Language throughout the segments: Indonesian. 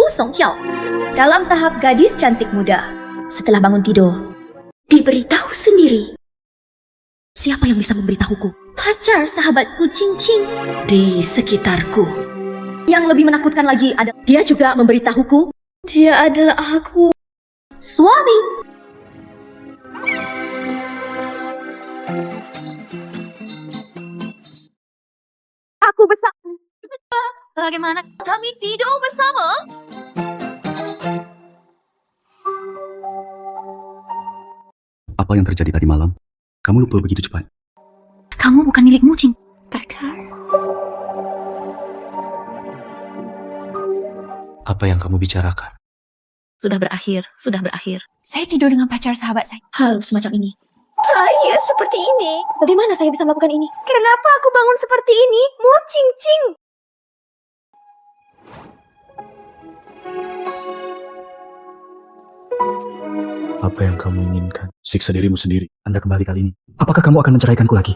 Song Xiao. Dalam tahap gadis cantik muda. Setelah bangun tidur, diberitahu sendiri. Siapa yang bisa memberitahuku? Pacar sahabatku Cing Cing di sekitarku. Yang lebih menakutkan lagi ada dia juga memberitahuku dia adalah aku. Suami. Aku bersama. Bagaimana kami tidur bersama? Apa yang terjadi tadi malam? Kamu lupa begitu cepat. Kamu bukan milikmu, Cing. Bakar. Apa yang kamu bicarakan? Sudah berakhir. Saya tidur dengan pacar sahabat saya. Hal semacam ini. Saya seperti ini. Bagaimana saya bisa melakukan ini? Kenapa aku bangun seperti ini? Mu Cing Cing. Apa yang kamu inginkan? Siksa dirimu sendiri. Anda kembali kali ini. Apakah kamu akan menceraikanku lagi?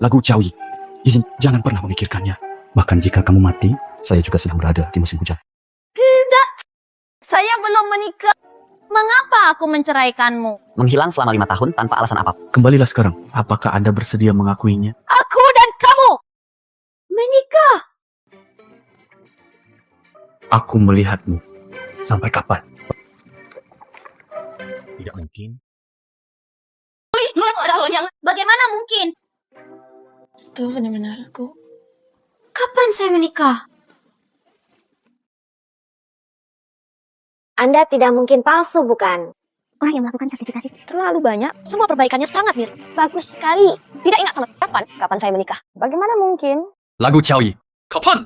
Lagu Cawi. Izin, jangan pernah memikirkannya. Bahkan jika kamu mati, saya juga sedang berada di musim hujan. Tidak. Saya belum menikah. Mengapa aku menceraikanmu? Menghilang selama 5 tahun tanpa alasan apapun. Kembalilah sekarang. Apakah Anda bersedia mengakuinya? Aku dan kamu menikah. Aku melihatmu. Sampai kapan? Tidak mungkin. Bagaimana mungkin? Itu benar-benar aku. Kapan saya menikah? Anda tidak mungkin palsu, bukan? Orang yang melakukan sertifikasi terlalu banyak. Semua perbaikannya sangat mirip. Bagus sekali. Tidak ingat sama kapan saya menikah. Bagaimana mungkin? Lagu Cawi. Kapan?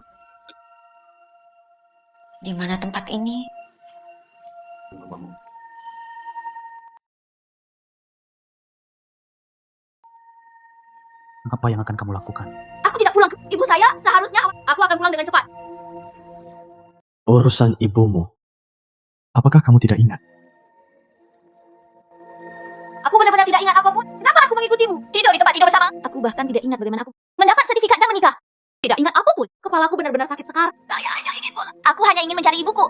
Di mana tempat ini? Apa yang akan kamu lakukan? Aku tidak pulang ke ibu saya. Seharusnya aku akan pulang dengan cepat. Urusan ibumu. Apakah kamu tidak ingat? Aku benar-benar tidak ingat apapun. Kenapa aku mengikutimu? Tidur di tempat tidur bersama. Aku bahkan tidak ingat bagaimana aku mendapat sertifikat dan menikah. Tidak ingat apapun. Kepalaku benar-benar sakit sekarang. Saya hanya ingin bola. Aku hanya ingin mencari ibuku.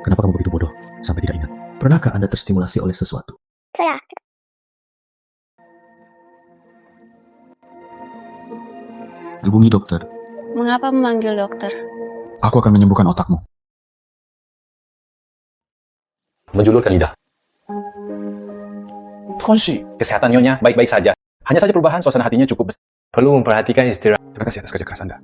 Kenapa kamu begitu bodoh sampai tidak ingat? Pernahkah Anda terstimulasi oleh sesuatu? Saya. Hubungi dokter. Mengapa memanggil dokter? Aku akan menyembuhkan otakmu. Menjulurkan lidah. Konsi, kesehatan nyonya baik-baik saja. Hanya saja perubahan suasana hatinya cukup besar. Perlu memperhatikan istirahat. Terima kasih atas kerja keras Anda.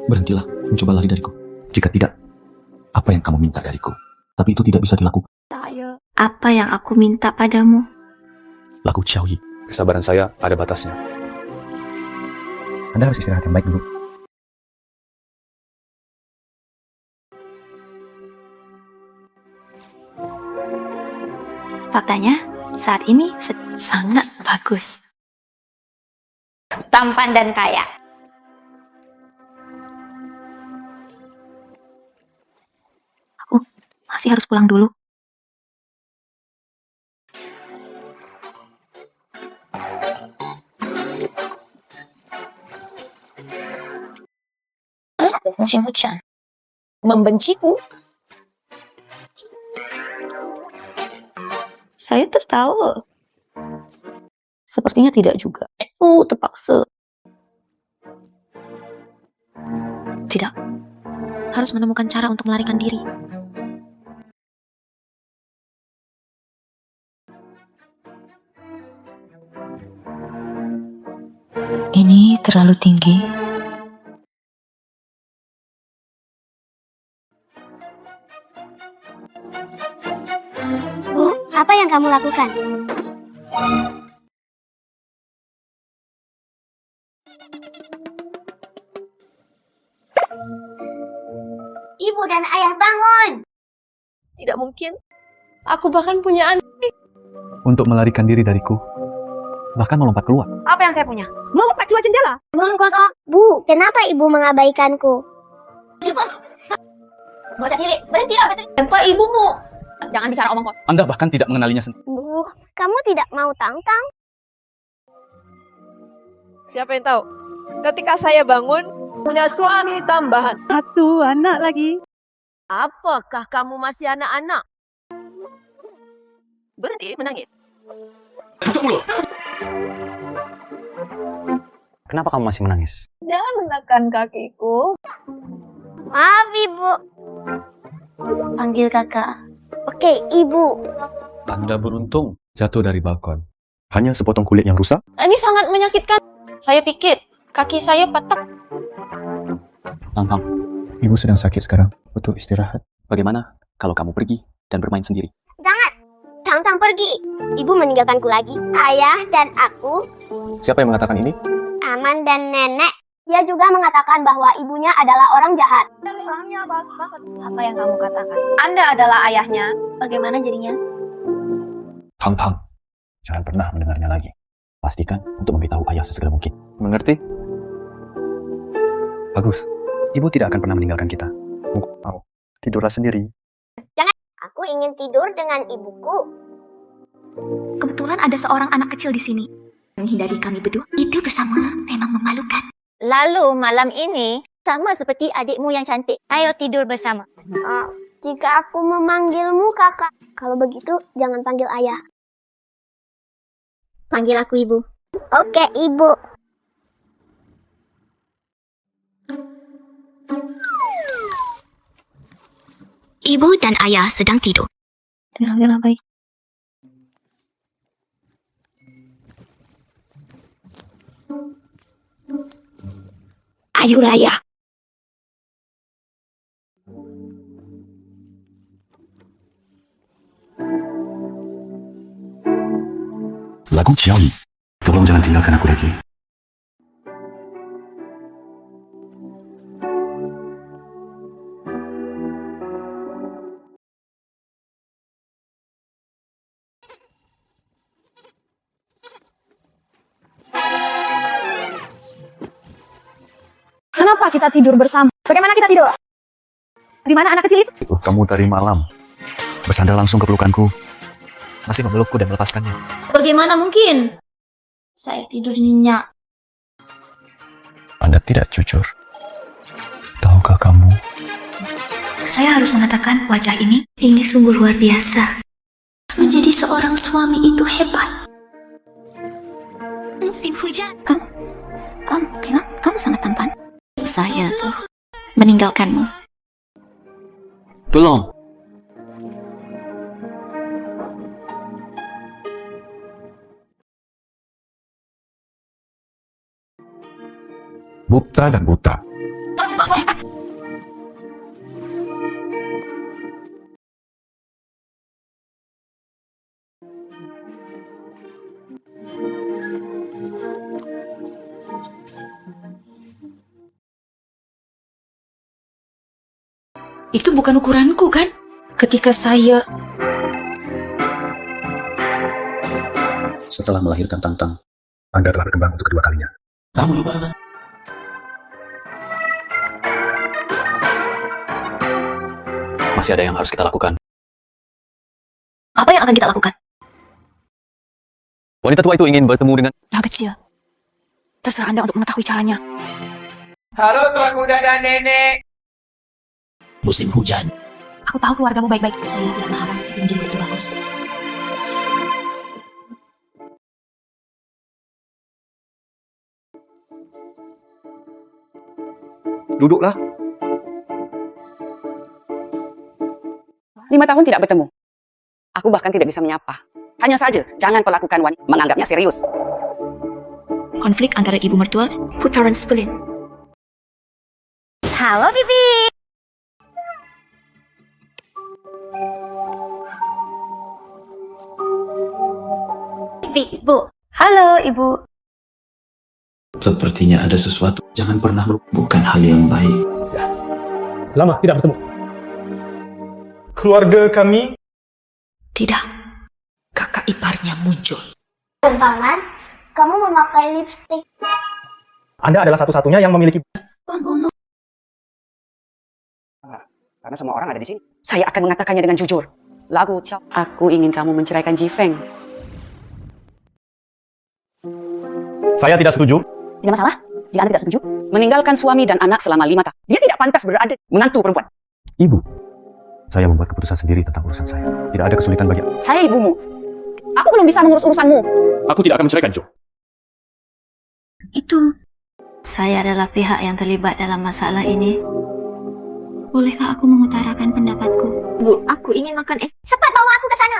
Berhentilah mencoba lari dariku. Jika tidak, apa yang kamu minta dariku? Tapi itu tidak bisa dilakukan. Apa yang aku minta padamu? Lagu Cawi. Kesabaran saya ada batasnya. Anda harus istirahat yang baik dulu. Faktanya, saat ini sangat bagus. Tampan dan kaya. Aku masih harus pulang dulu. Musim hujan. Membenciku. Saya tertawa. Sepertinya tidak juga. Terpaksa. Tidak. Harus menemukan cara untuk melarikan diri. Ini terlalu tinggi. Bu, apa yang kamu lakukan? Ibu dan ayah bangun. Tidak mungkin. Aku bahkan punya anak. Untuk melarikan diri dariku, bahkan melompat keluar. Apa yang saya punya? Melompat keluar jendela. Bangun kosong. Bu, kenapa ibu mengabaikanku? Gak usah sirik. Berhentilah, berhenti. Tempat ibumu. Jangan bicara omong kosong. Anda bahkan tidak mengenalinya sendiri. Bu, kamu tidak mau tangkang? Siapa yang tahu? Ketika saya bangun, punya suami tambahan. 1 anak lagi. Apakah kamu masih anak-anak? Berhenti menangis. Kenapa kamu masih menangis? Jangan menekan kakiku. Maaf, Ibu. Panggil kakak. Oke, Ibu. Anda beruntung. Jatuh dari balkon. Hanya sepotong kulit yang rusak? Ini sangat menyakitkan. Saya pikir kaki saya patah. Tang, Ibu sedang sakit sekarang. Butuh istirahat. Bagaimana kalau kamu pergi dan bermain sendiri? Tang pergi. Ibu meninggalkanku lagi. Ayah dan aku, siapa yang mengatakan ini? Aman dan Nenek. Dia juga mengatakan bahwa ibunya adalah orang jahat. Apa yang kamu katakan? Anda adalah ayahnya. Bagaimana jadinya? Tang, jangan pernah mendengarnya lagi. Pastikan untuk memberitahu ayah sesegera mungkin. Mengerti? Bagus. Ibu tidak akan pernah meninggalkan kita. Mau tidurlah sendiri. Aku ingin tidur dengan ibuku. Kebetulan ada seorang anak kecil di sini. Menghindari kami berdua. Itu bersama memang memalukan. Lalu malam ini, sama seperti adikmu yang cantik. Ayo tidur bersama. Jika aku memanggilmu kakak, kalau begitu jangan panggil ayah. Panggil aku ibu. Oke, Ibu. Ibu dan ayah sedang tidur. Kenapa? Ayo Raya. Lagu Ciawi, tolong jangan tinggalkan aku lagi. Kenapa kita tidur bersama? Bagaimana kita tidur? Di mana anak kecil itu? Kamu tadi malam. Bersandar langsung ke pelukanku. Masih memelukku dan melepaskannya. Bagaimana mungkin? Saya tidur nyenyak. Anda tidak jujur. Tahukah kamu? Saya harus mengatakan wajah ini sungguh luar biasa. Menjadi seorang suami itu hebat. Musim hujan. Kamu sangat tampan. Saya tuh meninggalkanmu. Tolong. Buta dan buta. Itu bukan ukuranku kan? Ketika saya... Setelah melahirkan Tang, Anda telah berkembang untuk kedua kalinya. kamu lupa kan? Masih ada yang harus kita lakukan. Apa yang akan kita lakukan? Wanita tua itu ingin bertemu dengan... Nah kecil. Terserah Anda untuk mengetahui caranya. Halo Tuan Muda dan Nenek. Musim hujan. Aku tahu keluargamu baik-baik. Saya tidak berharap itu menjadi begitu bagus. Duduklah. 5 tahun tidak bertemu. Aku bahkan tidak bisa menyapa. Hanya saja, jangan perlakukan wanita menganggapnya serius. Konflik antara ibu mertua, putaran spelin. Halo, Bibi. Ibu. Halo, Ibu. Sepertinya ada sesuatu. Jangan pernah bukan hal yang baik. Lama tidak bertemu. Keluarga kami... Tidak. Kakak iparnya muncul. Paman, kamu memakai lipstik. Anda adalah satu-satunya yang memiliki... Pembunuh. Karena semua orang ada di sini. Saya akan mengatakannya dengan jujur. Lagu Chow, aku ingin kamu menceraikan Jifeng. Saya tidak setuju. Tidak masalah jika Anda tidak setuju. Meninggalkan suami dan anak selama 5 tahun. Dia tidak pantas berada menantu perempuan. Ibu, saya membuat keputusan sendiri tentang urusan saya. Tidak ada kesulitan bagi aku. Saya ibumu. Aku belum bisa mengurus urusanmu. Aku tidak akan menceraikan Jo. Itu Saya adalah pihak yang terlibat dalam masalah ini. Bolehkah aku mengutarakan pendapatku? Bu, aku ingin makan es. Cepat bawa aku ke sana.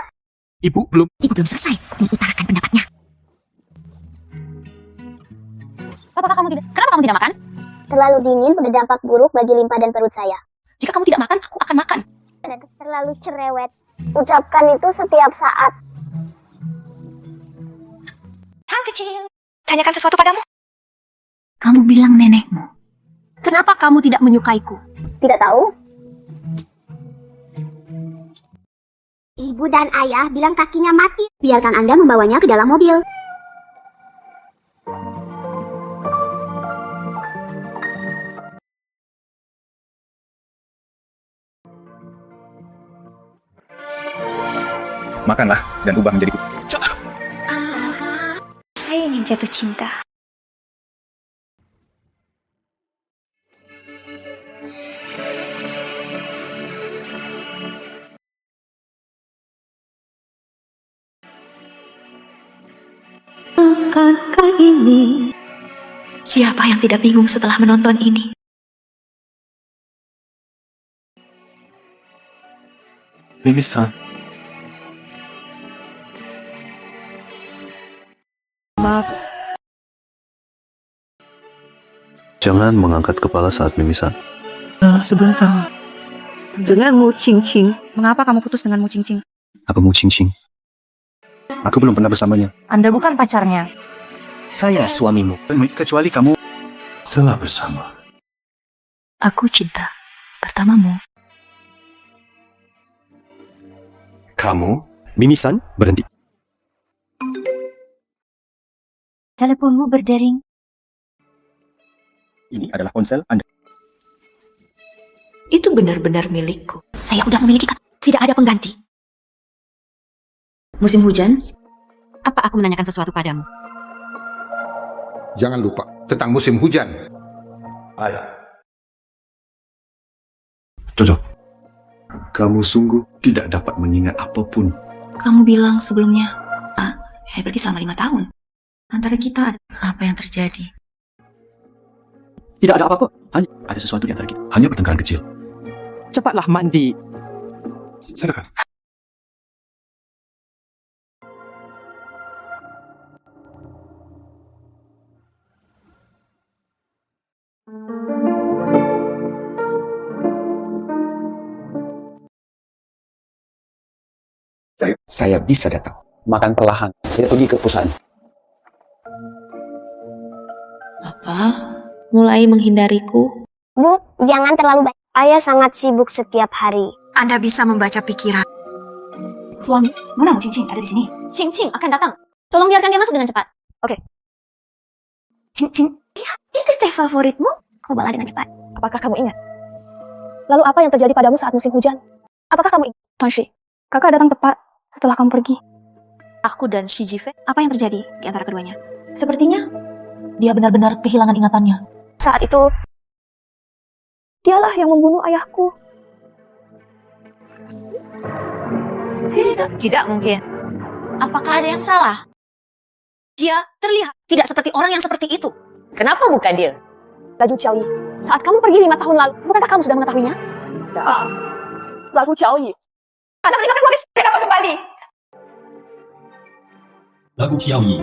Ibu belum. Ibu belum selesai mengutarakan pendapatnya. Apakah kamu tidak? Kenapa kamu tidak makan? Terlalu dingin berdampak buruk bagi limpa dan perut saya. Jika kamu tidak makan, aku akan makan. Terlalu cerewet. Ucapkan itu setiap saat. Hang kecil, tanyakan sesuatu padamu. Kamu bilang nenekmu. Kenapa kamu tidak menyukaiku? Tidak tahu? Ibu dan ayah bilang kakinya mati. Biarkan Anda membawanya ke dalam mobil. Makanlah dan ubah menjadi putih. Saya ingin jatuh cinta. Akankah ini? Siapa yang tidak bingung setelah menonton ini? Mimi-san. Maaf. Jangan mengangkat kepala saat mimisan. Sebentar. Denganmu, Cing-Cing. Mengapa kamu putus dengan Mu Cing-Cing? Apa Mu Cing-Cing? Aku belum pernah bersamanya. Anda bukan pacarnya. Saya suamimu. Kecuali kamu telah bersama. Aku cinta pertamamu. Kamu, Mimi-san, berhenti. Teleponmu berdering. Ini adalah ponsel Anda. Itu benar-benar milikku. Saya udah memiliki tidak ada pengganti. Musim hujan? Apa aku menanyakan sesuatu padamu? Jangan lupa tentang musim hujan. Ayah. Jojo, kamu sungguh tidak dapat mengingat apapun. Kamu bilang sebelumnya, saya pergi selama 5 tahun. Antara kita ada apa yang terjadi? Tidak ada apa-apa. Hanya ada sesuatu di antara kita. Hanya pertengkaran kecil. Cepatlah mandi. Silakan. Saya bisa datang. Makan perlahan. Saya pergi ke perusahaan. Apa? Mulai menghindariku? Bu, jangan terlalu banyak. Ayah sangat sibuk setiap hari. Anda bisa membaca pikiran. Suami, mana Mu Cing-Cing? Ada di sini. Cing-Cing akan datang. Tolong biarkan dia masuk dengan cepat. Cing-Cing, itu teh favoritmu? Kau bawa dengan cepat. Apakah kamu ingat? Lalu apa yang terjadi padamu saat musim hujan? Apakah kamu ingat? Tonshi, kakak datang tepat setelah kamu pergi. Aku dan Shi Jifeng, apa yang terjadi di antara keduanya? Sepertinya dia benar-benar kehilangan ingatannya. Saat itu, dialah yang membunuh ayahku. Tidak mungkin. Apakah ada yang salah? Dia terlihat tidak seperti orang yang seperti itu. Kenapa bukan dia? Laju Xiaoyi, saat kamu pergi 5 tahun lalu, bukankah kamu sudah mengetahuinya? Tidak. Lagu Xiaoyi. Anda meninggalkan keluarga saya dapat kembali. Lagu Xiaoyi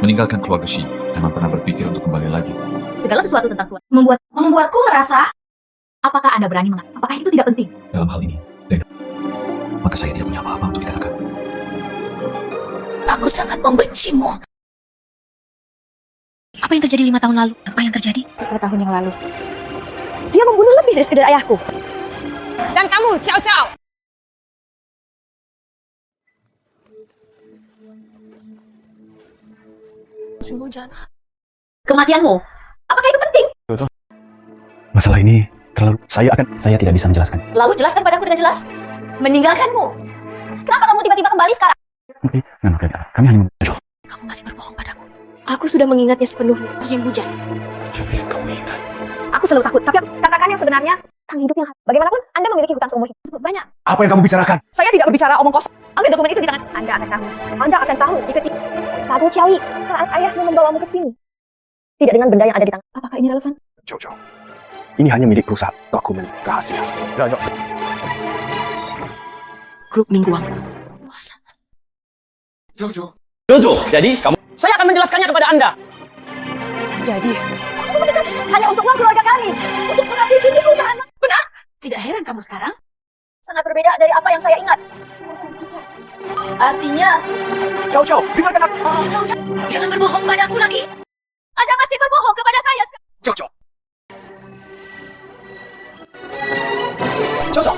meninggalkan keluarga Shi. Memang pernah berpikir untuk kembali lagi. Segala sesuatu tentang keluarga membuatku merasa, apakah Anda berani mengatakan? Apakah itu tidak penting? Dalam hal ini, Lena, maka saya tidak punya apa-apa untuk dikatakan. Aku sangat membencimu. Apa yang terjadi 5 tahun lalu? Apa yang terjadi? 5 tahun yang lalu. Dia membunuh lebih dari sekedar ayahku. Dan kamu, Ciao Ciao. Musim hujan. Kematianmu? Apakah itu penting? Masalah ini terlalu... Saya tidak bisa menjelaskan. Lalu jelaskan padaku dengan jelas. Meninggalkanmu. Kenapa kamu tiba-tiba kembali sekarang? Kami hanya mencoba. Kamu masih berbohong padaku. Aku sudah mengingatnya sepenuhnya. Musim hujan. Siapa yang kamu ingat? Aku selalu takut, tapi aku katakan yang sebenarnya. Tentang hidup yang bagaimanapun, Anda memiliki hutang seumur hidup. Cukup banyak. Apa yang kamu bicarakan? Saya tidak berbicara omong kosong. Ambil dokumen itu di tangan. Anda akan tahu jika tidak. Tabung Ciawi, saat ayahmu membawamu ke sini. Tidak dengan benda yang ada di tangan. Apakah ini relevan? Jojo, ini hanya milik perusahaan. Dokumen rahasia. Jojo. Grup Mingguang. Jojo. Jojo, jadi kamu... Saya akan menjelaskannya kepada Anda. Jadi, aku mendekati hanya untuk uang keluarga kami. Untuk mengakuisisi perusahaan. Benar? Tidak heran kamu sekarang? Sangat berbeda dari apa yang saya ingat. Musim hujan. Artinya, Jojo, dengarkan aku. jangan berbohong padaku lagi. Anda masih berbohong kepada saya. Jojo. Jojo.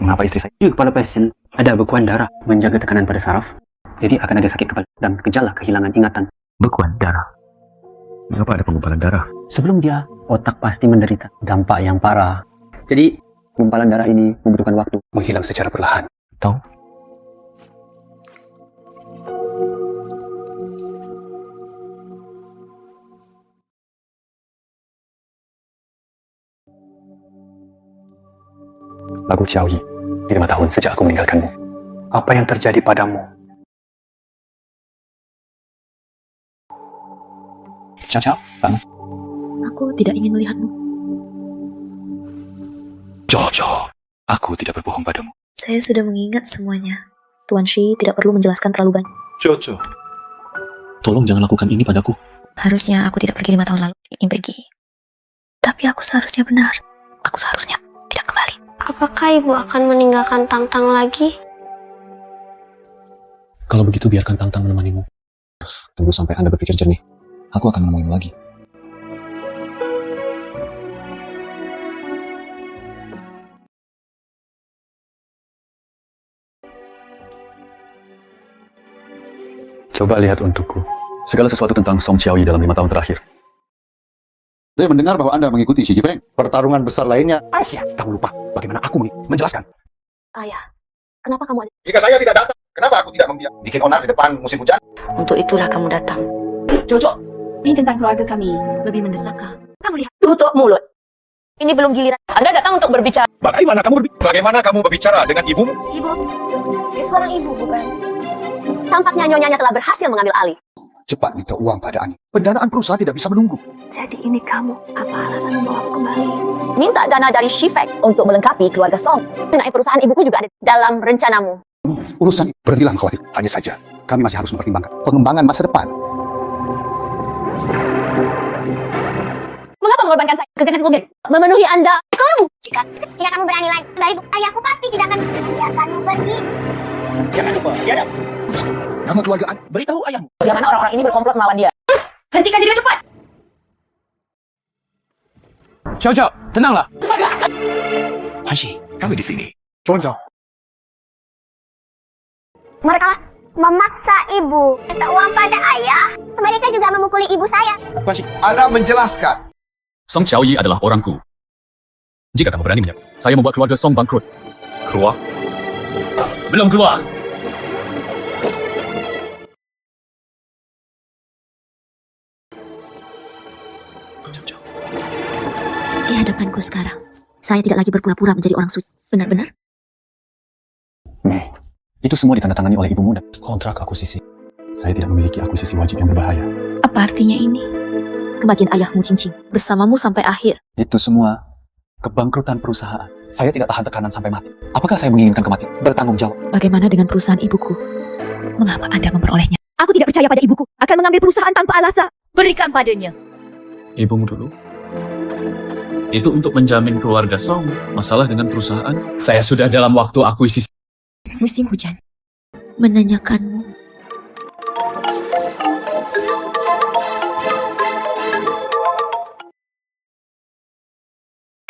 Mengapa istri saya? Kepala pasien ada bekuan darah, menjaga tekanan pada saraf. Jadi akan ada sakit kepala dan gejala kehilangan ingatan. Bekuan darah. Mengapa ada penggumpalan darah? Sebelum dia, otak pasti menderita dampak yang parah. Jadi, gumpalan darah ini membutuhkan waktu. Menghilang secara perlahan. Tahu? Lagu Ciawi, 5 tahun sejak aku meninggalkanmu. Apa yang terjadi padamu? Caca, Bang. Aku tidak ingin melihatmu. Jojo, aku tidak berbohong padamu. Saya sudah mengingat semuanya. Tuan Shi tidak perlu menjelaskan terlalu banyak. Jojo. Tolong jangan lakukan ini padaku. Harusnya aku tidak pergi 5 tahun lalu. Ingin pergi. Tapi aku seharusnya benar. Aku seharusnya tidak kembali. Apakah ibu akan meninggalkan Tang-Tang lagi? Kalau begitu biarkan Tang-Tang menemanimu. Tunggu sampai Anda berpikir jernih. Aku akan menemuimu lagi. Coba lihat untukku. Segala sesuatu tentang Song Qiaoyi dalam 5 tahun terakhir. Saya mendengar bahwa Anda mengikuti Xi Jifeng. Pertarungan besar lainnya. Aisyah, kamu lupa bagaimana aku menjelaskan. Ayah, kenapa kamu ada? Jika saya tidak datang, kenapa aku tidak bikin onar di depan musim hujan? Untuk itulah kamu datang. Jojo, ini tentang keluarga kami. Lebih mendesakkah? Kamu lihat, tutup mulut. Ini belum giliran. Anda datang untuk berbicara. Bagaimana kamu berbicara dengan ibumu? Ibu. Seorang ibu, bukan? Tampaknya nyonyanya telah berhasil mengambil alih. Cepat minta uang pada Ani. Pendanaan perusahaan tidak bisa menunggu. Jadi ini kamu. Apa alasan membawaku kembali? Minta dana dari Shifeng untuk melengkapi keluarga Song. Mengenai perusahaan ibuku juga ada dalam rencanamu. Urusan berhentilah khawatir. Hanya saja, kami masih harus mempertimbangkan pengembangan masa depan. Mengapa mengorbankan saya? Kegenatan mobil memenuhi Anda. Kamu, jika kamu berani lagi, ibu, ayahku pasti tidak akan membiarkanmu pergi. Jangan lupa, tiada. Nama keluarga Ani, beritahu ayahmu. Bagaimana orang-orang ini berkomplot melawan dia? Hentikan dia cepat. Jojo, tenanglah. Aisyah, kami di sini. Jojo. Mereka memaksa ibu minta uang pada ayah. Mereka juga memukuli ibu saya. Anda menjelaskan. Song Qiaoyi adalah orangku. Jika kamu berani menyerang, saya membuat keluarga Song bangkrut. Keluar. Belum keluar. Di hadapanku sekarang, saya tidak lagi berpura-pura menjadi orang suci. Benar-benar? Mei, itu semua ditandatangani oleh ibumu dan kontrak akuisisi. Saya tidak memiliki akuisisi wajib yang berbahaya. Apa artinya ini? Kematian ayahmu Cincin bersamamu sampai akhir. Itu semua kebangkrutan perusahaan. Saya tidak tahan tekanan sampai mati. Apakah saya menginginkan kematian? Bertanggung jawab. Bagaimana dengan perusahaan ibuku? Mengapa Anda memperolehnya? Aku tidak percaya pada ibuku akan mengambil perusahaan tanpa alasan. Berikan padanya. Ibumu dulu. Itu untuk menjamin keluarga Song. Masalah dengan perusahaan. Saya sudah dalam waktu akuisisi. Musim hujan. Menanyakanmu.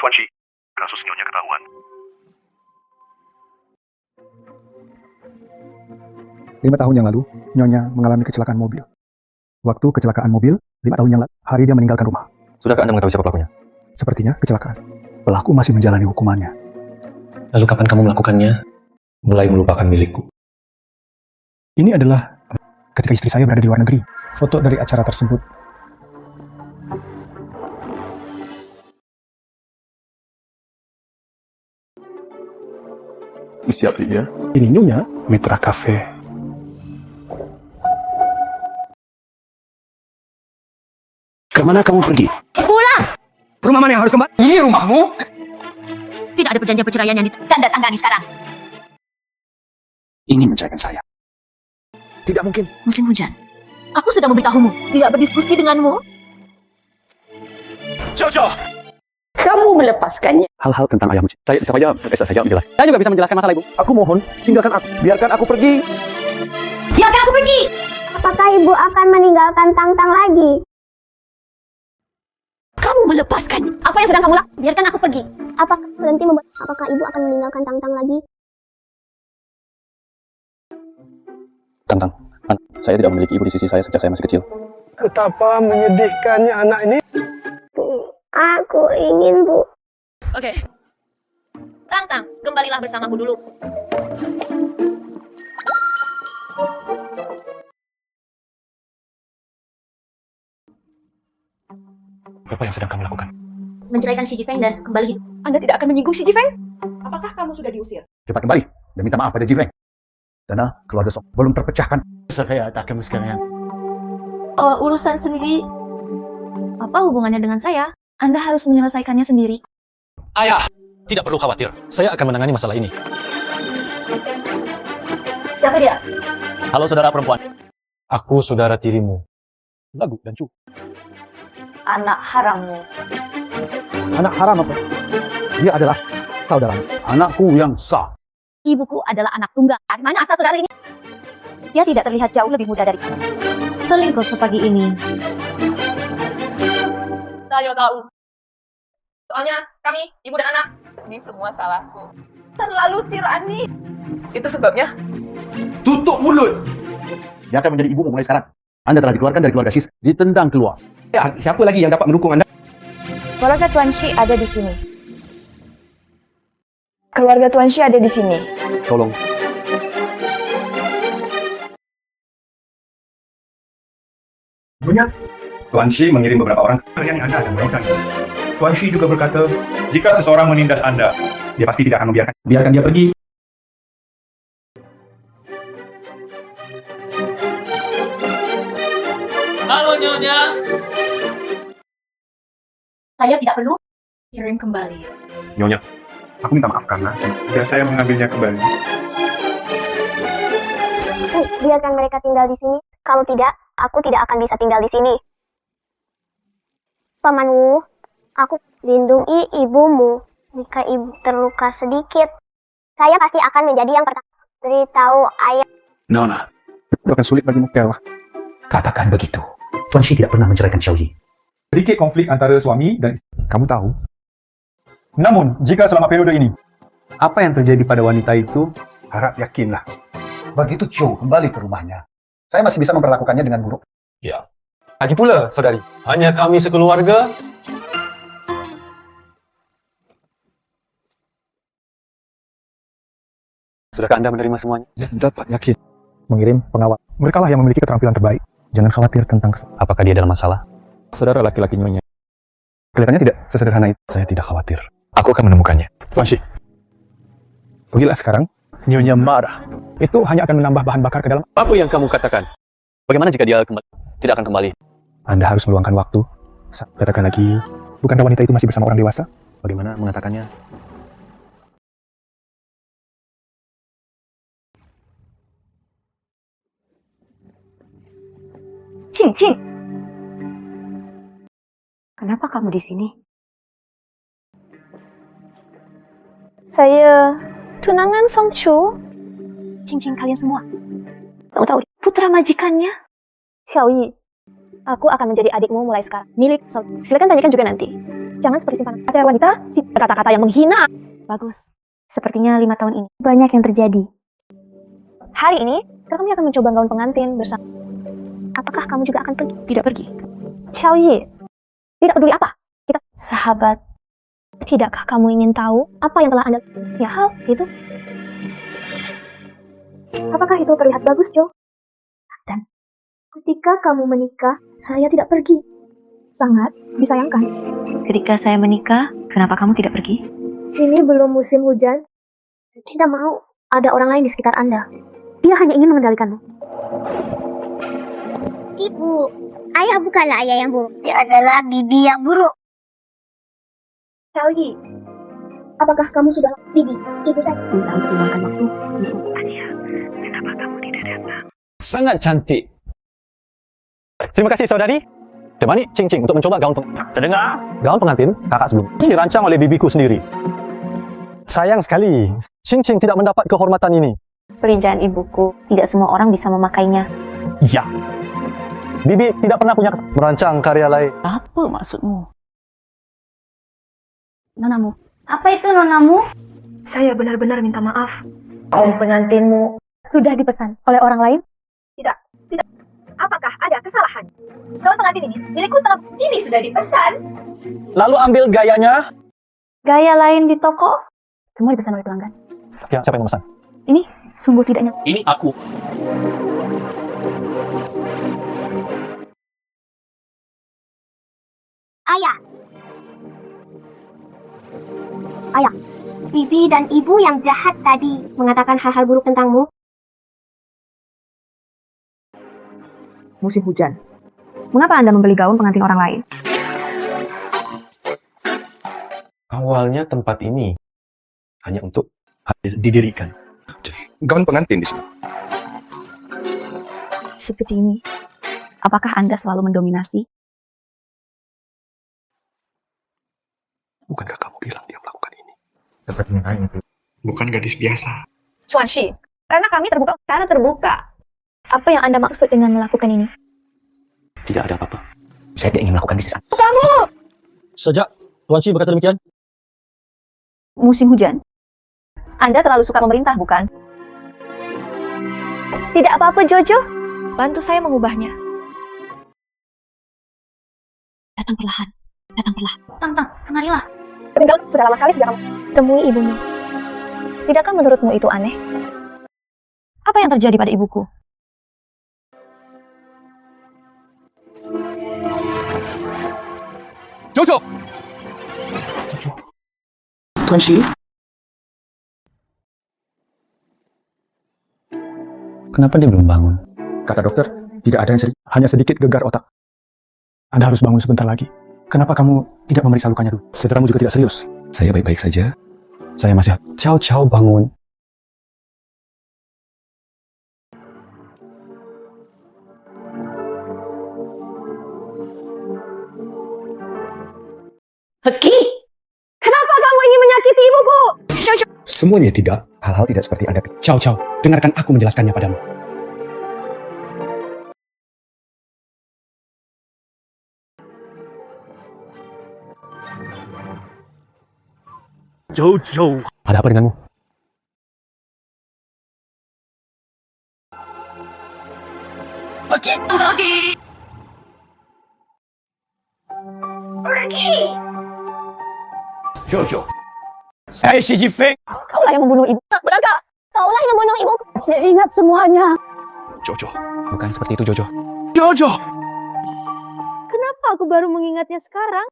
Tuan Shi, kasus Nyonya ketahuan. 5 tahun yang lalu, Nyonya mengalami kecelakaan mobil. Waktu kecelakaan mobil, 5 tahun yang lalu, hari dia meninggalkan rumah. Sudahkah Anda mengetahui siapa pelakunya? Sepertinya kecelakaan. Pelaku masih menjalani hukumannya. Lalu kapan kamu melakukannya? Mulai melupakan milikku. Ini adalah ketika istri saya berada di luar negeri. Foto dari acara tersebut. Siap dia. Ini Nyonya Mitra Cafe. Kemana kamu pergi? Pulang! Rumah mana yang harus kembali? Ini rumahmu? Tidak ada perjanjian perceraian yang ditanda tangani sekarang. Ingin menceraikan saya. Tidak mungkin. Musim hujan. Aku sudah memberitahumu. Tidak berdiskusi denganmu? Jojo! Kamu melepaskannya. Hal-hal tentang ayahmu. Saya saja menjelaskan. Saya juga bisa menjelaskan masalah ibu. Aku mohon, tinggalkan aku. Biarkan aku pergi. Biarkan aku pergi! Apakah ibu akan meninggalkan Tang-Tang lagi? Kamu melepaskannya. Apa yang sedang kamu lakukan? Biarkan aku pergi. Apakah ibu akan meninggalkan Tang-Tang lagi? Tang-Tang, saya tidak memiliki ibu di sisi saya sejak saya masih kecil. Betapa menyedihkannya anak ini. Aku ingin, Bu. Oke. Tang-Tang, kembalilah bersamaku dulu. Apa yang sedang kamu lakukan? Menceraikan Xi Jifeng dan kembali hidup. Anda tidak akan menyinggung Xi Jifeng? Apakah kamu sudah diusir? Cepat kembali dan minta maaf pada Jifeng. Karena keluarga Song belum terpecahkan. Saya tak akan sekalian. Urusan sendiri. Apa hubungannya dengan saya? Anda harus menyelesaikannya sendiri. Ayah, tidak perlu khawatir. Saya akan menangani masalah ini. Siapa dia? Halo saudara perempuan. Aku saudara tirimu. Lagu dan Cu. Anak harammu. Anak haram apa? Dia adalah saudara. Anakku yang sah. Ibuku adalah anak tunggal. Dari mana asal saudara ini? Dia tidak terlihat jauh lebih muda dariku. Selingkuh sepagi ini. Saya tahu. Soalnya kami, ibu dan anak, ini semua salahku. Terlalu tirani. Itu sebabnya. Tutup mulut! Dia akan menjadi ibumu mulai sekarang. Anda telah dikeluarkan dari keluarga Sis. Ditendang keluar. Ya, siapa lagi yang dapat mendukung Anda? Keluarga Tuan Shi ada di sini. Keluarga Tuan Shi ada di sini. Tolong. Tuan Shi mengirim beberapa orang yang Anda akan melakukan. Tuan Shi juga berkata, Jika seseorang menindas Anda, dia pasti tidak akan membiarkan. Biarkan dia pergi. Halo Nyonya. Saya tidak perlu kirim kembali. Nyonya, aku minta maaf karena saya mengambilnya kembali. Biarkan mereka tinggal di sini. Kalau tidak, aku tidak akan bisa tinggal di sini. Paman Wu, aku lindungi ibumu. Jika ibu terluka sedikit, saya pasti akan menjadi yang pertama. Beritahu ayah. Nona, Itu akan sulit bagimu, Kelwa. katakan begitu. Tuan Shi tidak pernah menceraikan Xiao Yi. Sedikit konflik antara suami dan istri. Kamu tahu, Namun, jika selama periode ini, apa yang terjadi pada wanita itu? Harap yakinlah. Begitu Cho kembali ke rumahnya, saya masih bisa memperlakukannya dengan buruk. Ya. Lagi pula, saudari. Hanya kami sekeluarga. Sudahkah Anda menerima semuanya? Dapat yakin. Mengirim pengawal. Mereka lah yang memiliki keterampilan terbaik. Jangan khawatir tentang Apakah dia dalam masalah? Saudara laki-laki Nyonya. kelihatannya tidak sesederhana itu. Saya tidak khawatir. Aku akan menemukannya. Tuan Shi, pergilah sekarang. Nyonya marah. Itu hanya akan menambah bahan bakar ke dalam. Apa yang kamu katakan? Bagaimana jika dia tidak akan kembali? Anda harus meluangkan waktu. Katakan lagi, bukankah wanita itu masih bersama orang dewasa? Bagaimana mengatakannya? Cing, Cing. Kenapa kamu di sini? Saya tunangan Song Chu. Cing, kalian semua. Kamu tahu putra majikannya? Xiao Yi, aku akan menjadi adikmu mulai sekarang. Milik Song. Silakan tanyakan juga nanti. Jangan seperti simpanan. Ada wanita, si kata-kata yang menghina. Bagus. Sepertinya 5 tahun ini banyak yang terjadi. Hari ini, kami akan mencoba gaun pengantin bersama. Apakah kamu juga akan pergi? Tidak pergi. Qiao Yi, tidak peduli apa. Kita sahabat. Tidakkah kamu ingin tahu apa yang telah Anda... Ya hal itu. Apakah itu terlihat bagus, Jo? Dan ketika kamu menikah, saya tidak pergi. Sangat disayangkan. Ketika saya menikah, kenapa kamu tidak pergi? Ini belum musim hujan. Tidak mau ada orang lain di sekitar Anda. Dia hanya ingin mengendalikanmu. Ibu, ayah bukanlah ayah yang buruk. Dia adalah bibi yang buruk. Xiao Yi, apakah kamu sudah bibi? Itu saja. Minta untuk meluangkan waktu untuk Ania. Kenapa kamu tidak datang? Sangat cantik. Terima kasih saudari. Temani Cing Cing untuk mencoba gaun terdengar? Gaun pengantin kakak sebelum. Ini dirancang oleh bibiku sendiri. Sayang sekali, Cing Cing tidak mendapat kehormatan ini. Pekerjaan ibuku, tidak semua orang bisa memakainya. Ya. Bibi tidak pernah punya merancang karya lain. Apa maksudmu? Nonamu. Apa itu nonamu? Saya benar-benar minta maaf. Gaun pengantinmu sudah dipesan oleh orang lain? Tidak. Apakah ada kesalahan? Gaun pengantin ini milikku setengah. Ini sudah dipesan. Lalu ambil gayanya. Gaya lain di toko? Semua dipesan oleh pelanggan. Ya, siapa yang memesan? Ini sungguh tidak nyata. Ini aku. Ayah, bibi dan ibu yang jahat tadi mengatakan hal-hal buruk tentangmu. Musim hujan. Mengapa Anda membeli gaun pengantin orang lain? Awalnya tempat ini hanya untuk Didirikan. Gaun pengantin di sini. Seperti ini. Apakah Anda selalu mendominasi? Bukankah kamu bilang dia melakukan ini? bukan gadis biasa. Xuanxi, karena terbuka. Apa yang Anda maksud dengan melakukan ini? Tidak ada apa-apa. Saya tidak ingin melakukan bisnis Anda. Kamu! Sejak Tuan Shi berkata demikian, Musim hujan. Anda terlalu suka memerintah, bukan? Tidak apa-apa, Jojo. Bantu saya mengubahnya. Datang perlahan. Tang, kemarilah. Tinggal sudah lama sekali sejak kamu temui ibumu. Tidakkah menurutmu itu aneh? Apa yang terjadi pada ibuku? Jojo! Tuan Shi, Kenapa dia belum bangun? Kata dokter, tidak ada yang hanya sedikit gegar otak. Anda harus bangun sebentar lagi. Kenapa kamu tidak memeriksa lukanya dulu? Cederamu juga tidak serius. Saya baik-baik saja. Saya masih... Ciao, bangun. Heki! Kenapa kamu ingin menyakiti ibuku? Semuanya tidak. Hal-hal tidak seperti Anda. Ciao. Dengarkan aku menjelaskannya padamu. Jojo! Ada apa denganmu? Jojo. Saya Xi Jifeng. Kaulah yang membunuh ibu. Benarkah? Kaulah yang membunuh ibuku. Saya ingat semuanya. Jojo. Bukan seperti itu, Jojo. Jojo. Kenapa aku baru mengingatnya sekarang?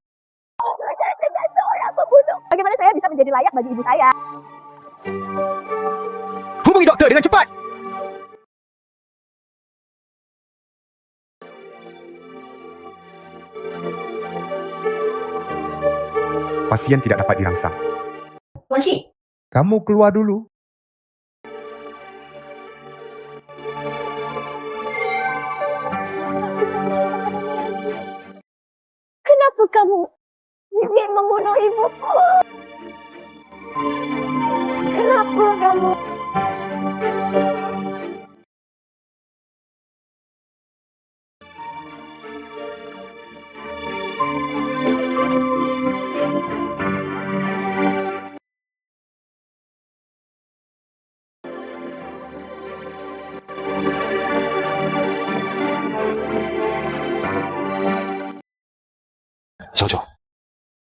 Dengan seorang pembunuh. Bagaimana saya bisa menjadi layak bagi ibu saya? Hubungi dokter dengan cepat. Pasien tidak dapat dirangsang. Tuan Shi, Kamu keluar dulu. aku jatuh cinta padamu lagi. Kenapa kamu ingin membunuh ibuku? Kenapa kamu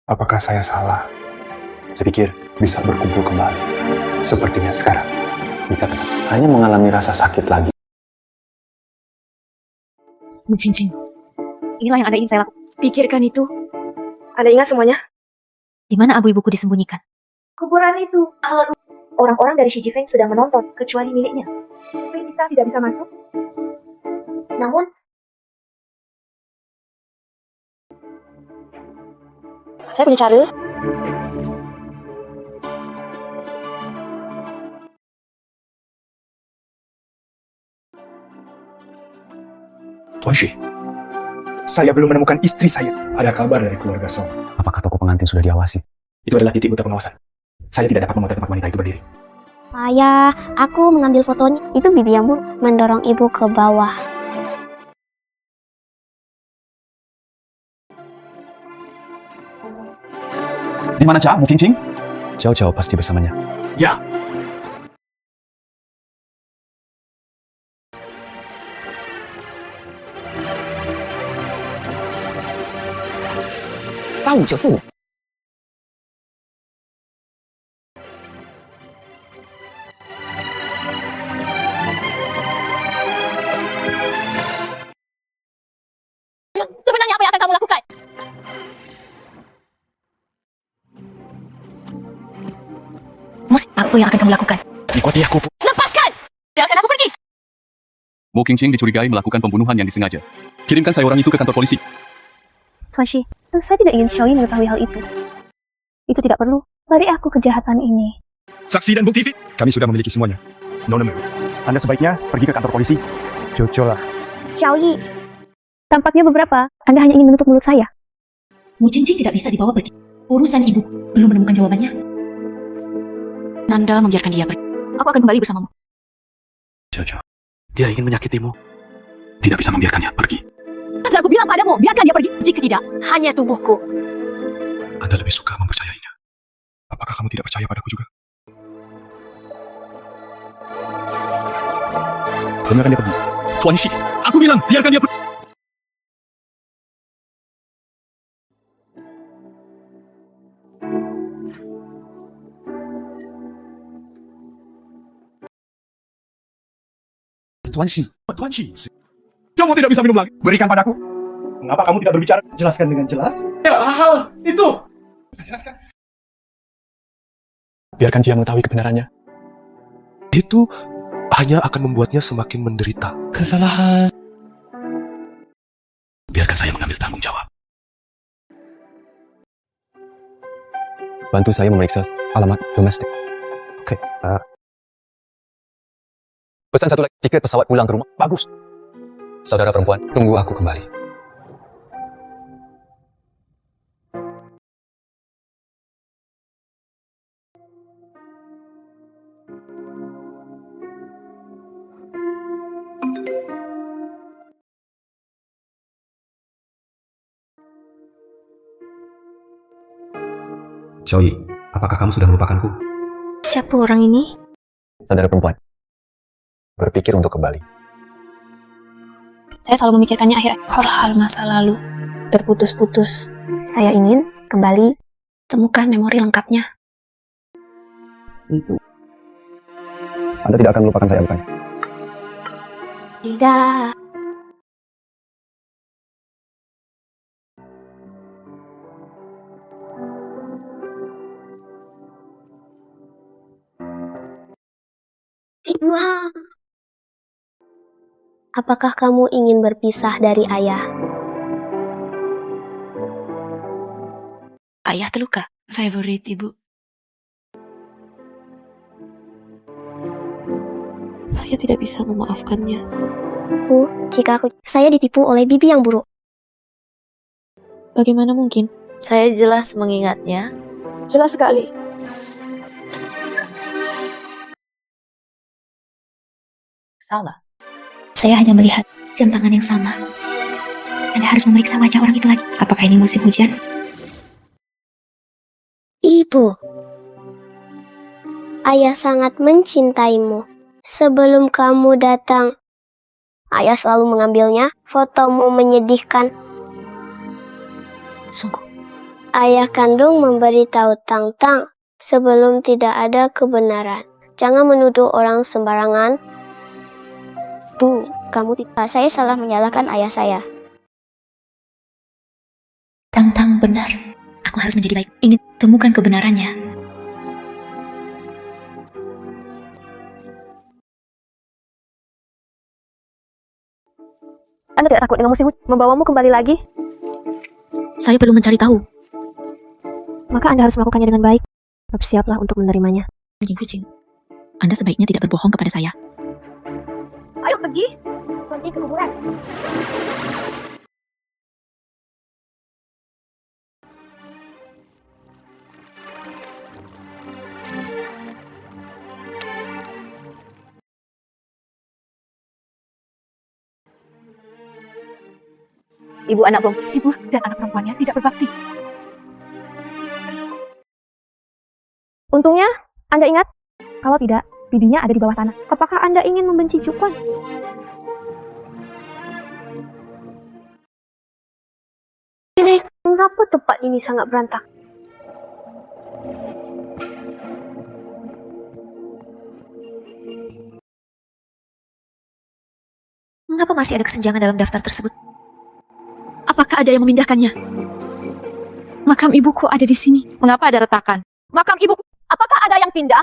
Apakah saya salah? Saya pikir bisa berkumpul kembali. Sepertinya sekarang kita hanya mengalami rasa sakit lagi. Cincin, inilah yang Anda ingin saya lakukan. Pikirkan itu. Anda ingat semuanya? Di mana abu ibuku disembunyikan? Kuburan itu. Orang-orang dari Xi Jifeng sedang menonton, kecuali miliknya. Tapi kita tidak bisa masuk. Namun, saya punya cara. Tuan Shi, saya belum menemukan istri saya. Ada kabar dari keluarga Song. Apakah toko pengantin sudah diawasi? Itu adalah titik buta pengawasan. Saya tidak dapat memotret tempat wanita itu berdiri. Ayah, aku mengambil fotonya. Itu bibi yang mendorong ibu ke bawah. Di mana Cha? Mu Qingqing? Cao pasti bersamanya. Ya. Sebenarnya apa yang akan kamu lakukan? Musik apa yang akan kamu lakukan? Ikuti aku. Lepaskan! Biarkan aku pergi! Mu Qingqing dicurigai melakukan pembunuhan yang disengaja. Kirimkan saya orang itu ke kantor polisi. Tuan Shi, saya tidak ingin Xiaoyi mengetahui hal itu. Itu tidak perlu. Beri aku kejahatan ini. Saksi dan bukti. Kami sudah memiliki semuanya. Nona Meru, Anda sebaiknya pergi ke kantor polisi. Jojo lah. Xiaoyi, tampaknya beberapa. Anda hanya ingin menutup mulut saya. Mu Cincin tidak bisa dibawa pergi. Urusan ibu belum menemukan jawabannya. Nanda membiarkan dia pergi. Aku akan kembali bersamamu. Jojo, dia ingin menyakitimu. Tidak bisa membiarkannya pergi. Sudah aku bilang padamu, biarkan dia pergi. Jika tidak, hanya tubuhku. Anda lebih suka mempercayainya. Apakah kamu tidak percaya padaku juga? Biarkan dia pergi. Tuan Shi, aku bilang biarkan dia pergi. Tuan Shi. Kamu tidak bisa minum lagi. Berikan padaku. Mengapa kamu tidak berbicara? Jelaskan dengan jelas. Ya, itu. Jelaskan. Biarkan dia mengetahui kebenarannya. Itu hanya akan membuatnya semakin menderita. Kesalahan. Biarkan saya mengambil tanggung jawab. Bantu saya memeriksa alamat domestik. Oke. Pesan satu lagi, tiket pesawat pulang ke rumah. Bagus. Saudara perempuan, tunggu aku kembali. Xiaoyi, apakah kamu sudah melupakanku? Siapa orang ini? Saudara perempuan, berpikir untuk kembali. Saya selalu memikirkannya akhir hal-hal masa lalu. Terputus-putus. Saya ingin kembali temukan memori lengkapnya. Anda tidak akan melupakan saya, bukan? Tidak. Apakah kamu ingin berpisah dari ayah? Ayah terluka. Favorit ibu. Saya tidak bisa memaafkannya. Jika saya ditipu oleh bibi yang buruk. Bagaimana mungkin? Saya jelas mengingatnya. Jelas sekali. Salah. Saya hanya melihat jam tangan yang sama. Anda harus memeriksa wajah orang itu lagi. Apakah ini musim hujan? Ibu, ayah sangat mencintaimu. Sebelum kamu datang, ayah selalu mengambilnya. Fotomu menyedihkan. Sungguh, Ayah kandung memberitahu Tang Tang sebelum tidak ada kebenaran. Jangan menuduh orang sembarangan. Bu, kamu tidak. Saya salah menyalahkan ayah saya. Tang Tang benar. Aku harus menjadi baik. Ingin temukan kebenarannya. Anda tidak takut dengan musim hujan membawamu kembali lagi? Saya perlu mencari tahu. Maka Anda harus melakukannya dengan baik. Bersiaplah untuk menerimanya. Kucing kucing. Anda sebaiknya tidak berbohong kepada saya. Ayo pergi. Pergi ke kuburan. Ibu dan anak perempuannya tidak berbakti. Untungnya, Anda ingat? Kalau tidak, bibinya ada di bawah tanah. Apakah Anda ingin membenci Cukwan? Mengapa tempat ini sangat berantakan? Mengapa masih ada kesenjangan dalam daftar tersebut? Apakah ada yang memindahkannya? Makam ibuku ada di sini. Mengapa ada retakan? Makam ibuku, apakah ada yang pindah?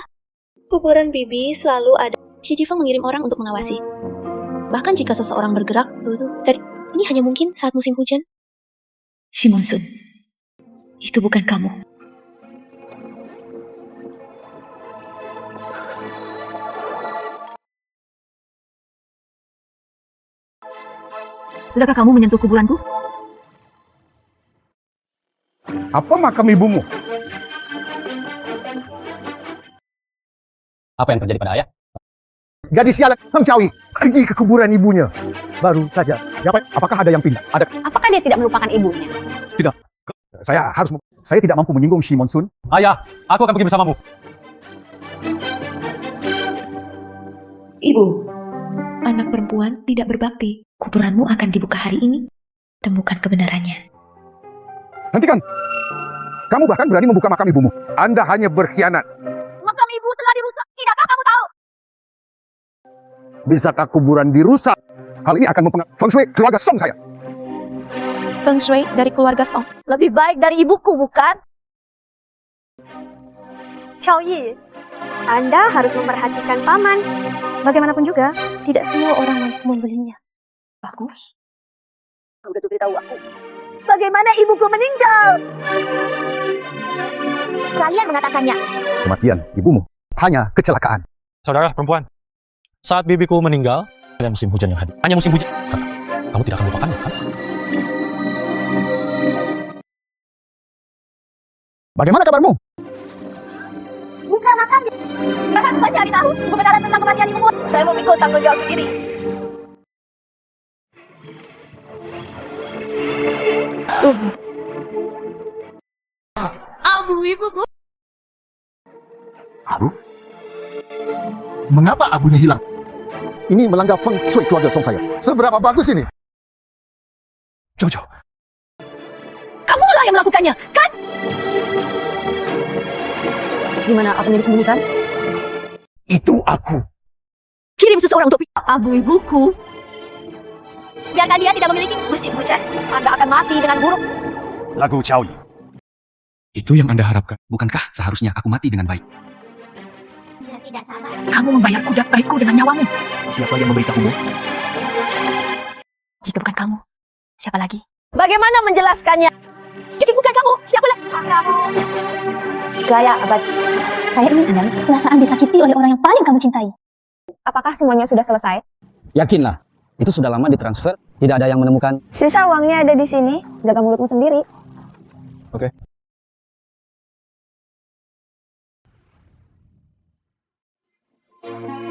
Kuburan bibi selalu ada. Xi Jifeng mengirim orang untuk mengawasi. Bahkan jika seseorang bergerak, ini hanya mungkin saat musim hujan. Shimon Sun, itu bukan kamu. Sudahkah kamu menyentuh kuburanku? Apa makam ibumu? Apa yang terjadi pada ayah? Gadis sialan Feng Xiaoyi pergi ke kuburan ibunya. Baru saja. Apakah ada yang pindah? Apakah dia tidak melupakan ibunya? Tidak. Saya tidak mampu menyinggung Shimon Sun. Ayah, aku akan pergi bersamamu. Ibu, anak perempuan tidak berbakti. Kuburanmu akan dibuka hari ini. Temukan kebenarannya. Hentikan! Kamu bahkan berani membuka makam ibumu. Anda hanya berkhianat. Makam ibu telah dirusak. Tidakkah kamu tahu? Bisakah kuburan dirusak? Hal ini akan mempengaruhi Feng Shui keluarga Song saya. Feng Shui dari keluarga Song. Lebih baik dari ibuku, bukan? Xiao Yi, Anda harus memperhatikan paman. Bagaimanapun juga, tidak semua orang mampu membelinya. Bagus. Kamu sudah beritahu aku. Bagaimana ibuku meninggal? Kalian mengatakannya. Kematian ibumu hanya kecelakaan. Saudara perempuan, saat bibiku meninggal, ada musim hujan yang hadir. Hanya musim hujan. Kamu tidak akan melupakannya, kan? Bagaimana kabarmu? Bukan makamnya. Bahkan mencari tahu kebenaran tentang kematian ibumu. Saya memikul tanggung jawab sendiri. Abu ibuku. Abu? Mengapa abunya hilang? Ini melanggar Feng Shui keluarga Song saya. Seberapa bagus ini? Jojo, Kamulah yang melakukannya, kan? Di mana abunya disembunyikan? Itu aku. Kirim seseorang untuk abu ibuku. Biarkan dia tidak memiliki musim hujan. Anda akan mati dengan buruk. Lagu Xiaoyi. Itu yang Anda harapkan. Bukankah seharusnya aku mati dengan baik? Dia tidak sabar. Kamu membayar kuda baikku dengan nyawamu. Siapa yang memberitahumu? Jika bukan kamu, siapa lagi? Bagaimana menjelaskannya? Jika bukan kamu, siapa lagi? Kamu. Gaya abadi. Saya ingin Anda perasaan disakiti oleh orang yang paling kamu cintai. Apakah semuanya sudah selesai? Yakinlah, itu sudah lama ditransfer, tidak ada yang menemukan. Sisa uangnya ada di sini. Jaga mulutmu sendiri. Oke.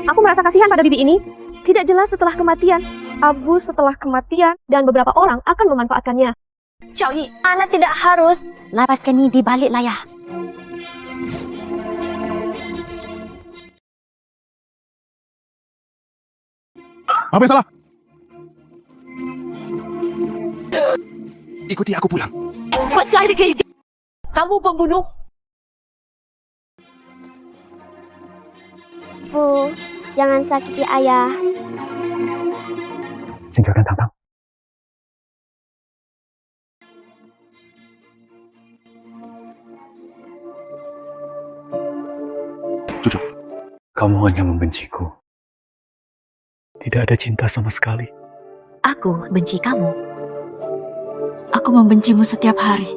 Aku merasa kasihan pada bibi ini. Tidak jelas setelah kematian. Abu setelah kematian dan beberapa orang akan memanfaatkannya. Xiao Yi, Anak tidak harus. lapaskan ini di balik layar. Apa yang salah? Ikuti aku pulang. Buat lari ke Kamu pembunuh. Bu, jangan sakiti ayah. Singkirkan Tang-Tang. Cucu, kamu hanya membenciku. Tidak ada cinta sama sekali. Aku benci kamu. Aku membencimu setiap hari.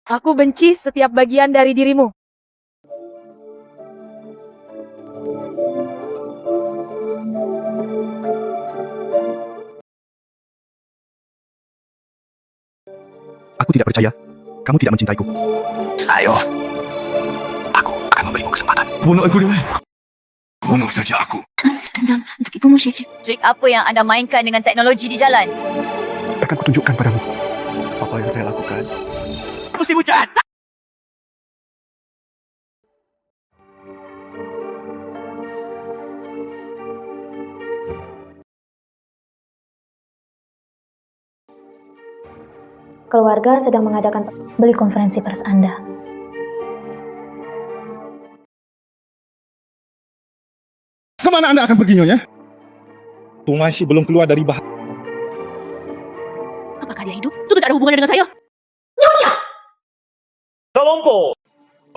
Aku benci setiap bagian dari dirimu. Aku tidak percaya. Kamu tidak mencintaiku. Ayo. Aku akan memberimu kesempatan. Bunuh aku dulu. Bunuh saja aku. Tenang, untuk ibumu, Syekh. Trik apa yang anda mainkan dengan teknologi di jalan? Akan kutunjukkan padamu apa yang saya lakukan. Musim hujan. Keluarga sedang mengadakan beli konferensi pers Anda. Kemana Anda akan pergi, Nyonya? Tungashi belum keluar dari bahaya. Apakah dia hidup? Itu tidak ada hubungannya dengan saya. Kelompok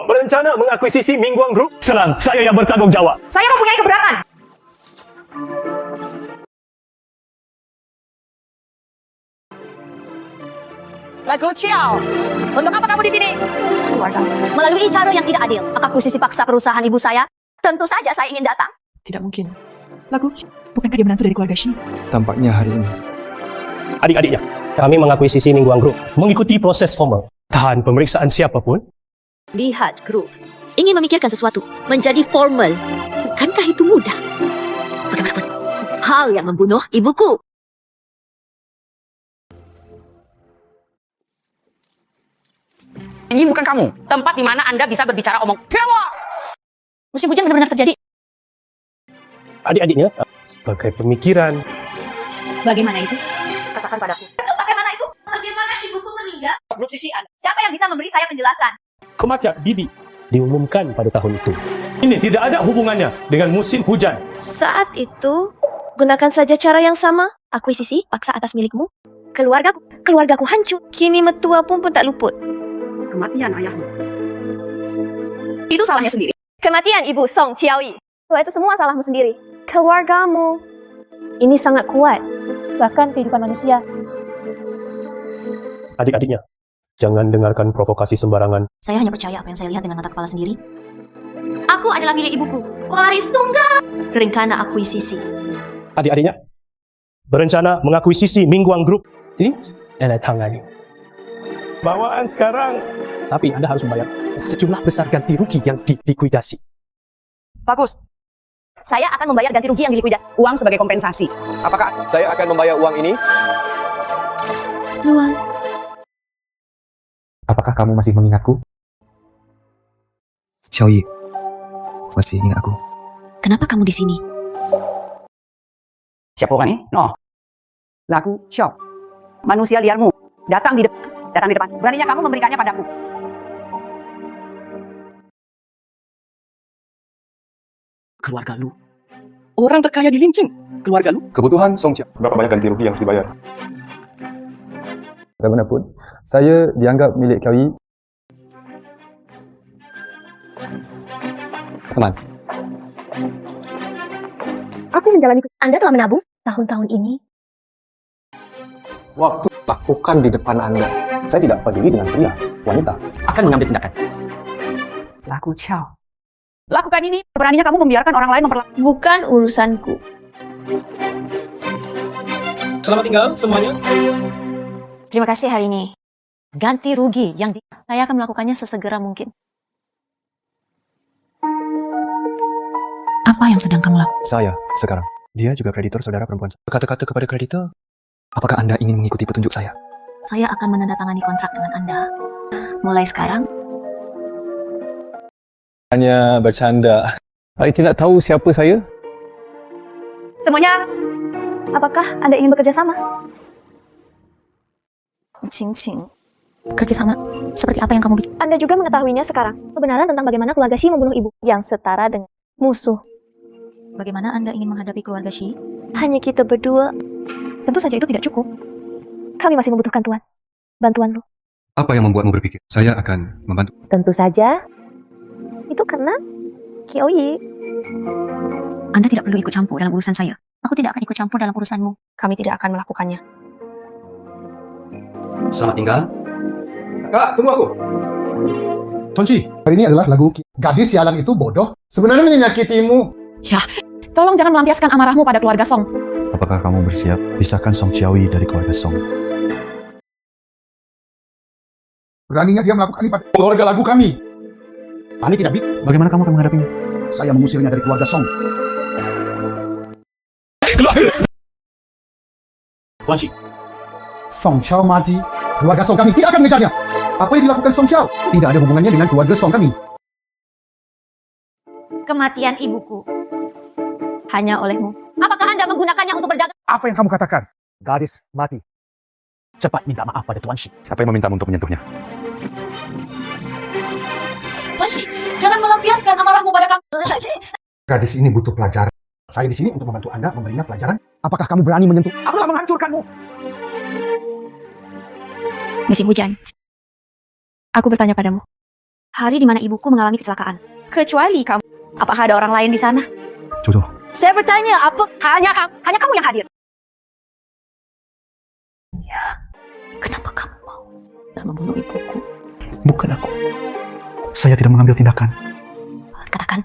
berencana mengakuisisi Mingguang Group. Serang, saya yang bertanggung jawab. Saya mempunyai keberatan. Lagu Ciao, untuk apa kamu di sini? Keluarga, melalui cara yang tidak adil, akuisisi paksa perusahaan ibu saya. Tentu saja saya ingin datang. Tidak mungkin. Lagu, bukankah dia menantu dari keluarga Shi? Tampaknya hari ini. Adik-adiknya, kami mengakuisisi Mingguang Group. Mengikuti proses formal. Tahan pemeriksaan siapapun. Lihat, grup. Ingin memikirkan sesuatu. Menjadi formal. Bukankah itu mudah? Bagaimanapun, hal yang membunuh ibuku. Ini bukan kamu. Tempat di mana Anda bisa berbicara omong. Musim hujan benar-benar terjadi. Adik-adiknya, sebagai pemikiran. Bagaimana itu? Katakan padaku. Bagaimana itu? Bagaimana ibuku meninggal? Grup sisian. Siapa yang bisa memberi saya penjelasan? Kematian Bibi diumumkan pada tahun itu. Ini tidak ada hubungannya dengan musim hujan. Saat itu, gunakan saja cara yang sama. Akuisisi paksa atas milikmu. Keluargaku hancur. Kini metua pun tak luput. Kematian ayahmu. Itu salahnya sendiri. Kematian ibu Song Qiaoyi. Wah, itu semua salahmu sendiri. Keluargamu. Ini sangat kuat. Bahkan kehidupan manusia. Adik-adiknya, jangan dengarkan provokasi sembarangan. Saya hanya percaya apa yang saya lihat dengan mata kepala sendiri. Aku adalah milik ibuku. Waris tunggal. Rencana akuisisi. Adik-adiknya, berencana mengakuisisi Mingguang Group. Ini, Anda tangani. Bawaan sekarang. Tapi Anda harus membayar sejumlah besar ganti rugi yang dilikuidasi. Bagus. Saya akan membayar ganti rugi yang dilikuidasi. Uang sebagai kompensasi. Apakah saya akan membayar uang ini? Luang. Apakah kamu masih mengingatku? Xiaoyi, masih ingat aku? Kenapa kamu di sini? Siapa orang ini? No. Lagu Xiao. Manusia liarmu. Datang di depan. Beraninya kamu memberikannya padaku. Keluarga lu. Orang terkaya dilincing. Keluarga lu. Kebutuhan Song Jia. Berapa banyak ganti rugi yang harus dibayar? Bagaimanapun, saya dianggap milik Qiaoyi. Teman. Aku menjalani. Anda telah menabung tahun-tahun ini. Waktu lakukan di depan Anda. Saya tidak peduli dengan pria, wanita. Akan mengambil tindakan. Lagu Xiao. Lakukan ini. Beraninya kamu membiarkan orang lain memperlakukan. Bukan urusanku. Selamat tinggal semuanya. Terima kasih hari ini. Ganti rugi yang saya akan melakukannya sesegera mungkin. Apa yang sedang kamu lakukan? Saya, sekarang. Dia juga kreditor saudara perempuan. Kata-kata kepada kreditor. Apakah Anda ingin mengikuti petunjuk saya? Saya akan menandatangani kontrak dengan Anda. Mulai sekarang. Hanya bercanda. Saya tidak tahu siapa saya. Semuanya, apakah Anda ingin bekerja sama? Cing-cing. Kerjasama. Seperti apa yang kamu bicara? Anda juga mengetahuinya sekarang. Kebenaran tentang bagaimana keluarga Shi membunuh ibu yang setara dengan musuh. Bagaimana Anda ingin menghadapi keluarga Shi? Hanya kita berdua. Tentu saja itu tidak cukup. Kami masih membutuhkan Tuan. Bantuanmu. Apa yang membuatmu berpikir saya akan membantu? Tentu saja. Itu karena Qiaoyi. Anda tidak perlu ikut campur dalam urusan saya. Aku tidak akan ikut campur dalam urusanmu. Kami tidak akan melakukannya. Selamat tinggal. Kak, tunggu aku. Tuan Shi, hari ini adalah lagu Gadis Sialan Itu Bodoh. Sebenarnya menyakitimu. Ya, tolong jangan melampiaskan amarahmu pada keluarga Song. Apakah kamu bersiap pisahkan Song Qiaoyi dari keluarga Song? Beraninya dia melakukan ini pada keluarga lagu kami. Kami tidak bisa. Bagaimana kamu akan menghadapinya? Saya mengusirnya dari keluarga Song. Tuan Shi, Song Xiao mati. Keluarga Song kami tidak akan mengejarnya. Apa yang dilakukan Song Xiao tidak ada hubungannya dengan keluarga Song kami. Kematian ibuku. Hanya olehmu. Apakah Anda menggunakannya untuk berdagang? Apa yang kamu katakan? Gadis mati. Cepat minta maaf pada Tuan Shi. siapa yang memintamu untuk menyentuhnya? Tuan Shi, jangan melampiaskan amarahmu pada kami. Gadis ini butuh pelajaran. Saya di sini untuk membantu Anda memberinya pelajaran. Apakah kamu berani menyentuh? Aku telah menghancurkanmu. Musim hujan. Aku bertanya padamu. Hari di mana ibuku mengalami kecelakaan. Kecuali kamu. Apakah ada orang lain di sana? Jojo, Saya bertanya, apa? Hanya kamu yang hadir. Kenapa kamu mau membunuh ibuku? bukan aku. Saya tidak mengambil tindakan. Katakan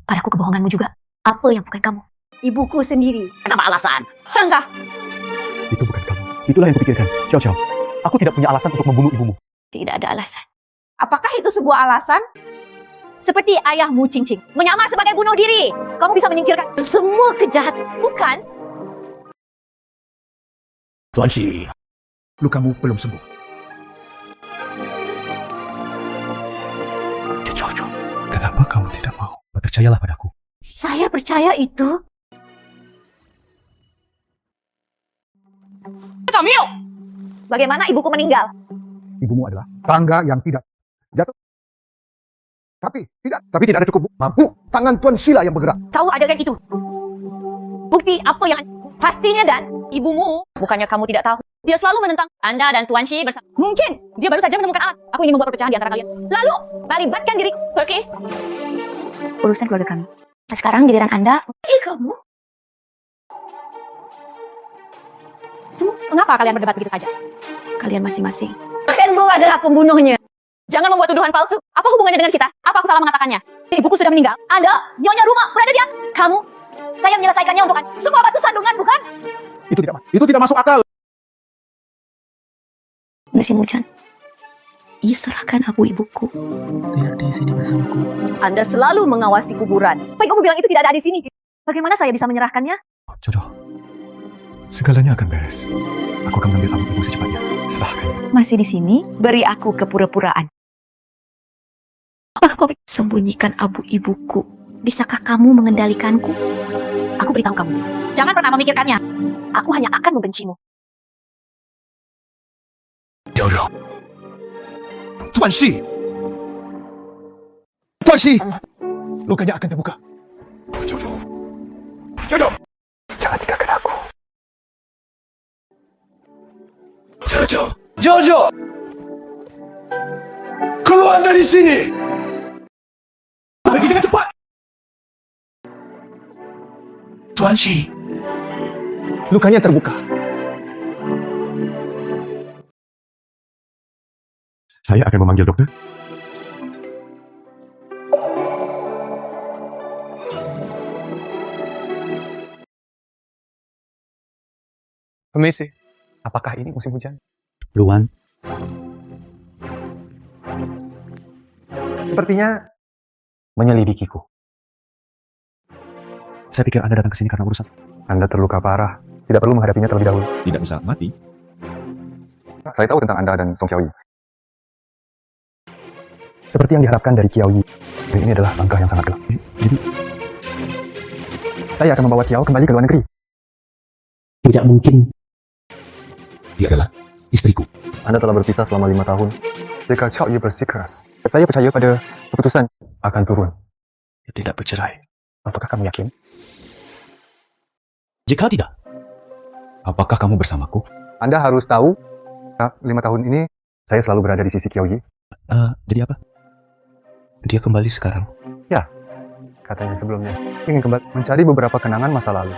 padaku kebohonganmu juga. Apa yang bukan kamu? Ibuku sendiri. Kenapa alasan? Enggak. Itu bukan kamu. Itulah yang kupikirkan. Xiao Xiao, aku tidak punya alasan untuk membunuh ibumu. Tidak ada alasan. Apakah itu sebuah alasan? Seperti ayahmu Qing Qing menyamar sebagai bunuh diri. Kamu bisa menyingkirkan semua kejahatan, bukan? Tuan Shi, Lukamu belum sembuh. Jojo, kenapa kamu tidak mau? Percayalah padaku. Saya percaya itu. Kamio! Bagaimana ibuku meninggal? Ibumu adalah tangga yang tidak jatuh. Tapi tidak ada cukup mampu. Tangan Tuan Shila yang bergerak. Tahu adegan itu? Bukti apa yang pastinya dan ibumu, bukannya kamu tidak tahu. Dia selalu menentang Anda dan Tuan Shi bersama. Mungkin dia baru saja menemukan alasan. Aku ingin membuat perpecahan di antara kalian. Lalu, melibatkan diriku. Oke? Urusan keluarga kami. Nah, sekarang giliran Anda. Kamu? Mengapa kalian berdebat begitu saja? Kalian masing-masing. Kenbo adalah pembunuhnya. Jangan membuat tuduhan palsu. Apa hubungannya dengan kita? Apa aku salah mengatakannya? Ibuku sudah meninggal. Anda, nyonya rumah, berada di atas. Kamu, saya menyelesaikannya untuk Anda. Semua batu sandungan, bukan? Itu tidak masuk akal. Musim hujan. Ia serahkan abu ibuku. Tidak di sini bersamaku. Anda selalu mengawasi kuburan. Apa yang kamu bilang itu tidak ada di sini? Bagaimana saya bisa menyerahkannya? Jojo, segalanya akan beres. Aku akan mengambil abu ibu secepatnya. Serahkan. Masih di sini? Beri aku kepura-puraan. Apa kau sembunyikan abu ibuku? Bisakah kamu mengendalikanku? Aku beritahu kamu. Jangan pernah memikirkannya. Aku hanya akan membencimu. Jojo. Tuan Shi! Tuan Shi! Lukanya akan terbuka. Jojo. Jojo! Jangan tinggalkan aku. Jojo! Jojo! Keluar dari sini! Pergi dengan cepat! Tuan Shi! Lukanya terbuka. Saya akan memanggil dokter. Permisi, apakah ini musim hujan? Luan, Sepertinya menyelidikiku. saya pikir Anda datang ke sini karena urusan. Anda terluka parah. Tidak perlu menghadapinya terlebih dahulu. Tidak bisa mati. Saya tahu tentang Anda dan Song Qiaoyi. Seperti yang diharapkan dari Qiaoyi, ini adalah langkah yang sangat gelap. Jadi, saya akan membawa Qiao kembali ke luar negeri. tidak mungkin. Dia adalah istriku. Anda telah berpisah selama 5 tahun. jika Chow Yu bersikeras. Saya percaya pada keputusan akan turun. Tidak bercerai. Apakah kamu yakin? Jika tidak, apakah kamu bersamaku? Anda harus tahu, 5 tahun ini saya selalu berada di sisi Qiao Yi. Jadi apa? Dia kembali sekarang. Ya, katanya sebelumnya ingin kembali mencari beberapa kenangan masa lalu.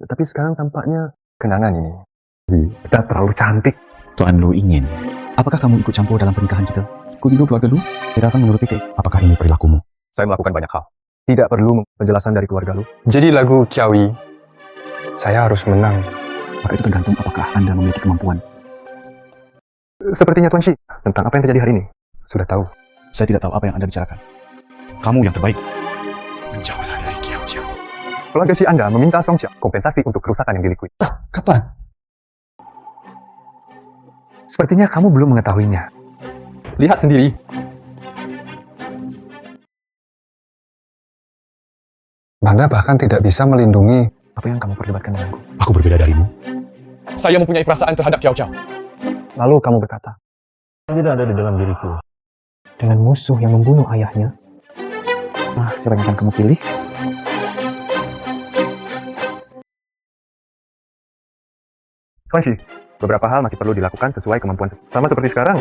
Tapi sekarang tampaknya kenangan ini tidak terlalu cantik. Tuan Lu ingin. Apakah kamu ikut campur dalam pernikahan kita? Ku hidup keluarga Lu tidak akan menuruti keinginan. Apakah ini perilakumu? Saya melakukan banyak hal. Tidak perlu penjelasan dari keluarga Lu. Jadi lagu Qiao Yi, saya harus menang. Maka itu tergantung apakah Anda memiliki kemampuan. Sepertinya Tuan Shi, tentang apa yang terjadi hari ini, sudah tahu. Saya tidak tahu apa yang Anda bicarakan. Kamu yang terbaik. Menjauhlah dari Qiao Jiao. Keluarga Si Anda meminta Song Jia kompensasi untuk kerusakan yang dilikui. Kapan? Sepertinya kamu belum mengetahuinya. Lihat sendiri. Anda bahkan tidak bisa melindungi apa yang kamu perdebatkan denganku. Aku berbeda darimu. Saya mempunyai perasaan terhadap Qiao Jiao. Lalu kamu berkata, tidak ada di dalam diriku. Dengan musuh yang membunuh ayahnya. Nah, siapa yang akan kamu pilih? Tuan Shi, beberapa hal masih perlu dilakukan sesuai kemampuan. Sama seperti sekarang,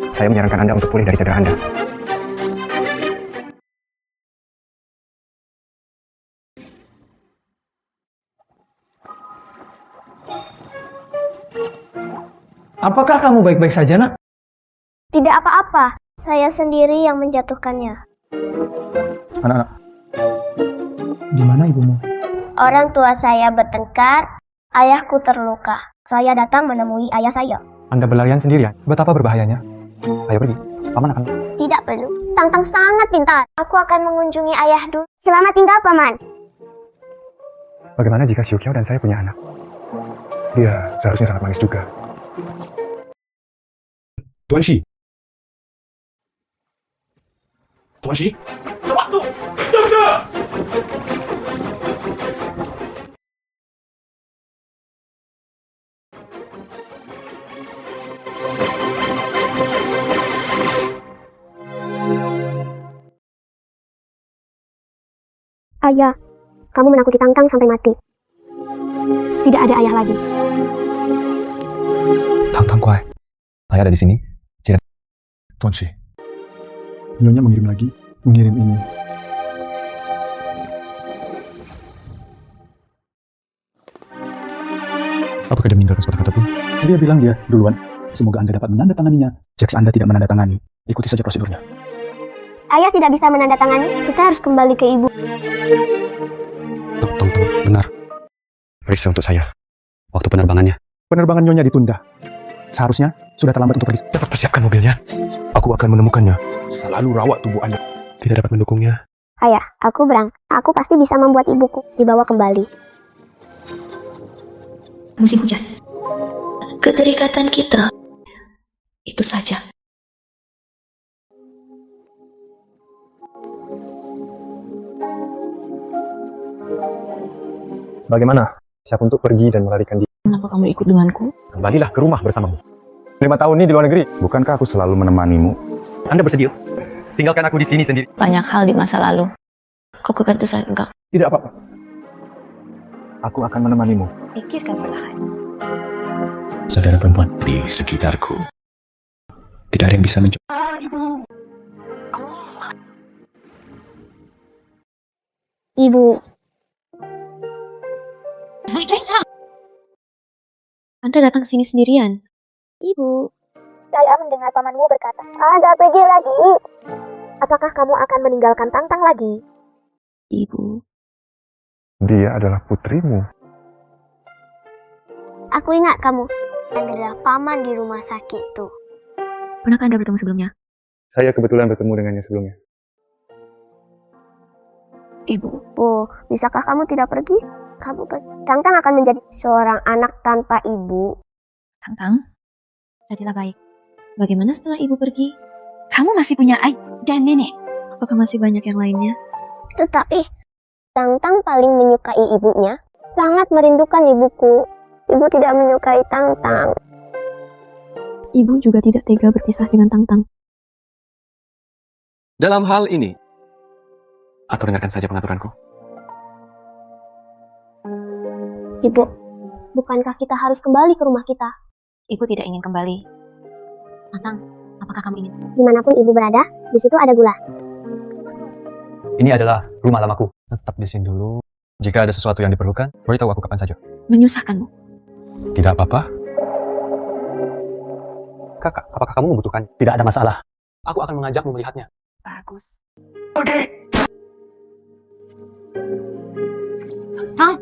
saya menyarankan Anda untuk pulih dari cedera Anda. Apakah kamu baik-baik saja, nak? Tidak apa-apa, saya sendiri yang menjatuhkannya. Anak-anak, Di mana ibumu? Orang tua saya bertengkar, ayahku terluka. Saya datang menemui ayah saya. Anda berlarian sendirian. Betapa berbahayanya. Ayo pergi. Paman akan... Tidak perlu. Tang-Tang sangat pintar. Aku akan mengunjungi ayah dulu. Selamat tinggal, Paman. Bagaimana jika Xiu Qiao dan saya punya anak? Dia seharusnya sangat manis juga. Tuan Shi. Tuan Shi. Waktu. Jaga. Ayah, kamu menakuti Tang-Tang sampai mati. Tidak ada ayah lagi. Tang-Tang Kuai. Ayah ada di sini. Tuan Shi. Nyonya mengirim lagi. Mengirim ini. Apakah dia meninggalkan sepatah kata pun? Dia bilang dia duluan. Semoga Anda dapat menandatanganinya. Jika Anda tidak menandatangani, ikuti saja prosedurnya. Ayah tidak bisa menandatangani. Kita harus kembali ke ibu. Tong, benar. Periksa untuk saya. Waktu penerbangannya. Penerbangan Nyonya ditunda. Seharusnya sudah terlambat untuk pergi. Dapat persiapkan mobilnya. Aku akan menemukannya. Selalu rawat tubuh Anda. Tidak dapat mendukungnya. Ayah, aku berang. Aku pasti bisa membuat ibuku dibawa kembali. Musim hujan. Keterikatan kita. Itu saja. Bagaimana? Siap untuk pergi dan melarikan diri. Kenapa kamu ikut denganku? Kembalilah ke rumah bersamamu. 5 tahun ini di luar negeri. Bukankah aku selalu menemanimu? Anda bersedia? Tinggalkan aku di sini sendiri. Banyak hal di masa lalu. Kau keputusan engkau. Tidak apa-apa. Aku akan menemanimu. Pikirkan perlahan. Saudara perempuan di sekitarku. Tidak ada yang bisa mencoba. Ibu. Anda datang ke sini sendirian. Ibu. Saya mendengar pamanmu berkata, ada pergi lagi. Apakah kamu akan meninggalkan Tang-Tang lagi? Ibu. Dia adalah putrimu. Aku ingat kamu. Anda adalah paman di rumah sakit itu. Pernahkah Anda bertemu sebelumnya? Saya kebetulan bertemu dengannya sebelumnya. Ibu. Oh, bisakah kamu tidak pergi? Kamu pergi. Tang-Tang akan menjadi seorang anak tanpa ibu. Tang-Tang, jadilah baik. Bagaimana setelah ibu pergi? Kamu masih punya ayah dan nenek. Apakah masih banyak yang lainnya? Tetapi, Tang-Tang paling menyukai ibunya. Sangat merindukan ibuku. Ibu tidak menyukai Tang-Tang. Ibu juga tidak tega berpisah dengan Tang Tang. Dalam hal ini, atau dengarkan saja pengaturanku. Ibu, bukankah kita harus kembali ke rumah kita? Ibu tidak ingin kembali. Tang, apakah kamu ingin? Dimanapun ibu berada, di situ ada gula. Ini adalah rumah lamaku. Tetap di sini dulu. Jika ada sesuatu yang diperlukan, beritahu aku kapan saja. Menyusahkanmu. Tidak apa-apa. Kakak, apakah kamu membutuhkan? Tidak ada masalah. Aku akan mengajakmu melihatnya. Bagus. Tang,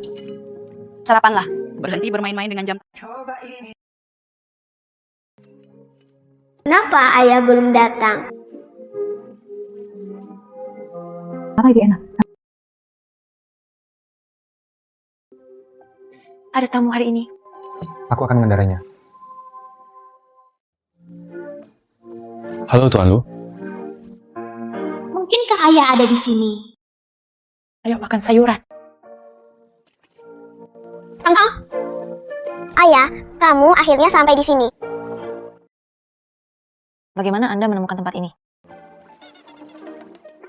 sarapanlah. Berhenti bermain-main dengan jam. Kenapa ayah belum datang? Apa itu enak? Ada tamu hari ini. Aku akan mengendarainya. Halo Tuan Lu. Mungkinkah ayah ada di sini? Ayo makan sayuran. Tang. Ayah, kamu akhirnya sampai di sini. Bagaimana Anda menemukan tempat ini?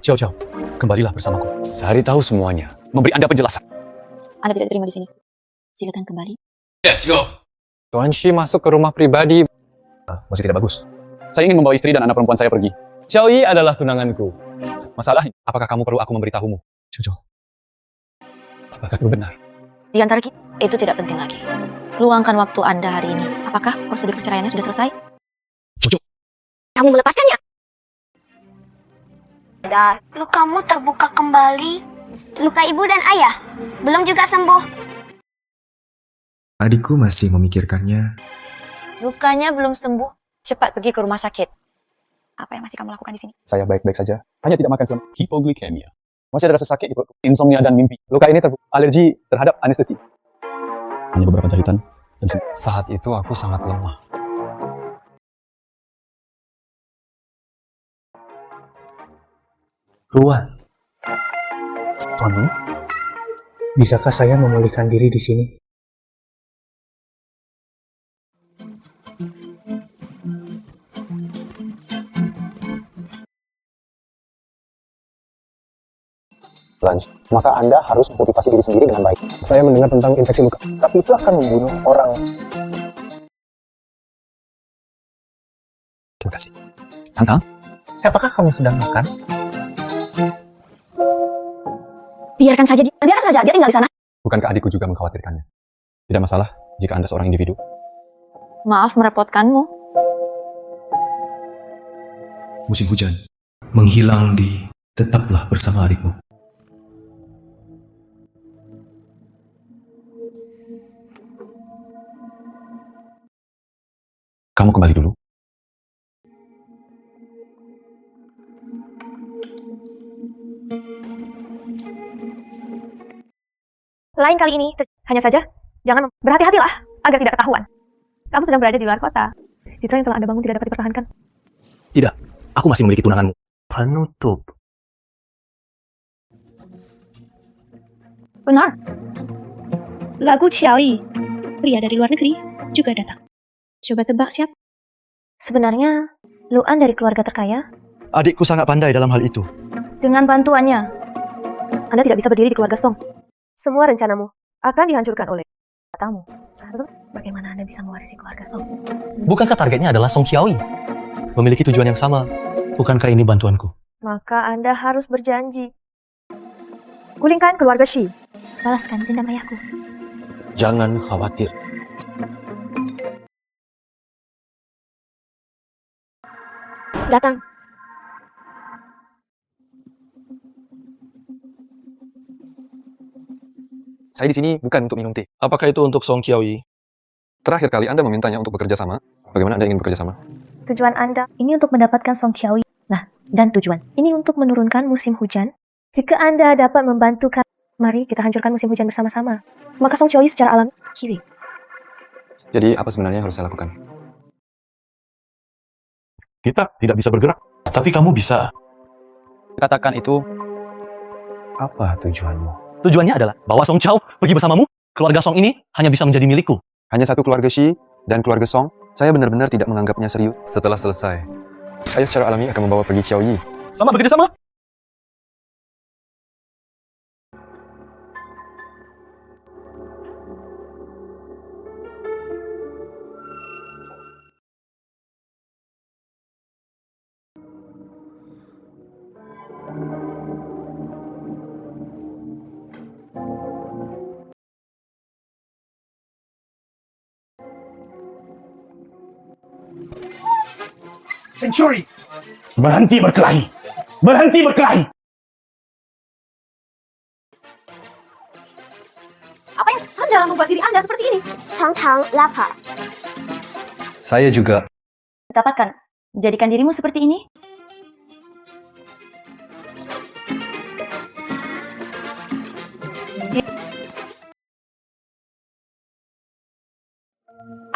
Ciao, kembalilah bersamaku. Sehari tahu semuanya. Memberi Anda penjelasan. Anda tidak terima di sini. Silakan kembali. Ya, Ciao. Tuan Shi masuk ke rumah pribadi. Masih tidak bagus. Saya ingin membawa istri dan anak perempuan saya pergi. Xiao Yi adalah tunanganku. Masalahnya, apakah kamu perlu aku memberitahumu? Ciao. Apakah itu benar? Di antara kita, itu tidak penting lagi. Luangkan waktu Anda hari ini. Apakah prosedur perceraiannya sudah selesai? Kamu melepaskannya? Lukamu terbuka kembali. Luka ibu dan ayah belum juga sembuh. Adikku masih memikirkannya. Lukanya belum sembuh. Cepat pergi ke rumah sakit. Apa yang masih kamu lakukan di sini? Saya baik-baik saja. Hanya tidak makan selama hipoglikemia. Masih ada rasa sakit di perut, insomnia dan mimpi. Luka ini alergi terhadap anestesi. Hanya beberapa jahitan. Dan saat itu aku sangat lemah. Luan. Bisakah saya memulihkan diri di sini? Lunch. Maka Anda harus motivasi diri sendiri dengan baik. Saya mendengar tentang infeksi luka, tapi itu akan membunuh orang. Terima kasih. Tang, apakah kamu sedang makan? Biarkan saja dia tinggal di sana. Bukankah adikku juga mengkhawatirkannya? Tidak masalah jika Anda seorang individu. Maaf merepotkanmu. Musim hujan. Menghilang di tetaplah bersama adikmu. Kamu kembali dulu. Lain kali ini, hanya saja, jangan berhati-hatilah agar tidak ketahuan. Kamu sedang berada di luar kota. Citra yang telah Anda bangun tidak dapat dipertahankan. Tidak, aku masih memiliki tunanganmu. Penutup. Benar. Lagu Xiao Yi, pria dari luar negeri, juga datang. Coba tebak siapa? Sebenarnya, Luan dari keluarga terkaya. Adikku sangat pandai dalam hal itu. Dengan bantuannya, Anda tidak bisa berdiri di keluarga Song. Semua rencanamu akan dihancurkan oleh katamu. Bagaimana Anda bisa mewarisi keluarga Song? Bukankah targetnya adalah Song Xiaoyi? Memiliki tujuan yang sama. Bukankah ini bantuanku? Maka Anda harus berjanji. Gulingkan keluarga Shi. Balaskan dendam ayahku. Jangan khawatir. Datang. Saya di sini bukan untuk minum teh. Apakah itu untuk Song Xiaoyi? Terakhir kali Anda memintanya untuk bekerja sama. Bagaimana Anda ingin bekerja sama? Tujuan Anda ini untuk mendapatkan Song Xiaoyi. Nah, dan tujuan ini untuk menurunkan musim hujan. Jika Anda dapat membantukan, mari kita hancurkan musim hujan bersama-sama. Maka Song Xiaoyi secara alami kiri. Jadi apa sebenarnya yang harus saya lakukan? Kita tidak bisa bergerak, tapi kamu bisa. Katakan itu. Apa tujuanmu? Tujuannya adalah bahwa Song Chao pergi bersamamu. Keluarga Song ini hanya bisa menjadi milikku. Hanya satu keluarga Shi dan keluarga Song Saya benar-benar tidak menganggapnya serius. Setelah selesai, saya secara alami akan membawa pergi Xiao Yi. Sama bekerja sama. Pencuri! Berhenti berkelahi! Berhenti berkelahi! Apa yang Anda membuat diri Anda seperti ini? Tang-tang lapar. Saya juga. Dapatkan. Jadikan dirimu seperti ini.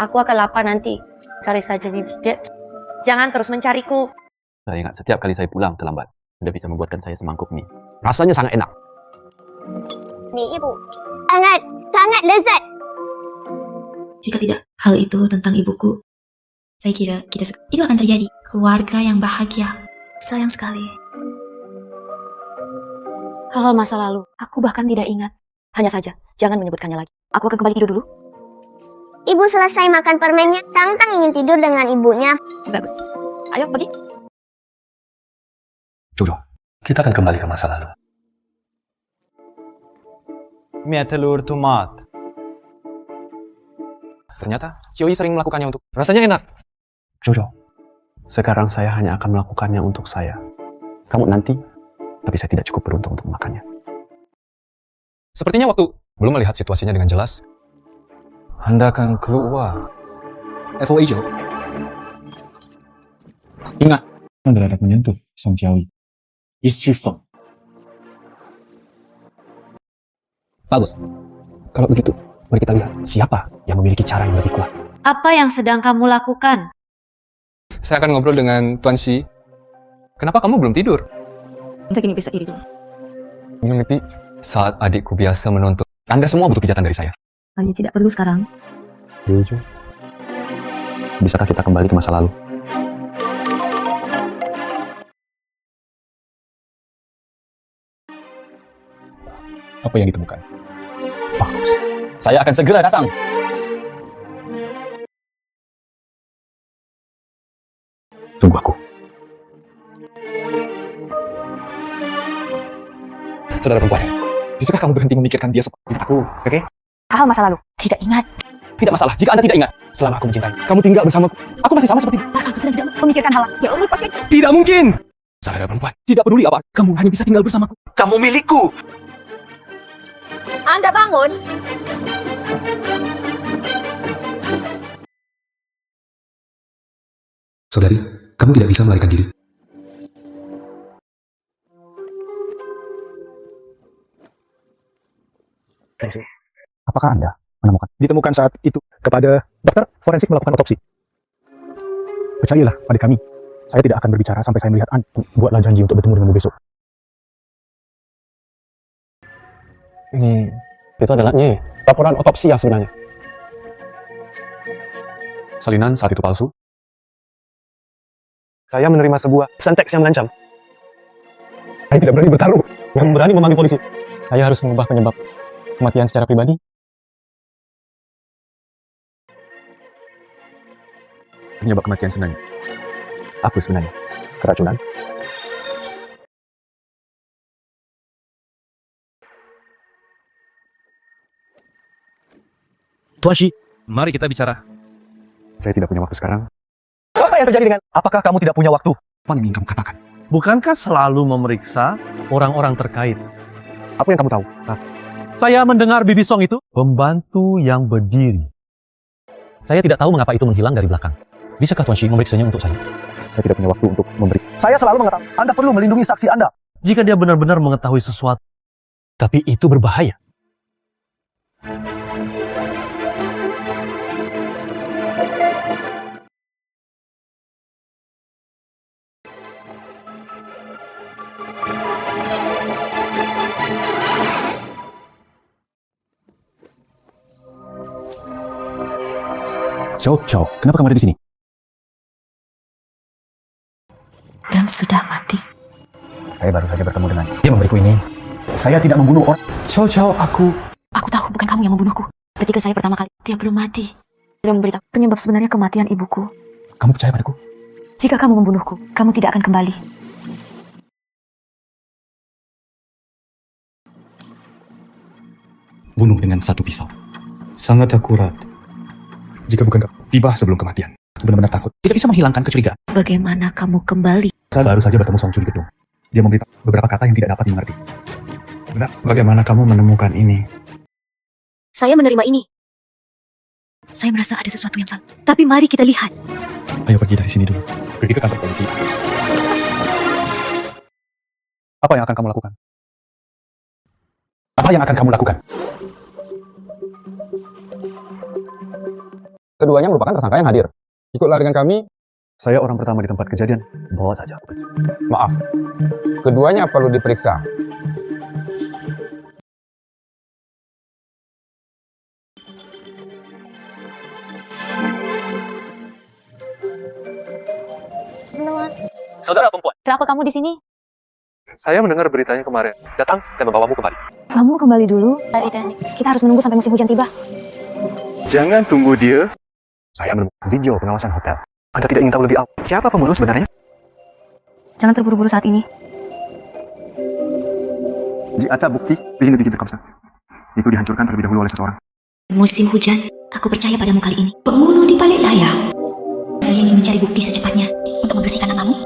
Aku akan lapar nanti. Cari saja bibit. Jangan terus mencariku. Saya ingat setiap kali saya pulang terlambat, Anda bisa membuatkan saya semangkuk mie. Rasanya sangat enak. Nih ibu, sangat lezat. Jika tidak hal itu tentang ibuku, saya kira itu akan terjadi. Keluarga yang bahagia. Sayang sekali. Hal-hal masa lalu, aku bahkan tidak ingat. Hanya saja, jangan menyebutkannya lagi. Aku akan kembali tidur dulu. Ibu selesai makan permennya. Tang-tang ingin tidur dengan ibunya. Bagus. Ayo pergi. Jojo, kita akan kembali ke masa lalu. Mie telur tomat. Ternyata Xiao Yi sering melakukannya untuk rasanya enak. Jojo, sekarang saya hanya akan melakukannya untuk saya. Kamu nanti, tapi saya tidak cukup beruntung untuk memakannya. Sepertinya waktu belum melihat situasinya dengan jelas, Anda akan keluar. FOA Jo. Ingat, Anda dapat menyentuh Song Xiaoyi. Istri Feng. Bagus. Kalau begitu, mari kita lihat siapa yang memiliki cara yang lebih kuat. Apa yang sedang kamu lakukan? Saya akan ngobrol dengan Tuan Shi. Kenapa kamu belum tidur? Untuk ini bisa diri dulu. Mengerti saat adikku biasa menonton. Anda semua butuh pijatan dari saya. Hanya tidak perlu sekarang. Jojo, bisakah kita kembali ke masa lalu? Apa yang ditemukan? Bagus. Saya akan segera datang. Tunggu aku. Saudara perempuan, bisakah kamu berhenti memikirkan dia seperti aku, oke? Hal masa lalu. Tidak ingat. Tidak masalah, jika Anda tidak ingat. Selama aku mencintai, kamu tinggal bersamaku. Aku masih sama seperti ini. Aku sedang tidak memikirkan hal yang lepaskan. Tidak mungkin! Saudara perempuan, tidak peduli apa, kamu hanya bisa tinggal bersamaku. Kamu milikku! Anda bangun. Saudari, kamu tidak bisa melarikan diri. Apakah Anda menemukan? Ditemukan saat itu kepada dokter forensik melakukan otopsi. Percayalah pada kami. Saya tidak akan berbicara sampai saya melihat Anda. Buatlah janji untuk bertemu denganmu besok. Itu adalah laporan otopsi yang sebenarnya. Salinan saat itu palsu. Saya menerima sebuah pesan teks yang mengancam. Saya tidak berani bertaruh, yang berani memanggil polisi. Saya harus mengubah penyebab kematian secara pribadi. Penyebab kematian sebenarnya. Aku sebenarnya. Keracunan. Tuan Shi, mari kita bicara. Saya tidak punya waktu sekarang. Apa yang terjadi dengan? Apakah kamu tidak punya waktu? Apa yang ingin kamu katakan? Bukankah selalu memeriksa orang-orang terkait? Apa yang kamu tahu? Saya mendengar Bibi Song itu pembantu yang berdiri. Saya tidak tahu mengapa itu menghilang dari belakang. Bisakah Tuan Shi memeriksanya untuk saya? Saya tidak punya waktu untuk memeriksa. Saya selalu mengatakan, Anda perlu melindungi saksi Anda. Jika dia benar-benar mengetahui sesuatu, tapi itu berbahaya. Chow, kenapa kamu ada di sini? Dan sudah mati. Saya baru saja bertemu dengan dia memberiku ini. Saya tidak membunuh orang. Chow, aku... Aku tahu bukan kamu yang membunuhku. Ketika saya pertama kali, dia belum mati. Dia memberitahu penyebab sebenarnya kematian ibuku. Kamu percaya padaku? Jika kamu membunuhku, kamu tidak akan kembali. Bunuh dengan satu pisau. Sangat akurat. Jika bukan tiba sebelum kematian. Aku benar-benar takut. Tidak bisa menghilangkan kecurigaan. Bagaimana kamu kembali? Saya baru saja bertemu Song Chu di gedung. Dia memberitahu beberapa kata yang tidak dapat dimengerti. Benar. Bagaimana kamu menemukan ini? Saya menerima ini. Saya merasa ada sesuatu yang salah. Tapi mari kita lihat. Ayo pergi dari sini dulu. Pergi ke kantor polisi. Apa yang akan kamu lakukan? Apa yang akan kamu lakukan? Keduanya merupakan tersangka yang hadir. Ikutlah dengan kami. Saya orang pertama di tempat kejadian. Bawa saja aku pergi. Maaf. Keduanya perlu diperiksa. Saudara perempuan. Kenapa kamu di sini? Saya mendengar beritanya kemarin. Datang dan membawamu kembali. Kamu kembali dulu. Kita harus menunggu sampai musim hujan tiba. Jangan tunggu dia. Saya menemukan video pengawasan hotel. Anda tidak ingin tahu lebih awal siapa pembunuh sebenarnya? Jangan terburu-buru saat ini. Jika ada bukti, ingin bikin terkomsa. Itu dihancurkan terlebih dahulu oleh seseorang. Musim hujan, aku percaya padamu kali ini. Pembunuh di balik layar. Saya ingin mencari bukti secepatnya untuk membersihkan namamu.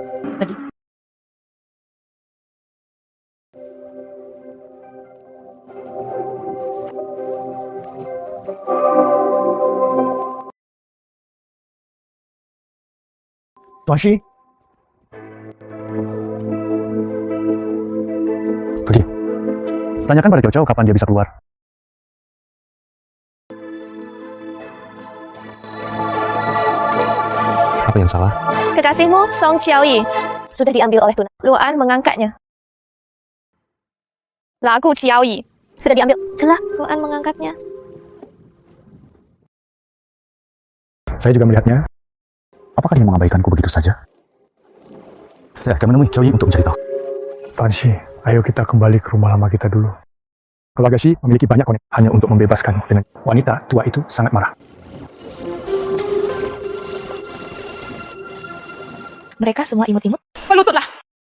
Tuan Shi. Pergi. Tanyakan pada Chow kapan dia bisa keluar. Apa yang salah? Kekasihmu, Song Qiaoyi, sudah diambil oleh Tuna. Luan mengangkatnya. Lagu Qiaoyi sudah diambil. Celah, Luan mengangkatnya. Saya juga melihatnya. Apakah dia mengabaikanku begitu saja? Saya akan menemui Qiaoyi untuk mencari tahu. Tuan Shi, ayo kita kembali ke rumah lama kita dulu. Keluarga Shi memiliki banyak konek hanya untuk membebaskan dengan wanita tua itu sangat marah. Mereka semua imut-imut. Pelututlah.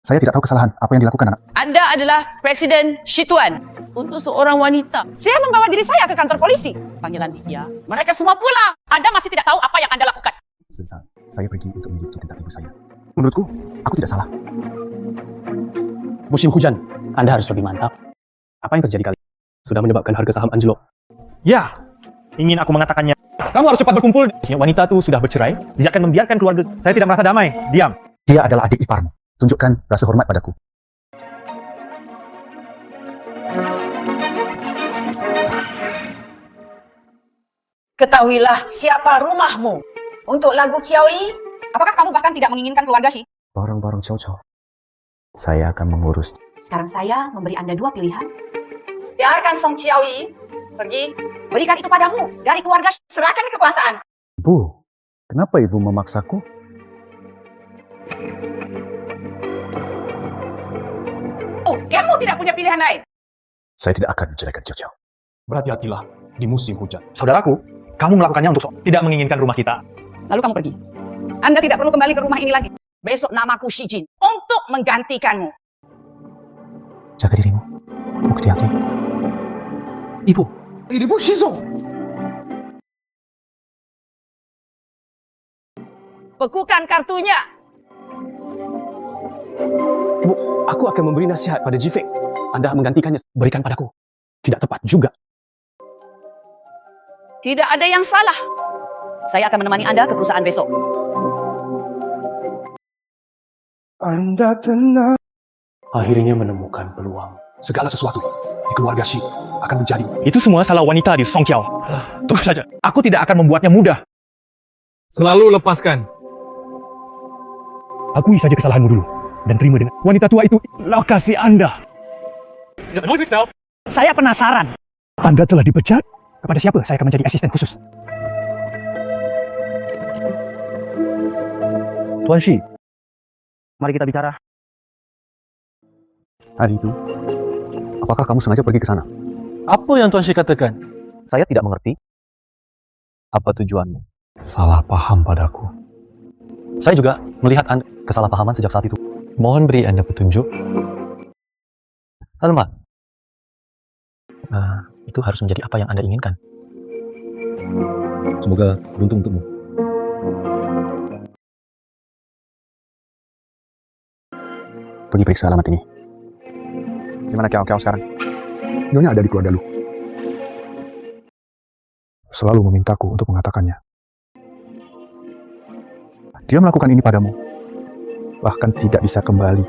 Saya tidak tahu kesalahan apa yang dilakukan anak. Anda adalah Presiden Shituan. Untuk seorang wanita, saya membawa diri saya ke kantor polisi. Panggilan dia. Mereka semua pulang. Anda masih tidak tahu apa yang Anda lakukan. Selesai. Saya pergi untuk menyelidiki tentang ibu saya. Menurutku, aku tidak salah. Musim hujan, Anda harus lebih mantap. Apa yang terjadi kali ini? Sudah menyebabkan harga saham anjlok. Ya, ingin aku mengatakannya. Kamu harus cepat berkumpul. Wanita itu sudah bercerai. Dia akan membiarkan keluarga. Saya tidak merasa damai. Diam. Dia adalah adik iparmu. Tunjukkan rasa hormat padaku. Ketahuilah siapa rumahmu. Untuk lagu Qiaoyi, apakah kamu bahkan tidak menginginkan keluarga Shi? Barang-barang Chow. Saya akan mengurus. Sekarang saya memberi Anda dua pilihan. Biarkan Song Qiaoyi pergi, berikan itu padamu dari keluarga Shi. Serahkan kekuasaan. Bu, kenapa ibu memaksaku? Oh, kamu tidak punya pilihan lain. Saya tidak akan menceraikan Chow. Berhati-hatilah di musim hujan. Saudaraku, kamu melakukannya untuk tidak menginginkan rumah kita. Lalu kamu pergi. Anda tidak perlu kembali ke rumah ini lagi. Besok namaku Shi Jin untuk menggantikanmu. Jaga dirimu. Bukti hati. Ibu. Ibu Shizong. Bekukan kartunya. Bu, aku akan memberi nasihat pada Jifeng. Anda menggantikannya. Berikan padaku. Tidak tepat juga. Tidak ada yang salah. Saya akan menemani Anda ke perusahaan besok. Anda tenang. Akhirnya menemukan peluang. Segala sesuatu di keluarga Shi akan menjadi. Itu semua salah wanita di Song Qiao. Tunggu saja. Aku tidak akan membuatnya mudah. Selalu lepaskan. Akui saja kesalahanmu dulu. Dan terima dengan wanita tua itu lokasi Anda. Saya penasaran. Anda telah dipecat? Kepada siapa saya akan menjadi asisten khusus? Tuan Shi, mari kita bicara. Hari itu, apakah kamu sengaja pergi ke sana? Apa yang Tuan Shi katakan? Saya tidak mengerti. Apa tujuanmu? Salah paham padaku. Saya juga melihat Anda kesalahpahaman sejak saat itu. Mohon beri Anda petunjuk. Alma, itu harus menjadi apa yang Anda inginkan. Semoga beruntung untukmu. Pergi periksa alamat ini. Di mana Kiao sekarang? Nyonya ada di keluarga Lu. Selalu memintaku untuk mengatakannya. Dia melakukan ini padamu. Bahkan tidak bisa kembali.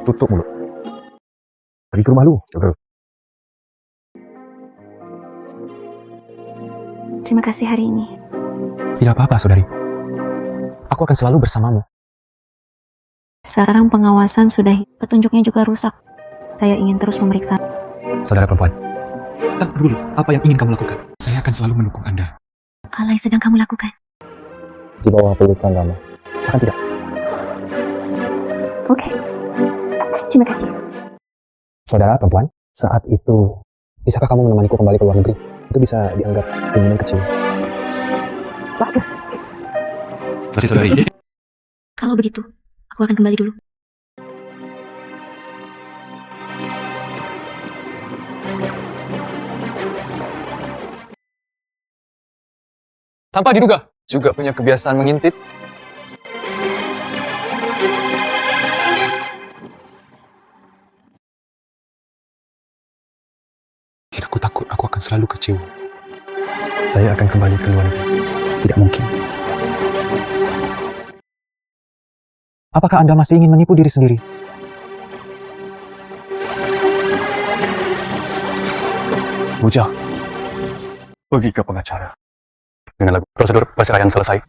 Tutup mulut. Pergi ke rumah lu, coba. Terima kasih hari ini. Tidak apa-apa, saudari. Aku akan selalu bersamamu. Sekarang pengawasan sudah, petunjuknya juga rusak. Saya ingin terus memeriksa. Saudara perempuan, tak peduli apa yang ingin kamu lakukan. Saya akan selalu mendukung Anda. Apa yang sedang kamu lakukan? Di bawah pelukan Rama. Akan tidak? Oke. Terima kasih. Saudara perempuan, saat itu, bisakah kamu menemaniku kembali ke luar negeri? Itu bisa dianggap keinginan kecil. Bagus. Masih saudari. Kalau begitu, aku akan kembali dulu. Tanpa diduga, juga punya kebiasaan mengintip. Aku takut aku akan selalu kecewa. Saya akan kembali ke luar negeri. Tidak mungkin. Apakah Anda masih ingin menipu diri sendiri? Bujang, pergi ke pengacara. Dengan lagu prosedur perceraian selesai.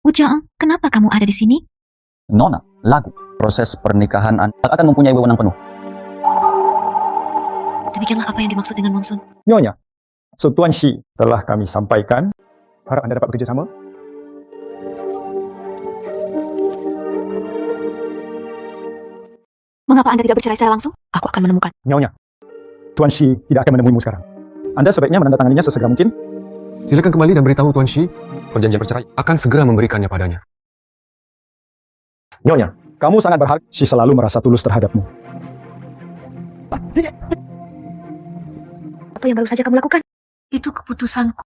Ujang, kenapa kamu ada di sini? Nona, lagu. Proses pernikahan Anda akan mempunyai wewenang penuh. Demikianlah apa yang dimaksud dengan monsun. Nyonya, Tuan Shi telah kami sampaikan. Harap Anda dapat bekerja sama. Mengapa Anda tidak bercerai secara langsung? Aku akan menemukan. Nyonya, Tuan Shi tidak akan menemuimu sekarang. Anda sebaiknya menandatanganinya sesegera mungkin. Silakan kembali dan beritahu Tuan Shi, perjanjian perceraian akan segera memberikannya padanya. Nyonya, kamu sangat berharga. Shi selalu merasa tulus terhadapmu. Apa yang baru saja kamu lakukan? Itu keputusanku.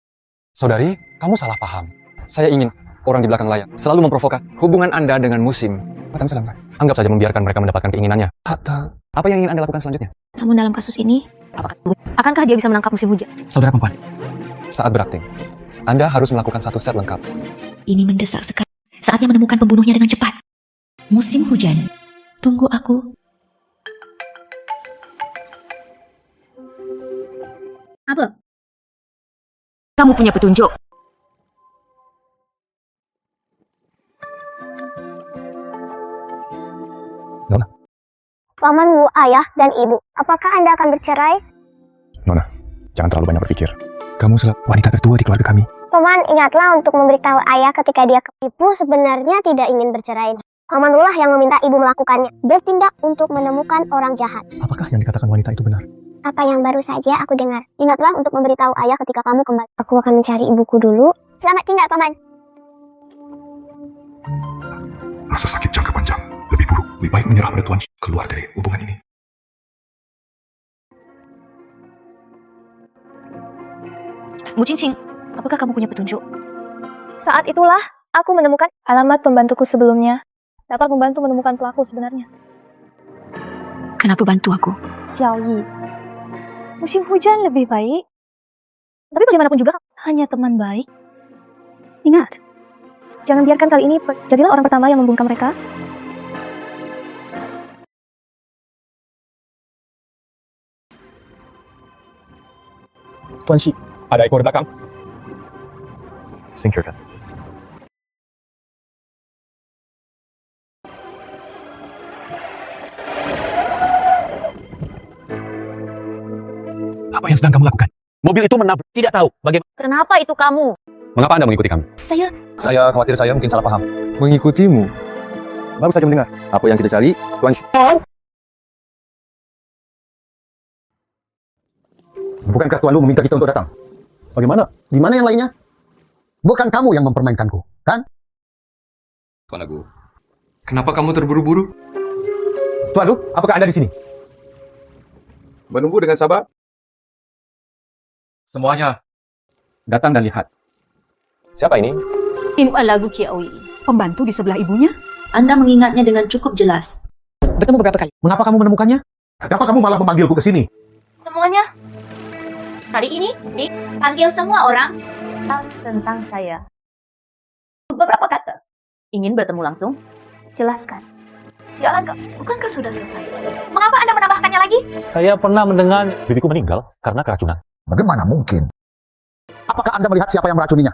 Saudari, kamu salah paham. Saya ingin orang di belakang layar selalu memprovokasi hubungan Anda dengan musim. Anggap saja membiarkan mereka mendapatkan keinginannya. Apa yang ingin Anda lakukan selanjutnya? Namun dalam kasus ini, akankah dia bisa menangkap musim hujan? Saudara perempuan, saat berakting, Anda harus melakukan satu set lengkap. Ini mendesak sekali. Saatnya menemukan pembunuhnya dengan cepat. Musim hujan. Tunggu aku. Apa? Kamu punya petunjuk. Nona. Paman Wu, ayah, dan ibu, apakah Anda akan bercerai? Nona, jangan terlalu banyak berpikir. Kamu selalu wanita tertua di keluarga kami. Paman, ingatlah untuk memberitahu ayah ketika dia ibu sebenarnya tidak ingin bercerai. Pamanlah yang meminta ibu melakukannya. Bertindak untuk menemukan orang jahat. Apakah yang dikatakan wanita itu benar? Apa yang baru saja aku dengar. Ingatlah untuk memberitahu ayah ketika kamu kembali. Aku akan mencari ibuku dulu. Selamat tinggal, Paman. Rasa sakit jangka panjang lebih buruk. Lebih baik menyerah pada Tuan Shi. Keluar dari hubungan ini. Mu Qingqing, apakah kamu punya petunjuk? Saat itulah aku menemukan alamat pembantuku sebelumnya. Dapat membantu menemukan pelaku sebenarnya. Kenapa bantu aku? Xiao Yi. Musim hujan lebih baik. Tapi bagaimanapun juga, hanya teman baik. Ingat, jangan biarkan kali ini jadilah orang pertama yang membungkam mereka. Tuan Shi, ada ekor di belakang. Singkirkan. Apa yang sedang kamu lakukan? Mobil itu menabrak. Tidak tahu bagaimana. Kenapa itu kamu? Mengapa Anda mengikuti kami? Saya khawatir saya mungkin salah paham. Mengikutimu? Baru saja mendengar. Apa yang kita cari, Tuan Shi. Bukankah Tuan Lu meminta kita untuk datang? Bagaimana? Di mana yang lainnya? Bukan kamu yang mempermainkanku, kan? Tuan Agu, kenapa kamu terburu-buru? Tuan Lu, apakah Anda di sini? Menunggu dengan sabar. Semuanya datang dan lihat. Siapa ini? Tim Lagu Kiawi. Pembantu di sebelah ibunya? Anda mengingatnya dengan cukup jelas. Bertemu beberapa kali. Mengapa kamu menemukannya? Kenapa kamu malah memanggilku ke sini? Semuanya. Kali ini dipanggil semua orang tentang saya. Beberapa kata. Ingin bertemu langsung? Jelaskan. Sialan kau, bukankah sudah selesai? Mengapa Anda menambahkannya lagi? Saya pernah mendengar bibiku meninggal karena keracunan. Bagaimana mungkin? Apakah Anda melihat siapa yang meracuninya?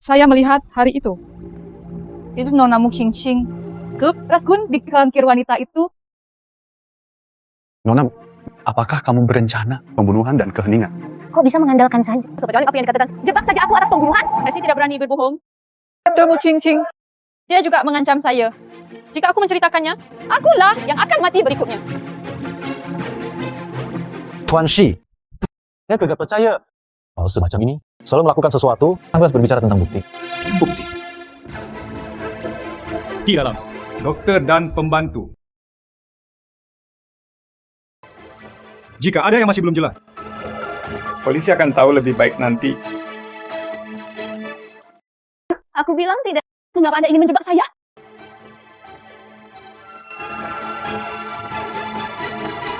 Saya melihat hari itu. Itu Nona Mu Ching Ching. Rakun di kangkir wanita itu. Nona, apakah kamu berencana pembunuhan dan keheningan? Kok bisa mengandalkan saja? Seperti apa yang dikatakan, jebak saja aku atas pembunuhan. Saya tidak berani berbohong. Mu Ching Ching. Dia juga mengancam saya. Jika aku menceritakannya, akulah yang akan mati berikutnya. Tuan Shi, saya tidak percaya. Hal semacam ini selalu melakukan sesuatu, harus berbicara tentang bukti. Bukti. Di dalam, dokter dan pembantu. Jika ada yang masih belum jelas, polisi akan tahu lebih baik nanti. Aku bilang tidak. Mengapa Anda ingin menjebak saya?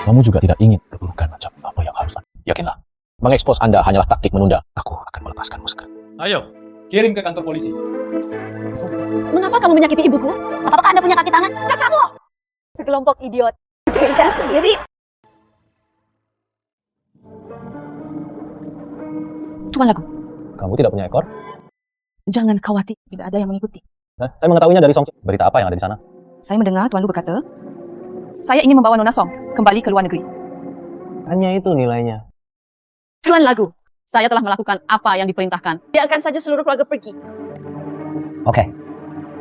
Kamu juga tidak ingin berpelukan macam apa yang harus. Yakinlah, mengekspos Anda hanyalah taktik menunda. Aku akan melepaskanmu segera. Ayo, kirim ke kantor polisi. Mengapa kamu menyakiti ibuku? Apakah Anda punya kaki tangan? Kacamu! Sekelompok idiot. Kita sendiri. Tuan Lagu, Kamu tidak punya ekor? jangan khawatir, tidak ada yang mengikuti. Saya mengetahuinya dari Song. Berita apa yang ada di sana? Saya mendengar Tuan Lu berkata, saya ingin membawa Nona Song kembali ke luar negeri. Hanya itu nilainya. Tuan Lagu, saya telah melakukan apa yang diperintahkan. Biarkan saja seluruh keluarga pergi. Oke.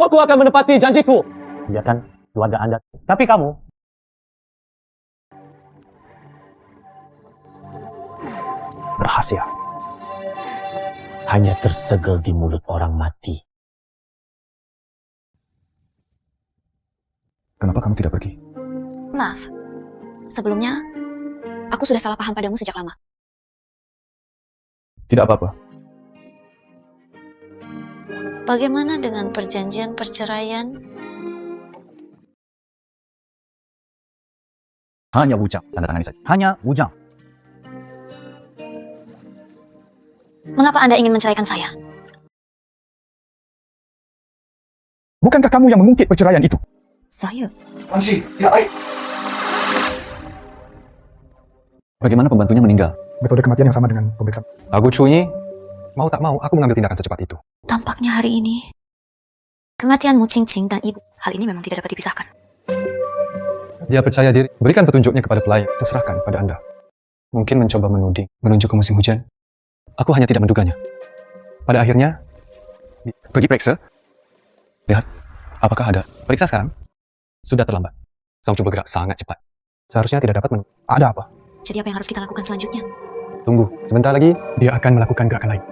Aku akan menepati janjiku. Biarkan keluarga Anda. Tapi kamu berhasil. Hanya tersegel di mulut orang mati. Kenapa kamu tidak pergi? Maaf. Sebelumnya, aku sudah salah paham padamu sejak lama. Tidak apa-apa. Bagaimana dengan perjanjian perceraian? Hanya Wujang, tanda tangani saja. Hanya Wujang. Mengapa Anda ingin menceraikan saya? Bukankah kamu yang mengungkit perceraian itu? Saya? Bagaimana pembantunya meninggal? Metode kematian yang sama dengan pemeriksaan. Lagu Chunyi, mau tak mau aku mengambil tindakan secepat itu. Tampaknya hari ini, kematian Mu Ching Ching dan ibu, hal ini memang tidak dapat dipisahkan. Dia percaya diri, berikan petunjuknya kepada pelayan, terserahkan pada Anda. Mungkin mencoba menuding, menunjuk ke musim hujan. Aku hanya tidak menduganya. Pada akhirnya, pergi periksa. Lihat, apakah ada? Periksa sekarang. Sudah terlambat. Song Chu bergerak sangat cepat. Seharusnya tidak dapat Ada apa? Jadi apa yang harus kita lakukan selanjutnya? Tunggu, sebentar lagi dia akan melakukan gerakan lain.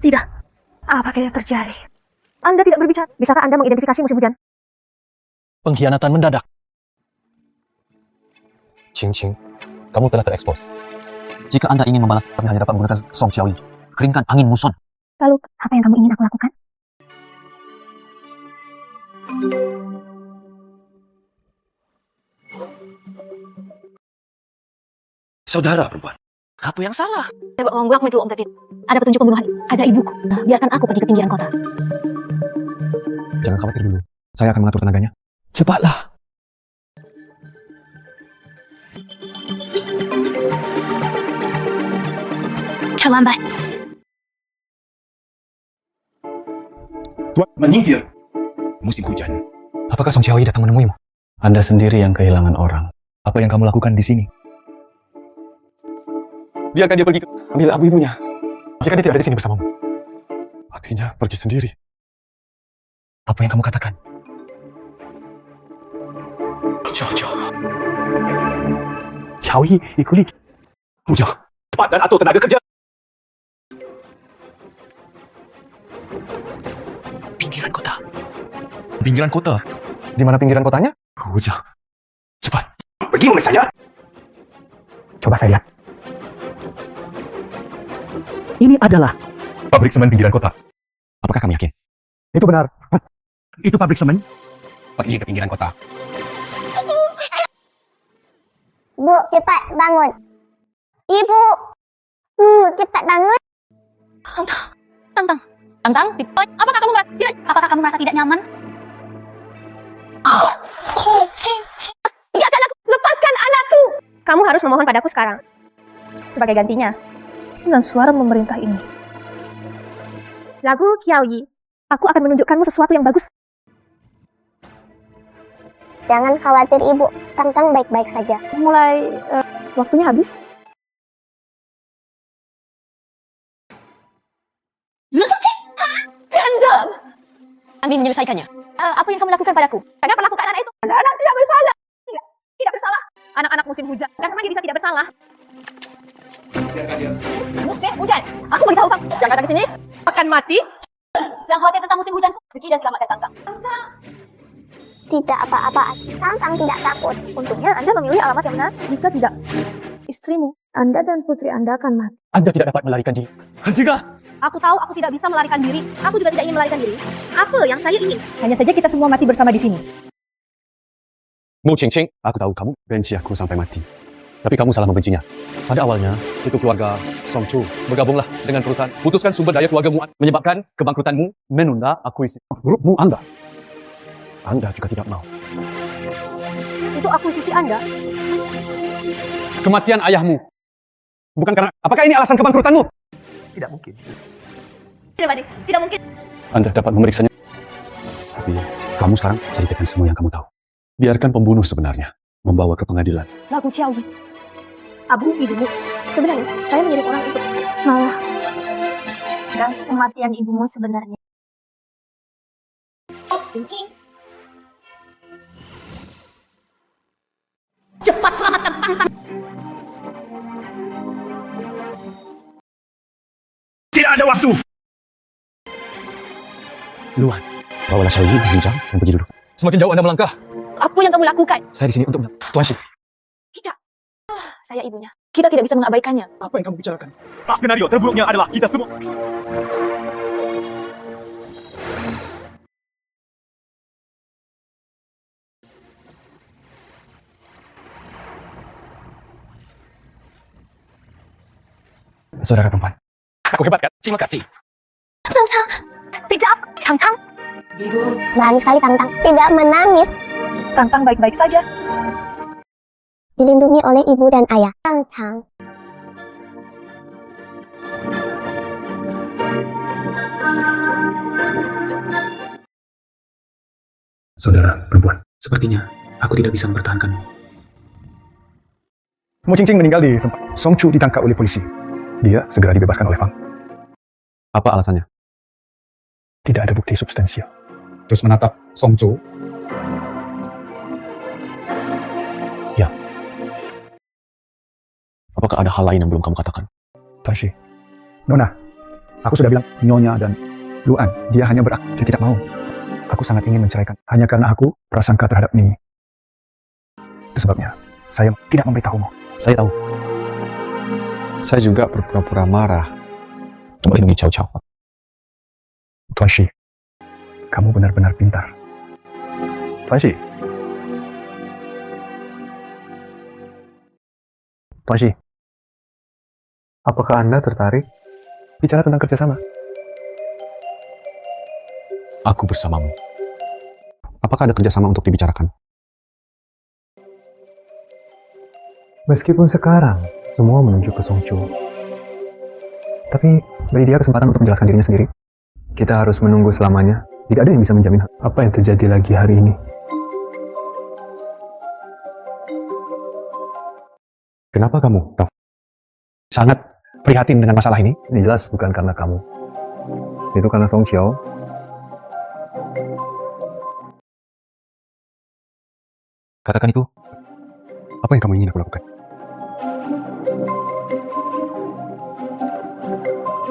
Tidak. Apa yang terjadi? Anda tidak berbicara. Bisakah Anda mengidentifikasi musim hujan? Pengkhianatan mendadak. Ching Ching, kamu telah terekspos. Jika Anda ingin membalas, kami hanya dapat menggunakan Song Xiaoyi. Keringkan angin muson. Lalu, apa yang kamu ingin aku lakukan? Saudara perempuan. Apa yang salah? Saya menggak medu Om David. Ada petunjuk pembunuhan. Ada ibuku. Biarkan aku pergi ke pinggiran kota. Jangan khawatir dulu. Saya akan mengatur tenaganya. Cepatlah. Terlambat. Tuan menyingkir. Musim hujan. Apakah Song Xiaoyi datang menemuimu? Anda sendiri yang kehilangan orang. Apa yang kamu lakukan di sini? Biarkan dia pergi ke ambil abu ibunya. Jika dia tidak ada di sini bersamamu. Artinya pergi sendiri. Apa yang kamu katakan? Xiaoyi, ikuti. Hujan, cepat dan atur tenaga kerja. Pinggiran kota. Pinggiran kota? Di mana pinggiran kotanya? Hujan. Cepat. Pergi oleh saya. Coba saya lihat. Ini adalah pabrik semen pinggiran kota. Apakah kamu yakin? Itu benar. Itu pabrik semen. Pergi ke pinggiran kota. Bu, cepat bangun. Ibu. Cepat bangun. Tantang, apakah kamu merasa tidak nyaman? Biarkan aku, lepaskan anakku. Kamu harus memohon padaku sekarang. Sebagai gantinya, dengan suara memerintah ini. Lagu Qiaoyi, aku akan menunjukkanmu sesuatu yang bagus. Jangan khawatir ibu, Tantang baik-baik saja. Mulai, waktunya habis. Gandam! Kami menyelesaikannya. Apa yang kamu lakukan padaku? Kenapa lakukan anak itu? Anak tidak bersalah. Tidak bersalah. Anak-anak musim hujan. Dan memang dia bisa tidak bersalah. Musim hujan. Aku beritahu kamu. Jangan datang ke sini. Akan mati. Jangan khawatir tentang musim hujanku. Pergi dan selamatkan Tantang. Tidak apa-apa, Tantang tidak takut. Untungnya Anda memilih alamat yang benar. Jika tidak, istrimu, Anda dan putri Anda akan mati. Anda tidak dapat melarikan diri. Jika Aku tahu aku tidak bisa melarikan diri. Aku juga tidak ingin melarikan diri. Apa yang saya ingin? Hanya saja kita semua mati bersama di sini. Mu Qingqing, aku tahu kamu benci aku sampai mati. Tapi kamu salah membencinya. Pada awalnya, itu keluarga Song Chu bergabunglah dengan perusahaan, putuskan sumber daya keluargamu, menyebabkan kebangkrutanmu, menunda akuisisi grupmu Anda. Anda juga tidak mau. Itu akuisisi Anda? Kematian ayahmu. Bukan karena, apakah ini alasan kebangkrutanmu? Tidak mungkin. Tidak mungkin. Anda dapat memeriksanya. Tapi kamu sekarang ceritakan semua yang kamu tahu. Biarkan pembunuh sebenarnya membawa ke pengadilan. Lagu Qiaoyi. Abu ibumu. Sebenarnya saya mengirim orang untuk malah. Dan kematian ibumu sebenarnya. Kucing. Cepat selamatkan Tantang. tidak ada waktu. Luan, bawalah Xiaoyi berbincang dan pergi dulu. Semakin jauh Anda melangkah. Apa yang kamu lakukan? Saya di sini untuk Tuan Shi. Tidak. Saya ibunya. Kita tidak bisa mengabaikannya. Apa yang kamu bicarakan? Skenario terburuknya adalah kita semua. Saudara perempuan. Aku hebat kan? Terima kasih. Tantang, tidak, Tantang. Berani sekali Tantang. Tidak menangis. Tantang baik-baik saja. Dilindungi oleh ibu dan ayah. Tantang. Saudara perempuan, sepertinya aku tidak bisa mempertahankanmu. Mu Qingqing meninggal di tempat. Song Chu ditangkap oleh polisi. Dia segera dibebaskan oleh Fang. Apa alasannya? Tidak ada bukti substansial. Terus menatap Song Chu. Ya. Apakah ada hal lain yang belum kamu katakan? Tuan Shi, Nona, aku sudah bilang Nyonya dan Luan, dia hanya dia tidak mau. Aku sangat ingin menceraikan. Hanya karena aku prasangka terhadap Ni. Itu sebabnya saya tidak memberitahumu. Saya tahu. Saya juga berpura-pura marah untuk melindungi Cao Cao. Tuan Shi, kamu benar-benar pintar. Tuan Shi. Tuan Shi, apakah Anda tertarik bicara tentang kerjasama? Aku bersamamu. Apakah ada kerjasama untuk dibicarakan? Meskipun sekarang semua menunjuk ke Song Chu, tapi beri dia kesempatan untuk menjelaskan dirinya sendiri. Kita harus menunggu selamanya. Tidak ada yang bisa menjamin apa yang terjadi lagi hari ini. Kenapa kamu sangat prihatin dengan masalah ini? Ini jelas bukan karena kamu. Itu karena Song Qiao. Katakan itu. Apa yang kamu ingin aku lakukan?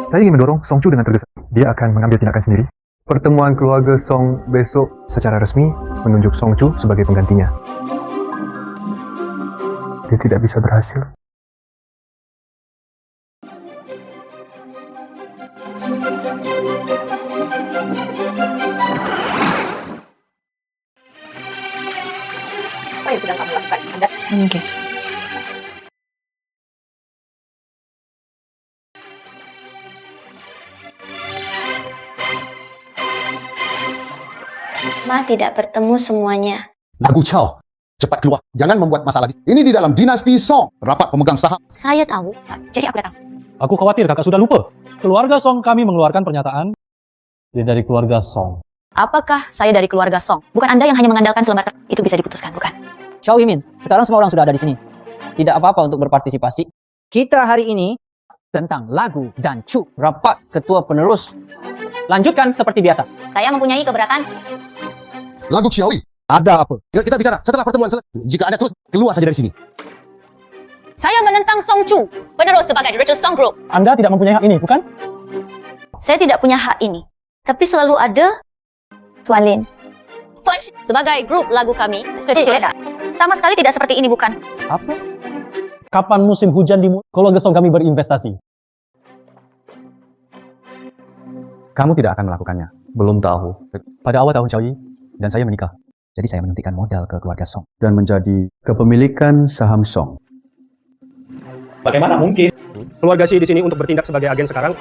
Saya ingin mendorong Song Chu dengan tergesa. Dia akan mengambil tindakan sendiri. Pertemuan keluarga Song besok secara resmi menunjuk Song Chu sebagai penggantinya. Dia tidak bisa berhasil. Apa yang sedang kamu lakukan, Anda? Mungkin. Ma tidak bertemu semuanya. Lagu Chao, cepat keluar. Jangan membuat masalah. Ini di dalam dinasti Song. Rapat pemegang saham. Saya tahu, jadi aku datang. Aku khawatir kakak sudah lupa. Keluarga Song kami mengeluarkan pernyataan. Dia dari keluarga Song. Apakah saya dari keluarga Song? Bukan Anda yang hanya mengandalkan selembar itu bisa diputuskan, bukan? Xiao Yimin, sekarang semua orang sudah ada di sini. Tidak apa-apa untuk berpartisipasi. Kita hari ini tentang Lagu dan Chu, rapat ketua penerus. Lanjutkan seperti biasa. Saya mempunyai keberatan. Lagu Xiaoyi. Ada apa? Ya, kita bicara setelah pertemuan selesai. Jika Anda terus, keluar saja dari sini. Saya menentang Song Chu, penerus sebagai Director Song Group. Anda tidak mempunyai hak ini, bukan? Saya tidak punya hak ini, tapi selalu ada Tuan Lin. Tuan Shi, sebagai grup lagu kami, kecil, sama sekali tidak seperti ini, bukan? Apa? Kapan musim hujan dimulai? Keluarga Song kami berinvestasi. Kamu tidak akan melakukannya. Belum tahu. Pada awal tahun Xiaoyi dan saya menikah. Jadi saya menyuntikkan modal ke keluarga Song. Dan menjadi kepemilikan saham Song. Bagaimana mungkin keluarga Xi di sini untuk bertindak sebagai agen sekarang?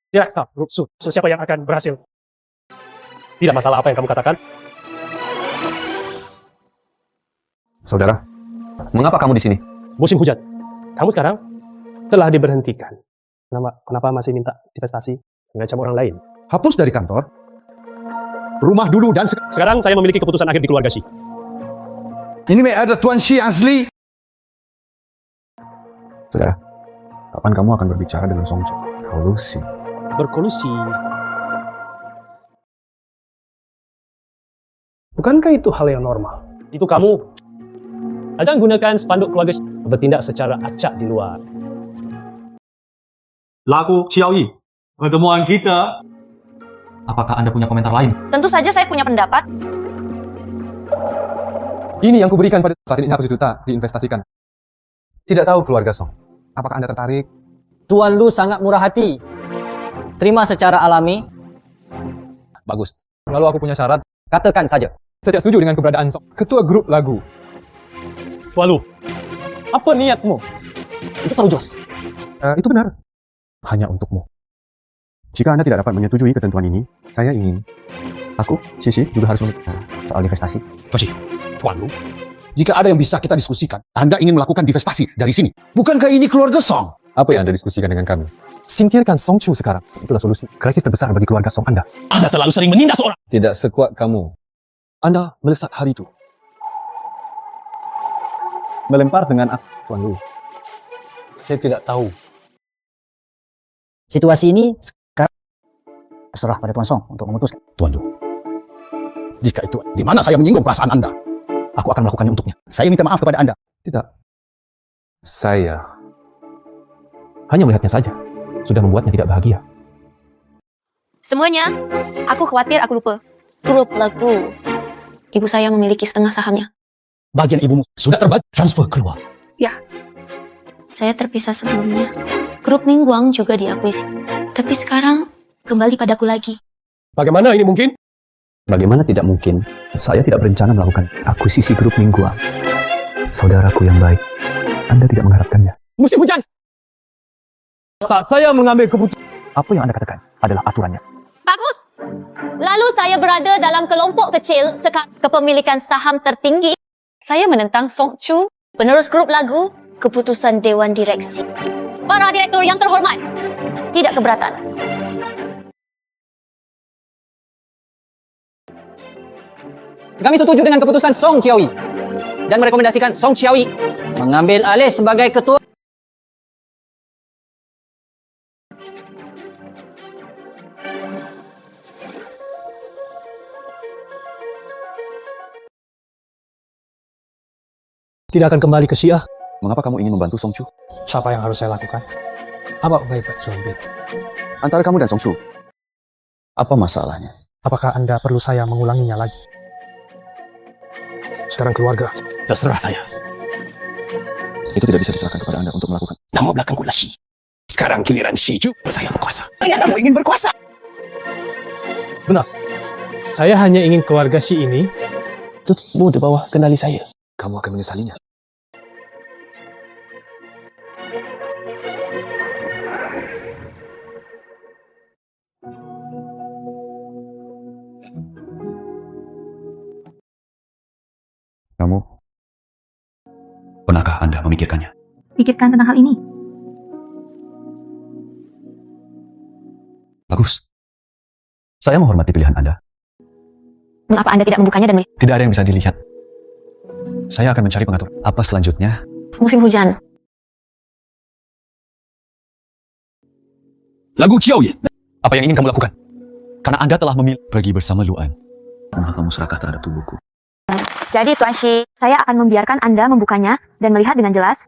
Ya, stop. Siapa yang akan berhasil? Tidak masalah apa yang kamu katakan. Saudara, mengapa kamu di sini? Musim hujan. Kamu sekarang telah diberhentikan. Kenapa masih minta investasi? Mengancam orang lain. Hapus dari kantor. Rumah dulu dan sekarang saya memiliki keputusan akhir di keluarga Xi. Ini ada Tuan Shi asli. Saudara, kapan kamu akan berbicara dengan Song Chu? Kolusi. Berkolusi. Bukankah itu hal yang normal? Itu kamu. Jangan gunakan spanduk keluarga Xi bertindak secara acak di luar. Lagu Xiaoyi, pertemuan kita. Apakah Anda punya komentar lain? Tentu saja saya punya pendapat. Ini yang kuberikan pada saat ini 100 juta diinvestasikan. Tidak tahu keluarga Song. Apakah Anda tertarik? Tuan Lu sangat murah hati. Terima secara alami. Bagus. Lalu aku punya syarat. Katakan saja. Saya tidak setuju dengan keberadaan Song. Ketua grup lagu. Tuan Lu, apa niatmu? Itu terlalu jelas. Itu benar. Hanya untukmu. Jika Anda tidak dapat menyetujui ketentuan ini, saya ingin aku, Sisi, juga harus soal investasi. Tuan Lu, jika ada yang bisa kita diskusikan, Anda ingin melakukan divestasi dari sini. Bukankah ini keluarga Song? Apa yang Anda diskusikan dengan kami? Singkirkan Song Chu sekarang. Itulah solusi. Krisis terbesar bagi keluarga Song Anda. Anda terlalu sering menindas orang. Tidak sekuat kamu. Anda melesat hari itu. Melempar dengan apa, Tuan Lu? Saya tidak tahu. Situasi ini sekarang terserah pada Tuan Song untuk memutuskan. Tuan Lu, jika itu di mana saya menyinggung perasaan Anda, aku akan melakukannya untuknya. Saya minta maaf kepada Anda. Tidak. Saya hanya melihatnya saja. Sudah membuatnya tidak bahagia. Semuanya, aku khawatir aku lupa. Grup lagu. Ibu saya memiliki setengah sahamnya. Bagian ibumu sudah terbagi transfer keluar. Ya. Saya terpisah sebelumnya. Grup Mingguang juga diakuisisi. Tapi sekarang kembali padaku lagi. Bagaimana ini mungkin? Bagaimana tidak mungkin? Saya tidak berencana melakukan akuisisi grup Mingguang. Saudaraku yang baik, Anda tidak mengharapkannya. Musim hujan! Saat saya mengambil keputusan, Apa yang Anda katakan adalah aturannya. Bagus. Lalu saya berada dalam kelompok kecil sekarang kepemilikan saham tertinggi. Saya menentang Song Chu, penerus grup lagu. Keputusan Dewan Direksi. Para direktur yang terhormat, tidak keberatan. Kami setuju dengan keputusan Song Qiaoyi dan merekomendasikan Song Qiaoyi mengambil alih sebagai ketua. Tidak akan kembali ke Syiah. Mengapa kamu ingin membantu Song Chu? Siapa yang harus saya lakukan? Apa baik Suambit? Antara kamu dan Song Chu, apa masalahnya? Apakah Anda perlu saya mengulanginya lagi? Sekarang keluarga. Terserah saya. Itu tidak bisa diserahkan kepada Anda untuk melakukan. Nama belakangku adalah Shi. Sekarang giliran Shi Ju saya berkuasa. Kamu ingin berkuasa? Benar. Saya hanya ingin keluarga Shi ini Tutupmu di bawah kendali saya. Kamu akan menyesalinya. Kamu? Pernahkah Anda memikirkannya? Pikirkan tentang hal ini. Bagus. Saya menghormati pilihan Anda. Mengapa Anda tidak membukanya dan melihat? Tidak ada yang bisa dilihat. Saya akan mencari pengatur. Apa selanjutnya? Musim hujan. Lagu Qiaoyi. Apa yang ingin kamu lakukan? Karena Anda telah memilih pergi bersama Luan. Karena kamu serakah terhadap tubuhku. Jadi Tuan Shi, saya akan membiarkan Anda membukanya dan melihat dengan jelas.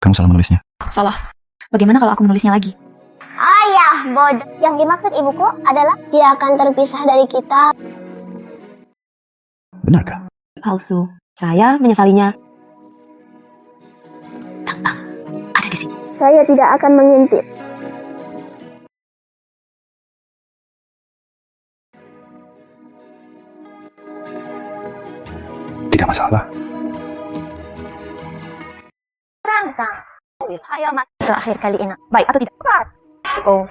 Kamu salah menulisnya. Salah. Bagaimana kalau aku menulisnya lagi? Ayah, bodoh. Yang dimaksud ibuku adalah dia akan terpisah dari kita. Benarkah? Palsu. Saya menyesalinya. Tang-tang, ada di sini. Saya tidak akan mengintip. Tidak masalah. Tang-tang. Ayo, Mak. Terakhir kali ini. Baik atau tidak? Oh.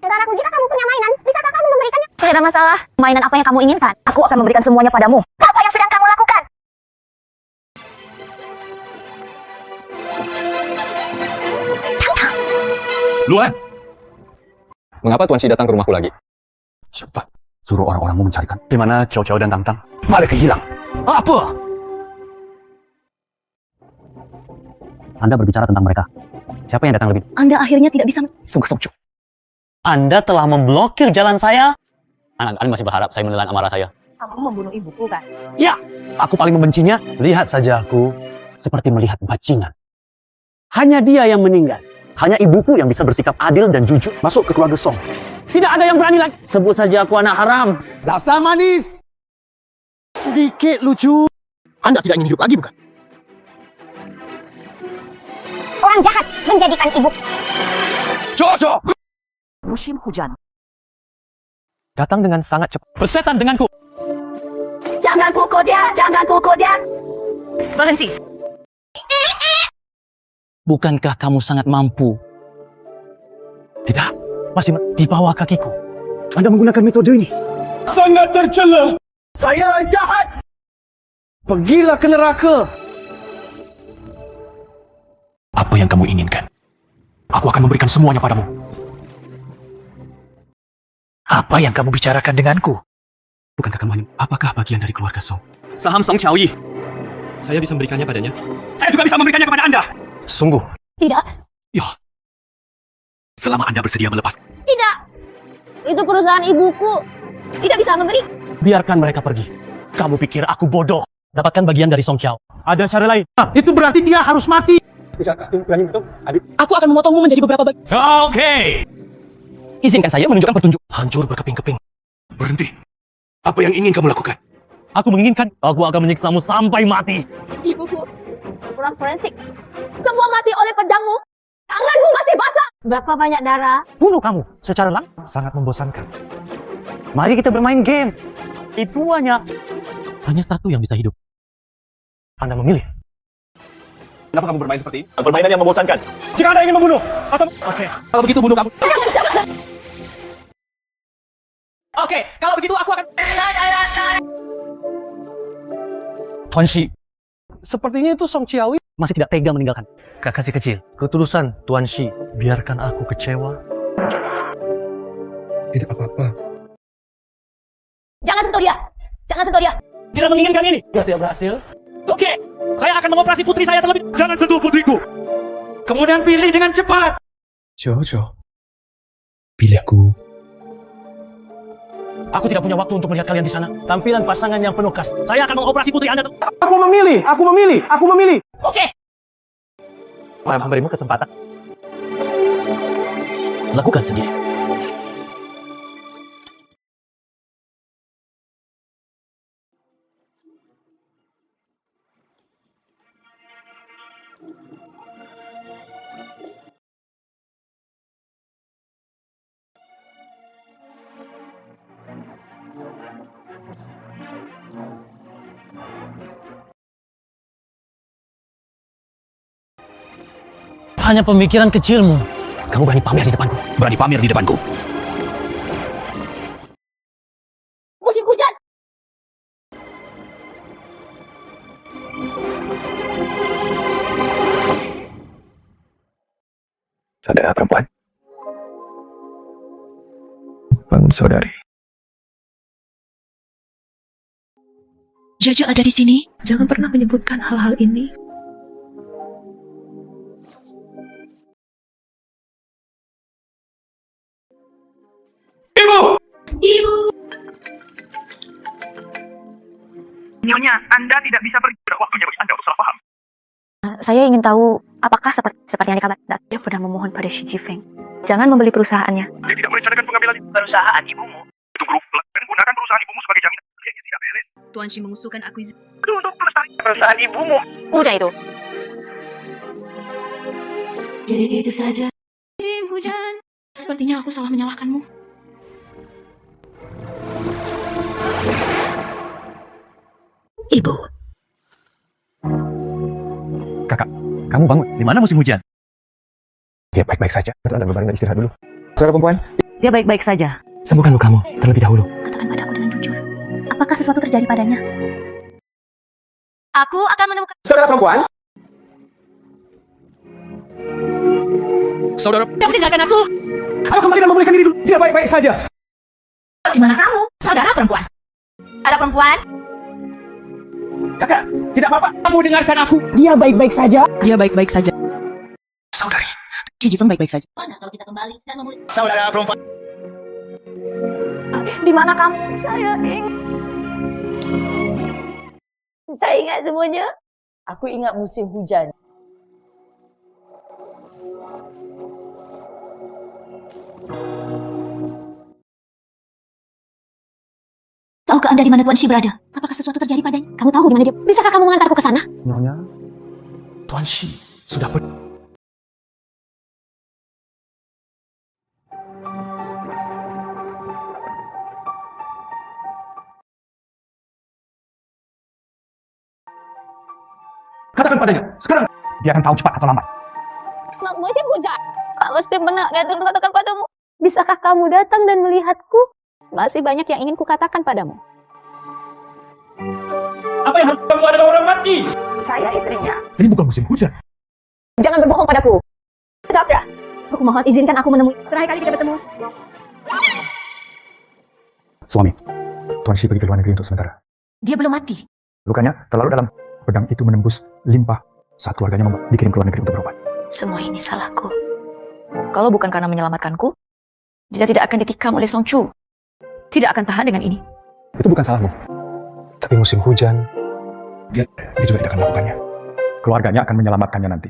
Saudaraku, jika kamu punya mainan, bisakah kamu memberikannya? Tidak ada masalah. Mainan apa yang kamu inginkan? Aku akan memberikan semuanya padamu. Apa yang sedang kamu lakukan? Luan! Mengapa Tuan Shi datang ke rumahku lagi? Cepat. Suruh orang-orangmu mencarikan. Di mana Chow Chow dan Tang Tang? Mereka hilang. Apa? Anda berbicara tentang mereka. Siapa yang datang lebih? Anda akhirnya tidak bisa... Sungguh Song Chu. Anda telah memblokir jalan saya. Anda masih berharap saya menelan amarah saya? Kamu membunuh ibuku kan? Ya, aku paling membencinya. Lihat saja aku seperti melihat bajingan. Hanya dia yang meninggal. Hanya ibuku yang bisa bersikap adil dan jujur. Masuk ke keluarga Song. Tidak ada yang berani lagi. Sebut saja aku anak haram. Dasar manis! Sedikit lucu. Anda tidak ingin hidup lagi, bukan? Orang jahat menjadikan ibu. Cocok! Musim hujan. Datang dengan sangat cepat. Bersetan denganku. Jangan pukul dia, jangan pukul dia. Berhenti. Bukankah kamu sangat mampu? Tidak, masih di bawah kakiku. Anda menggunakan metode ini. Sangat tercela. Saya jahat. Pergilah ke neraka. Apa yang kamu inginkan? Aku akan memberikan semuanya padamu. Apa yang kamu bicarakan denganku? Bukankah kamu hanya... Apakah bagian dari keluarga Song? Saham Song Qiaoyi. Saya bisa memberikannya padanya. Saya juga bisa memberikannya kepada Anda. Sungguh. Tidak. Ya. Selama Anda bersedia melepas. Tidak. Itu perusahaan ibuku. Tidak bisa memberi. Biarkan mereka pergi. Kamu pikir aku bodoh? Dapatkan bagian dari Song Qiao. Ada cara lain. Itu berarti dia harus mati. Berani betul, adik. Aku akan memotongmu menjadi beberapa bagian. Oke. Izinkan saya menunjukkan petunjuk. Hancur berkeping-keping. Berhenti. Apa yang ingin kamu lakukan? Aku menginginkan aku akan menyiksamu sampai mati. Ibuku, kurang forensik. Semua mati oleh pedangmu. Tanganmu masih basah. Berapa banyak darah? Bunuh kamu secara langsung. Sangat membosankan. Mari kita bermain game. Itu hanya satu yang bisa hidup. Anda memilih. Kenapa kamu bermain seperti ini? Permainan yang membosankan. Jika Anda ingin membunuh, atau... Oke, kalau begitu bunuh kamu. Oke, kalau begitu aku akan... Tuan Shi, sepertinya itu Song Qiaoyi masih tidak tega meninggalkan kekasih kecil. Ketulusan Tuan Shi, biarkan aku kecewa. Tidak apa-apa. Jangan sentuh dia. Jangan sentuh dia. Tidak menginginkan ini. Dia tidak berhasil. Oke, saya akan mengoperasi putri saya terlebih. Jangan sentuh putriku. Kemudian pilih dengan cepat. Jojo, pilih aku. Aku tidak punya waktu untuk melihat kalian di sana. Tampilan pasangan yang penuh kas. Saya akan mengoperasi putri Anda. Aku memilih, aku memilih, aku memilih. Oke. Saya memberimu kesempatan. Lakukan sendiri. Hanya pemikiran kecilmu. Kamu berani pamer di depanku. Berani pamer di depanku. Musim hujan. Saudara perempuan. Bangun saudari. Jaja ada di sini. Jangan pernah menyebutkan hal-hal ini. Ibu! Nyonya, Anda tidak bisa pergi. Sudah waktunya bagi Anda untuk salah paham. Saya ingin tahu apakah seperti yang dikabar dia pernah memohon pada Xi Jifeng. Jangan membeli perusahaannya. Dia tidak merencanakan pengambilan perusahaan ibumu. Itu grup dan gunakan perusahaan ibumu sebagai jaminan. Dia tidak beres. Tuan Xi mengusulkan akuisisi. Itu untuk pelestarian perusahaan ibumu. Hujan itu. Jadi itu saja. Hujan. Sepertinya aku salah menyalahkanmu. Ibu. Kakak, kamu bangun. Di mana musim hujan? Dia baik-baik saja. Anda berbaring dan istirahat dulu. Saudara perempuan. Dia baik-baik saja. Sembuhkan lukamu terlebih dahulu. Katakan padaku dengan jujur. Apakah sesuatu terjadi padanya? Aku akan menemukan. Saudara perempuan. Saudara. Jangan tinggalkan aku. Aku kembalikan memulihkan diri dulu. Dia baik-baik saja. Di mana kamu? Saudara perempuan. Ada perempuan? Kakak, tidak apa-apa. Kamu dengarkan aku. Dia baik-baik saja. Dia baik-baik saja. Saudari. Xi Jifeng baik-baik saja. Mana kalau kita kembali dan memulih? Saudara perempuan. Di mana kamu? Saya ingat semuanya. Aku ingat musim hujan. Tahukah Anda di mana Tuan Xi berada? Apakah sesuatu terjadi padanya? Kamu tahu di mana dia? Bisakah kamu mengantarku ke sana? Nyonya, Tuan Xi sudah Katakan padanya, sekarang. Dia akan tahu cepat atau lambat. Musim hujan. Tak mesti benar yang tentu katakan padamu. Bisakah kamu datang dan melihatku? Masih banyak yang ingin kukatakan padamu. Apa yang harus kamu adalah orang mati? Saya istrinya. Ini bukan musim hujan. Jangan berbohong padaku. Dokter, aku mohon izinkan aku menemui. Terakhir kali kita bertemu. Suami, Tuan Xi pergi ke luar negeri untuk sementara. Dia belum mati. Lukanya terlalu dalam. Pedang itu menembus limpah saat keluarganya dikirim ke luar negeri untuk berobat. Semua ini salahku. Kalau bukan karena menyelamatkanku, dia tidak akan ditikam oleh Song Chu. Tidak akan tahan dengan ini. Itu bukan salahmu. Tapi musim hujan, dia juga tidak akan melakukannya. Keluarganya akan menyelamatkannya nanti.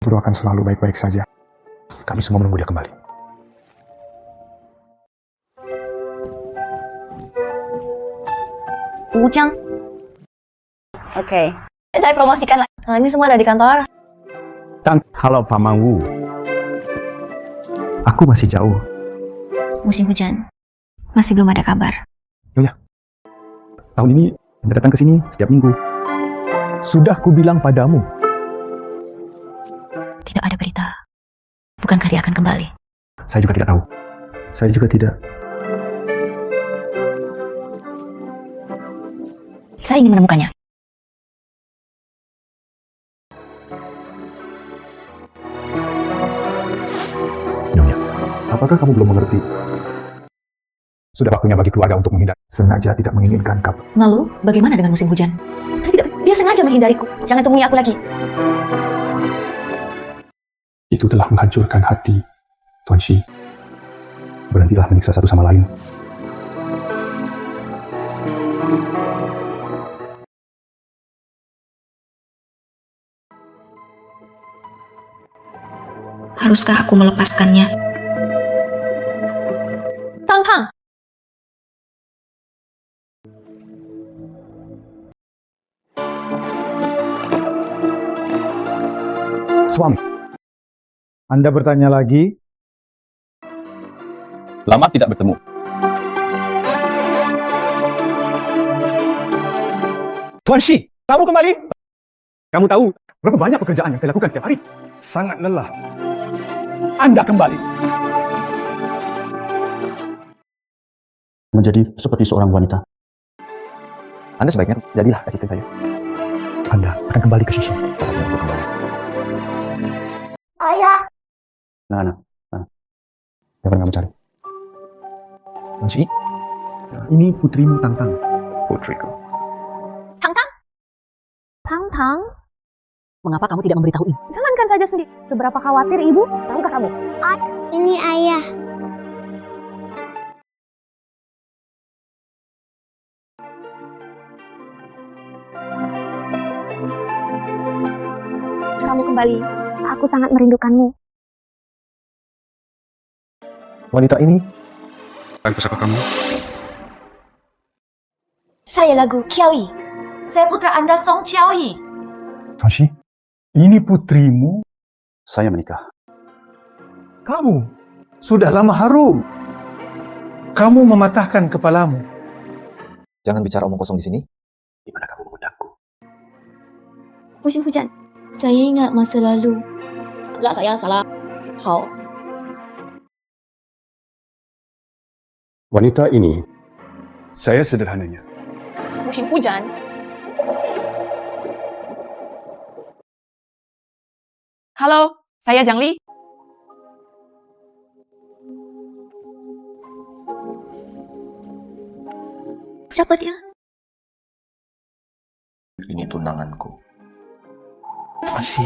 Itu akan selalu baik-baik saja. Kami semua menunggu dia kembali. Wuchang. Oke. Saya promosikan lagi. Nah, ini semua ada di kantor. Halo Paman Wu. Aku masih jauh. Musim hujan. Masih belum ada kabar. Nyonya, tahun ini Anda datang ke sini setiap minggu. Sudah kubilang padamu. Tidak ada berita. Bukankah dia akan kembali? Saya juga tidak tahu. Saya juga tidak. Saya ingin menemukannya. Nyonya, apakah kamu belum mengerti? Sudah waktunya bagi keluarga untuk menghindar. Sengaja tidak menginginkan kabar. Lalu, bagaimana dengan musim hujan? Dia sengaja menghindariku. Jangan temui aku lagi. Itu telah menghancurkan hati, Tuan Shi. Berhentilah menyiksa satu sama lain. Haruskah aku melepaskannya? Tang Tang! Suami, Anda bertanya lagi? Lama tidak bertemu. Tuan Shi, kamu kembali? Kamu tahu berapa banyak pekerjaan yang saya lakukan setiap hari? Sangat lelah. Anda kembali. Menjadi seperti seorang wanita. Anda sebaiknya jadilah asisten saya. Anda akan kembali ke Shishi. Ayah. Nah. Siapa yang kamu cari? Tuan Shi, ini putrimu Tang Tang. Putriku. Tang Tang? Tang Tang, Mengapa kamu tidak memberitahu ibu? jangankan saja sendiri. Seberapa khawatir ibu? Tahukah kamu? Ini ayah. Kamu kembali. Aku sangat merindukanmu. Wanita ini? Pusaka kamu. Saya Lagu Qiaoyi. Saya putra Anda Song Qiaoyi. Tuan Shi, ini putrimu? Saya menikah. Kamu sudah lama harum. Kamu mematahkan kepalamu. Jangan bicara omong kosong di sini. Di mana kamu mengundangku? Musim hujan. Saya ingat masa lalu. Enggak, saya salah. Hao. Wanita ini, saya sederhananya. Musim hujan? Halo, saya Zhang Li. Siapa dia? Ini tunanganku. Masih.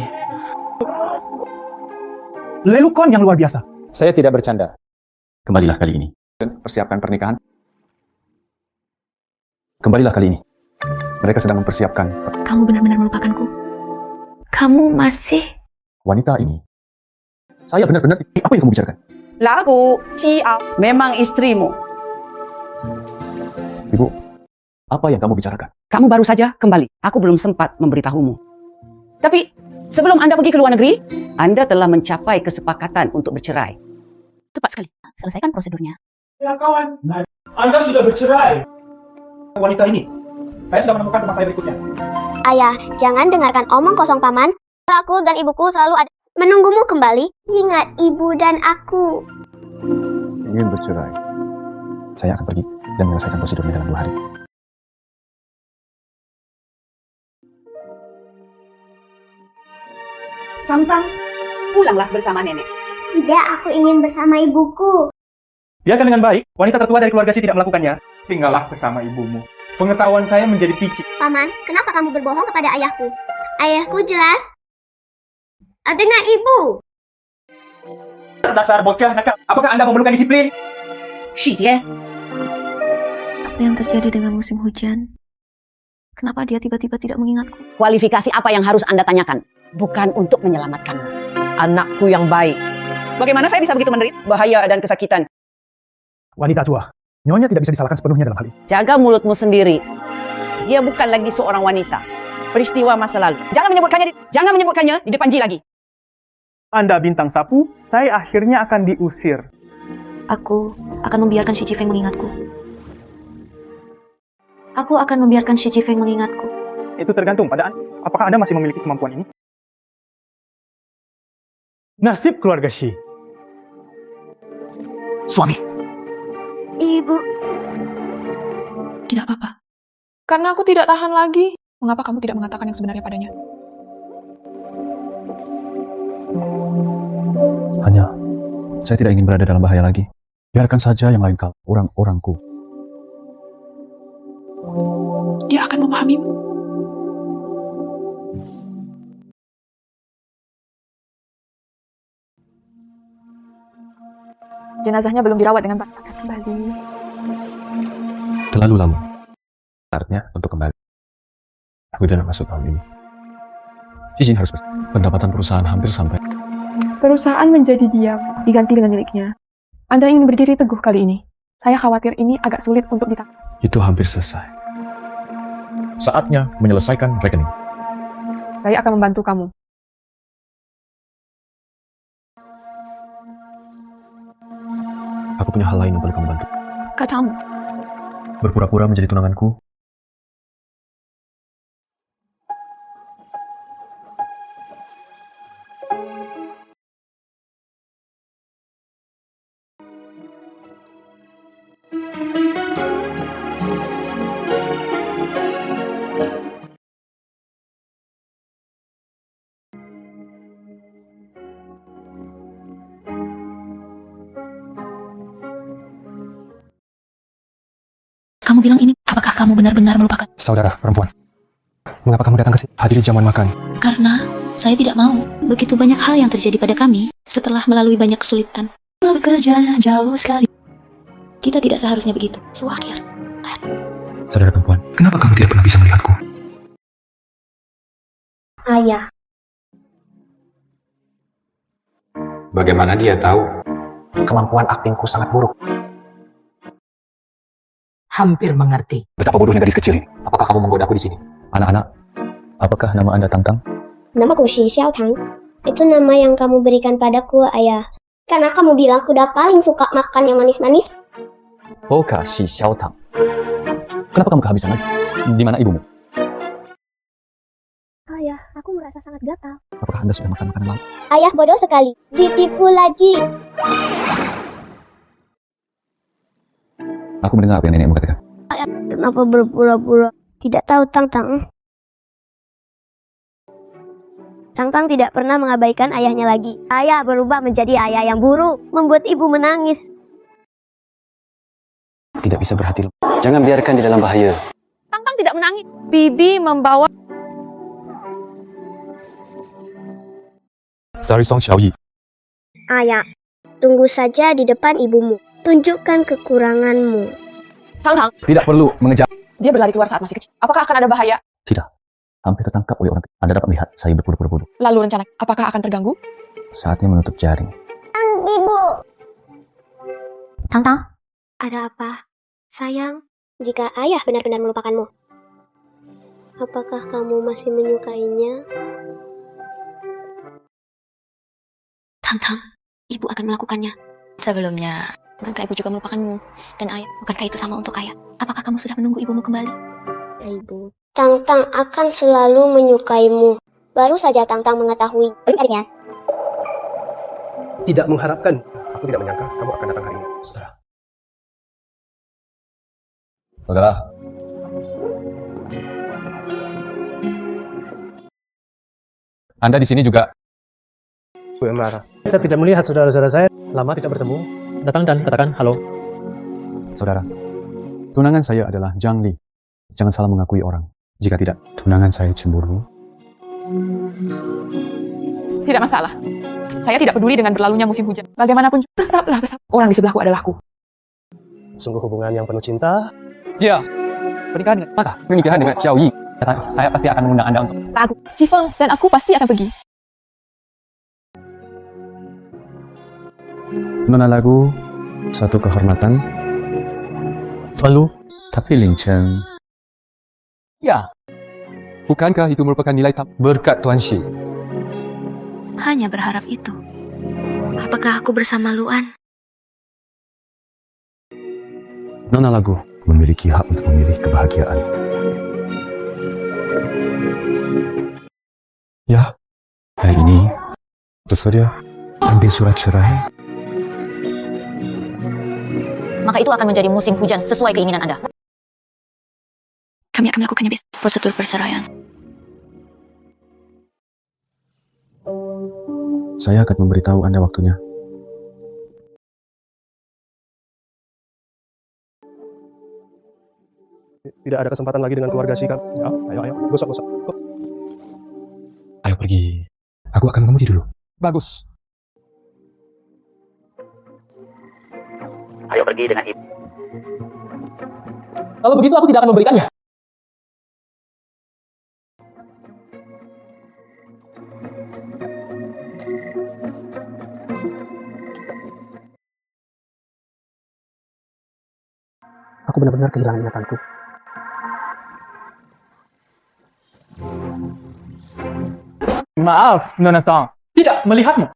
Lelukon yang luar biasa. Saya tidak bercanda. Kembalilah kali ini. Persiapkan pernikahan. Kembalilah kali ini. Mereka sedang mempersiapkan. Kamu benar-benar melupakanku. Kamu masih... Wanita ini. Saya benar-benar... Apa yang kamu bicarakan? Lagu Cia memang istrimu. Ibu, apa yang kamu bicarakan? Kamu baru saja kembali. Aku belum sempat memberitahumu. Tapi sebelum Anda pergi ke luar negeri, Anda telah mencapai kesepakatan untuk bercerai. Tepat sekali. Selesaikan prosedurnya. Ya kawan, Anda sudah bercerai. Wanita ini, saya sudah menemukan rumah saya berikutnya. Ayah, jangan dengarkan omong kosong paman. Aku dan ibuku selalu ada menunggumu kembali. Ingat ibu dan aku. Ingin bercerai. Saya akan pergi dan menyelesaikan prosedurnya dalam 2 hari. Tang Tang, pulanglah bersama nenek. Tidak, aku ingin bersama ibuku. Biarkan dengan baik, wanita tertua dari keluarga Si tidak melakukannya. Tinggallah bersama ibumu. Pengetahuan saya menjadi picik. Paman, kenapa kamu berbohong kepada ayahku? Ayahku jelas dengan ibu. Dasar bocah nakal. Apakah Anda memerlukan disiplin? Shijie. Apa yang terjadi dengan musim hujan? Kenapa dia tiba-tiba tidak mengingatku? Kualifikasi apa yang harus Anda tanyakan? Bukan untuk menyelamatkanmu. Anakku yang baik. Bagaimana saya bisa begitu menderita bahaya dan kesakitan? Wanita tua, Nyonya tidak bisa disalahkan sepenuhnya dalam hal ini. Jaga mulutmu sendiri. Dia bukan lagi seorang wanita. Peristiwa masa lalu. Jangan menyebutkannya di depan Ji lagi. Anda bintang sapu, saya akhirnya akan diusir. Aku akan membiarkan Shi Jifeng mengingatku. Aku akan membiarkan Shi Jifeng mengingatku. Itu tergantung pada Anda. Apakah Anda masih memiliki kemampuan ini? Nasib keluarga Shi. Suami. Ibu. Tidak apa-apa. Karena aku tidak tahan lagi. Mengapa kamu tidak mengatakan yang sebenarnya padanya? Hanya, saya tidak ingin berada dalam bahaya lagi. Biarkan saja yang lain kau, orang-orangku. Dia akan memahamimu. Jenazahnya belum dirawat dengan baik. Akan kembali. Terlalu lama. Saatnya untuk kembali. Aku tidak masuk tahun ini. Izin harus pendapatan perusahaan hampir sampai. Perusahaan menjadi diam, diganti dengan miliknya. Anda ingin berdiri teguh kali ini. Saya khawatir ini agak sulit untuk ditangkap. Itu hampir selesai. Saatnya menyelesaikan rekening. Saya akan membantu kamu. Aku punya hal lain yang perlu kamu bantu. Katamu. Berpura-pura menjadi tunanganku. Kamu bilang ini, apakah kamu benar-benar melupakan? Saudara perempuan, mengapa kamu datang ke sini? Hadiri jamuan makan. Karena saya tidak mau. Begitu banyak hal yang terjadi pada kami setelah melalui banyak kesulitan. Bekerja jauh sekali. Kita tidak seharusnya begitu. Suakhir. Saudara perempuan, kenapa kamu tidak pernah bisa melihatku? Ayah. Bagaimana dia tahu? Kemampuan aktingku sangat buruk. Hampir mengerti. Betapa bodohnya gadis kecil ini. Apakah kamu menggoda aku di sini? Anak-anak, apakah nama Anda Tang Tang? Namaku Xi Xiaotang. Itu nama yang kamu berikan padaku, Ayah. Karena kamu bilang kuda paling suka makan yang manis-manis. Boka Xi Xiaotang. Kenapa kamu kehabisan lagi? Di mana ibumu? Ayah, aku merasa sangat gatal. Apakah Anda sudah makan makanan laut? Ayah bodoh sekali. Ditipu lagi. Aku mendengar apa yang nenekmu katakan. Ayah, kenapa berpura-pura tidak tahu Tang Tang? Tang Tang tidak pernah mengabaikan ayahnya lagi. Ayah berubah menjadi ayah yang buruk, membuat ibu menangis. Tidak bisa berhati lembut. Jangan biarkan di dalam bahaya. Tang Tang tidak menangis. Bibi membawa Sari Song Xiaoyi. Ayah, tunggu saja di depan ibumu. Tunjukkan kekuranganmu. Tang Tang, Tidak perlu mengejar. dia berlari keluar saat masih kecil. Apakah akan ada bahaya? Tidak. Hampir tertangkap oleh orang. Anda dapat melihat saya berpura-pura bodoh. Lalu rencana, apakah akan terganggu? Saatnya menutup jaring. Ibu. Tang Tang, Ada apa? Sayang, jika ayah benar-benar melupakanmu, apakah kamu masih menyukainya? Tang Tang, ibu akan melakukannya. Sebelumnya, bukankah ibu juga melupakanmu? Dan ayah, bukankah itu sama untuk ayah? Apakah kamu sudah menunggu ibumu kembali? Ibu. Tang Tang akan selalu menyukaimu. Baru saja Tang Tang mengetahui. Adiknya. Tidak mengharapkan. Aku tidak menyangka kamu akan datang hari ini. Saudara. Anda di sini juga. Bu Emara. Saya tidak melihat saudara-saudara saya. Lama tidak bertemu. Datang dan katakan halo. Saudara, tunangan saya adalah Zhang Li. Jangan salah mengakui orang. Jika tidak, tunangan saya cemburu. Tidak masalah. Saya tidak peduli dengan berlalunya musim hujan. Bagaimanapun, tetaplah bersama. Orang di sebelahku adalah aku. Sungguh hubungan yang penuh cinta. Ya. Pernikahan dengan apakah? Pernikahan dengan Xiaoyi. Saya pasti akan mengundang Anda untuk Aku, Jifeng, dan aku pasti akan pergi. Nona lagu, satu kehormatan. Lalu, tapi Ling Cheng. Ya. Bukankah itu merupakan nilai berkat Tuan Shi? Hanya berharap itu. Apakah aku bersama Luan? Nona lagu memiliki hak untuk memilih kebahagiaan. Ya, hari ini bersedia ambil surat cerai. Maka itu akan menjadi musim hujan sesuai keinginan Anda. Kami akan melakukannya besok. Prosedur perceraian. Saya akan memberitahu Anda waktunya. tidak ada kesempatan lagi dengan keluarga Sikap. Ya, ayo, gosok. Ayo pergi. Aku akan mengemudi dulu. Bagus. Ayo pergi dengan ibu. Kalau begitu aku tidak akan memberikannya. Aku benar-benar kehilangan ingatanku. Maaf, Nona Song. Tidak melihatmu.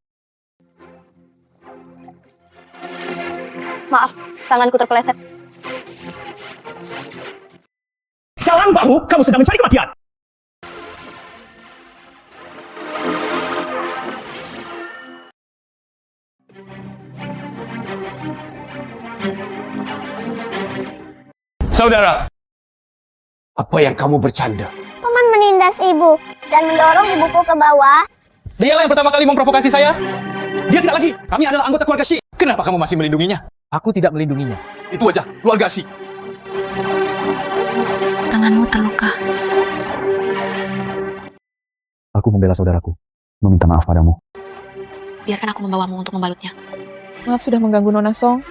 Maaf, tanganku terpeleset. Jangan bahu, kamu sedang mencari kematian. Saudara, apa yang kamu bercanda? Paman menindas ibu dan mendorong ibuku ke bawah. Dialah yang pertama kali memprovokasi saya. Dia tidak lagi. Kami adalah anggota keluarga Shi. Kenapa kamu masih melindunginya? Aku tidak melindunginya. Itu aja, keluarga Shi. Tanganmu terluka. Aku membela saudaraku, meminta maaf padamu. Biarkan aku membawamu untuk membalutnya. Maaf sudah mengganggu Nona Song.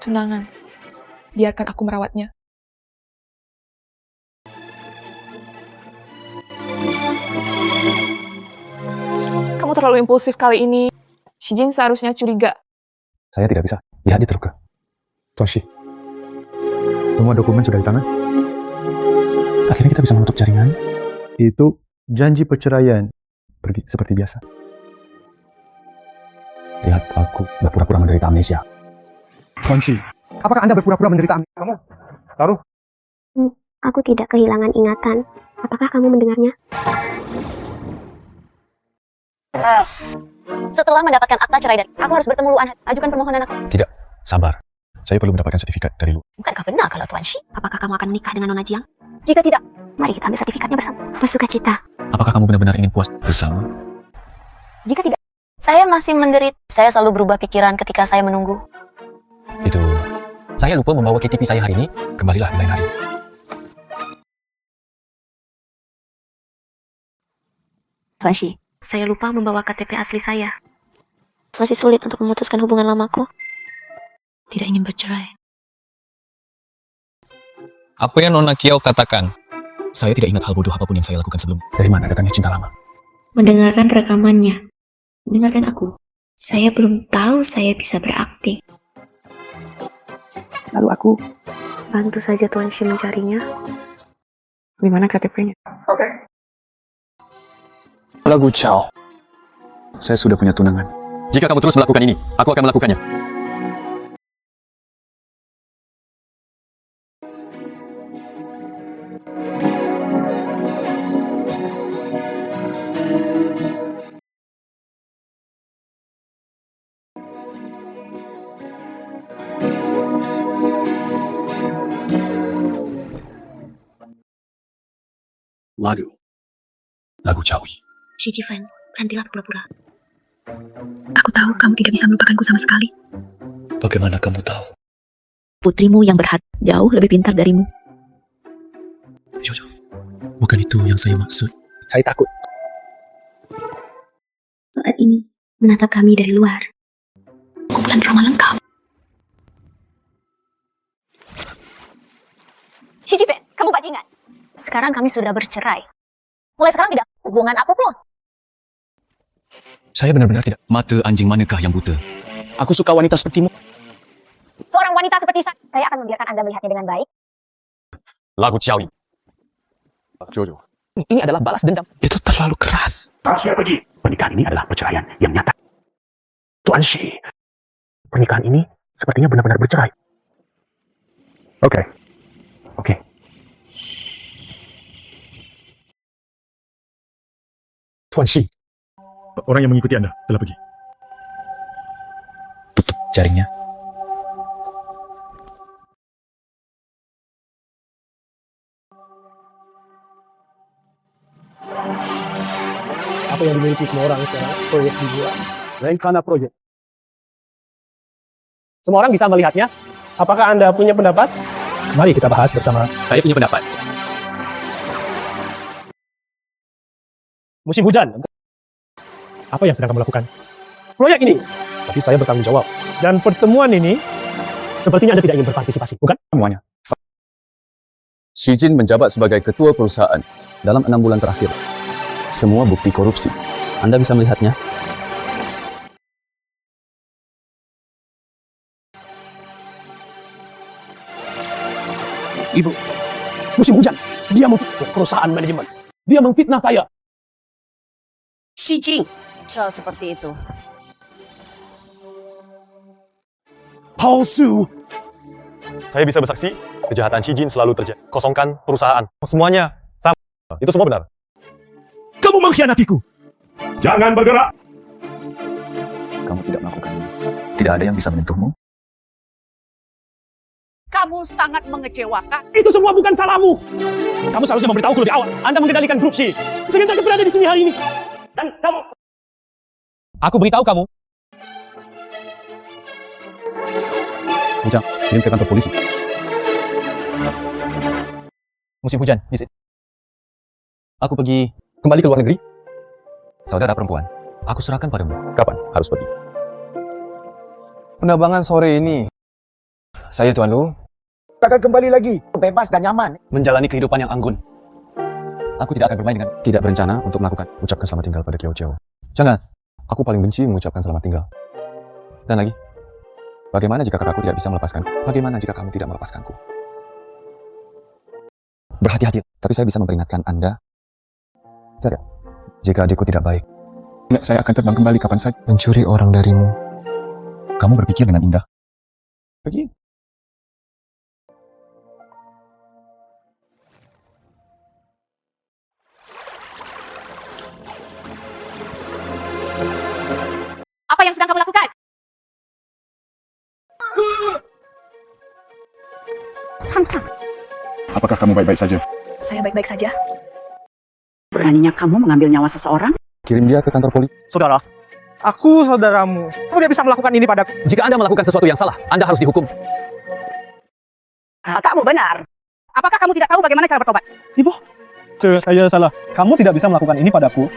Tunangan. Biarkan aku merawatnya. Kamu terlalu impulsif kali ini. Si Jing seharusnya curiga. Saya tidak bisa. Lihat dia terluka. Tuan Shi, semua dokumen sudah di tangan. Akhirnya kita bisa menutup jaringan. Itu janji perceraian. Pergi seperti biasa. Lihat, aku berpura-pura menderita amnesia. Tuan Shi, apakah Anda berpura-pura menderita amnesia? Kamu taruh. Aku tidak kehilangan ingatan. Apakah kamu mendengarnya? Setelah mendapatkan akta cerai dari aku harus bertemu Luan. Ajukan permohonan aku. Tidak, sabar. Saya perlu mendapatkan sertifikat dari Lu. Bukankah benar kalau Tuan Shi? Apakah kamu akan menikah dengan Nona Jiang? Jika tidak, Mari kita ambil sertifikatnya bersama. Bersuka cita. Apakah kamu benar-benar ingin puas bersama? jika tidak, saya masih menderita. Saya selalu berubah pikiran ketika saya menunggu. Itu, saya lupa membawa KTP saya hari ini. Kembalilah di lain hari. Tuan Shi, saya lupa membawa KTP asli saya. Masih sulit untuk memutuskan hubungan lamaku. Tidak ingin bercerai. Apa yang Nona Kiau katakan? Saya tidak ingat hal bodoh apapun yang saya lakukan sebelum. Dari mana datangnya cinta lama? Mendengarkan rekamannya. Dengarkan aku. Saya belum tahu saya bisa berakting. Lalu aku Bantu saja Tuan Shi mencarinya. di mana KTP-nya? Lagu Chow. Saya sudah punya tunangan. Jika kamu terus melakukan ini, aku akan melakukannya. Lagu Cawi. Shi Jifeng, berhentilah pura-pura. Aku tahu kamu tidak bisa melupakanku sama sekali. Bagaimana kamu tahu? Putrimu yang berhati jauh lebih pintar darimu. Jojo, bukan itu yang saya maksud. Saya takut. Saat ini, menatap kami dari luar. Kumpulan drama lengkap. Shi Jifeng, kamu bajingan. Sekarang kami sudah bercerai. Mulai sekarang tidak hubungan apapun. Saya benar-benar tidak. Mata anjing manakah yang buta? Aku suka wanita sepertimu. Seorang wanita seperti saya akan membiarkan Anda melihatnya dengan baik. Lagu Ciawi. Jojo. Ini adalah balas dendam. Itu terlalu keras. Tasya pergi. Pernikahan ini adalah perceraian yang nyata. Tuan Shi, pernikahan ini sepertinya benar-benar bercerai. Oke. Tuan Shi, orang yang mengikuti Anda telah pergi. Tutup jaringnya. Apa yang dimiliki semua orang sekarang, proyek dijual. Rencana proyek. Semua orang bisa melihatnya. Apakah Anda punya pendapat? Mari kita bahas bersama. Saya punya pendapat. Musim hujan. Apa yang sedang kamu lakukan? Proyek ini. Tapi saya bertanggung jawab. Dan pertemuan ini, sepertinya Anda tidak ingin berpartisipasi, bukan? Semuanya. Xi Jin menjabat sebagai ketua perusahaan dalam 6 bulan terakhir. Semua bukti korupsi. Anda bisa melihatnya. Ibu, musim hujan. Dia memfitnah perusahaan manajemen. Dia memfitnah saya. Xi Jing. Soal seperti itu. Palsu. Saya bisa bersaksi, kejahatan Xi Jin selalu terjadi. Kosongkan perusahaan. Semuanya sama. Itu semua benar. Kamu mengkhianatiku. Jangan bergerak. Kamu tidak melakukan ini. Tidak ada yang bisa menyentuhmu. Kamu sangat mengecewakan. Itu semua bukan salahmu. Kamu seharusnya memberitahuku lebih awal. Anda mengendalikan grup Xi. Sehingga berada di sini hari ini. Dan kamu... Aku beritahu kamu. Ujang, kirim ke kantor polisi. Musim hujan, aku pergi kembali ke luar negeri. Saudara perempuan, aku serahkan padamu. Kapan harus pergi? Penerbangan sore ini. Saya Tuan Lu. Akan kembali lagi, bebas dan nyaman. Menjalani kehidupan yang anggun. Aku tidak akan bermain dengan... Tidak berencana untuk melakukan ucapkan selamat tinggal pada Kiao Chao. Jangan. Aku paling benci mengucapkan selamat tinggal. Dan lagi, bagaimana jika kakakku tidak bisa melepaskanku? Bagaimana jika kamu tidak melepaskanku? Berhati-hati, tapi saya bisa memperingatkan Anda. Jaga, jika adikku tidak baik. Saya akan terbang kembali kapan saja. Mencuri orang darimu. Kamu berpikir dengan indah. Pergi. Apa yang sedang kamu lakukan? Apakah kamu baik-baik saja? Saya baik-baik saja. Beraninya kamu mengambil nyawa seseorang? Kirim dia ke kantor polisi. Saudara, aku saudaramu. Kamu tidak bisa melakukan ini padaku. Jika Anda melakukan sesuatu yang salah, Anda harus dihukum. Kamu benar. Apakah kamu tidak tahu bagaimana cara bertobat? Ibu, saya salah. Kamu tidak bisa melakukan ini padaku.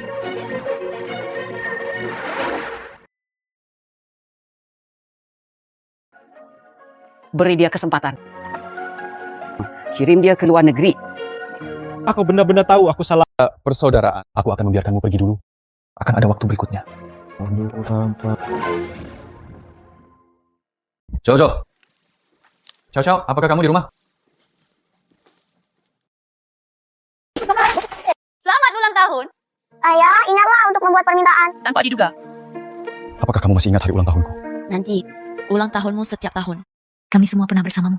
Beri dia kesempatan. Kirim dia ke luar negeri. Aku benar-benar tahu aku salah. Persaudaraan. Aku akan membiarkanmu pergi dulu. Akan ada waktu berikutnya. Jojo. Ciao, ciao. Apakah kamu di rumah? Selamat ulang tahun. Ayah, ingatlah untuk membuat permintaan. Tanpa diduga. Apakah kamu masih ingat hari ulang tahunku? Nanti, ulang tahunmu setiap tahun. Kami semua pernah bersamamu.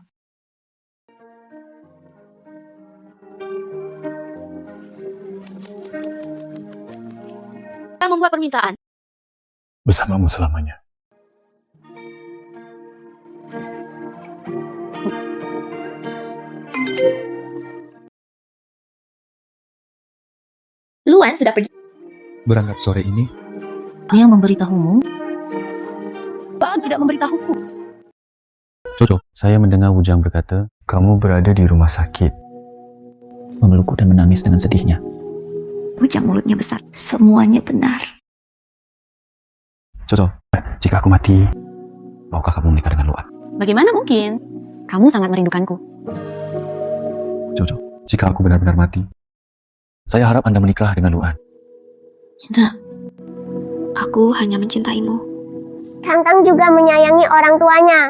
Kita membuat permintaan. Bersamamu selamanya. Luan sudah pergi. Berangkat sore ini. Dia memberitahumu? Pak tidak memberitahuku. Jojo, saya mendengar Wujang berkata, Kamu berada di rumah sakit. Memelukku dan menangis dengan sedihnya. Ujang mulutnya besar. Semuanya benar. Jojo, Jika aku mati, maukah kamu menikah dengan Luan? Bagaimana mungkin? Kamu sangat merindukanku. Jojo, jika aku benar-benar mati, saya harap Anda menikah dengan Luan. Tidak. Aku hanya mencintaimu. Kangkang juga menyayangi orang tuanya.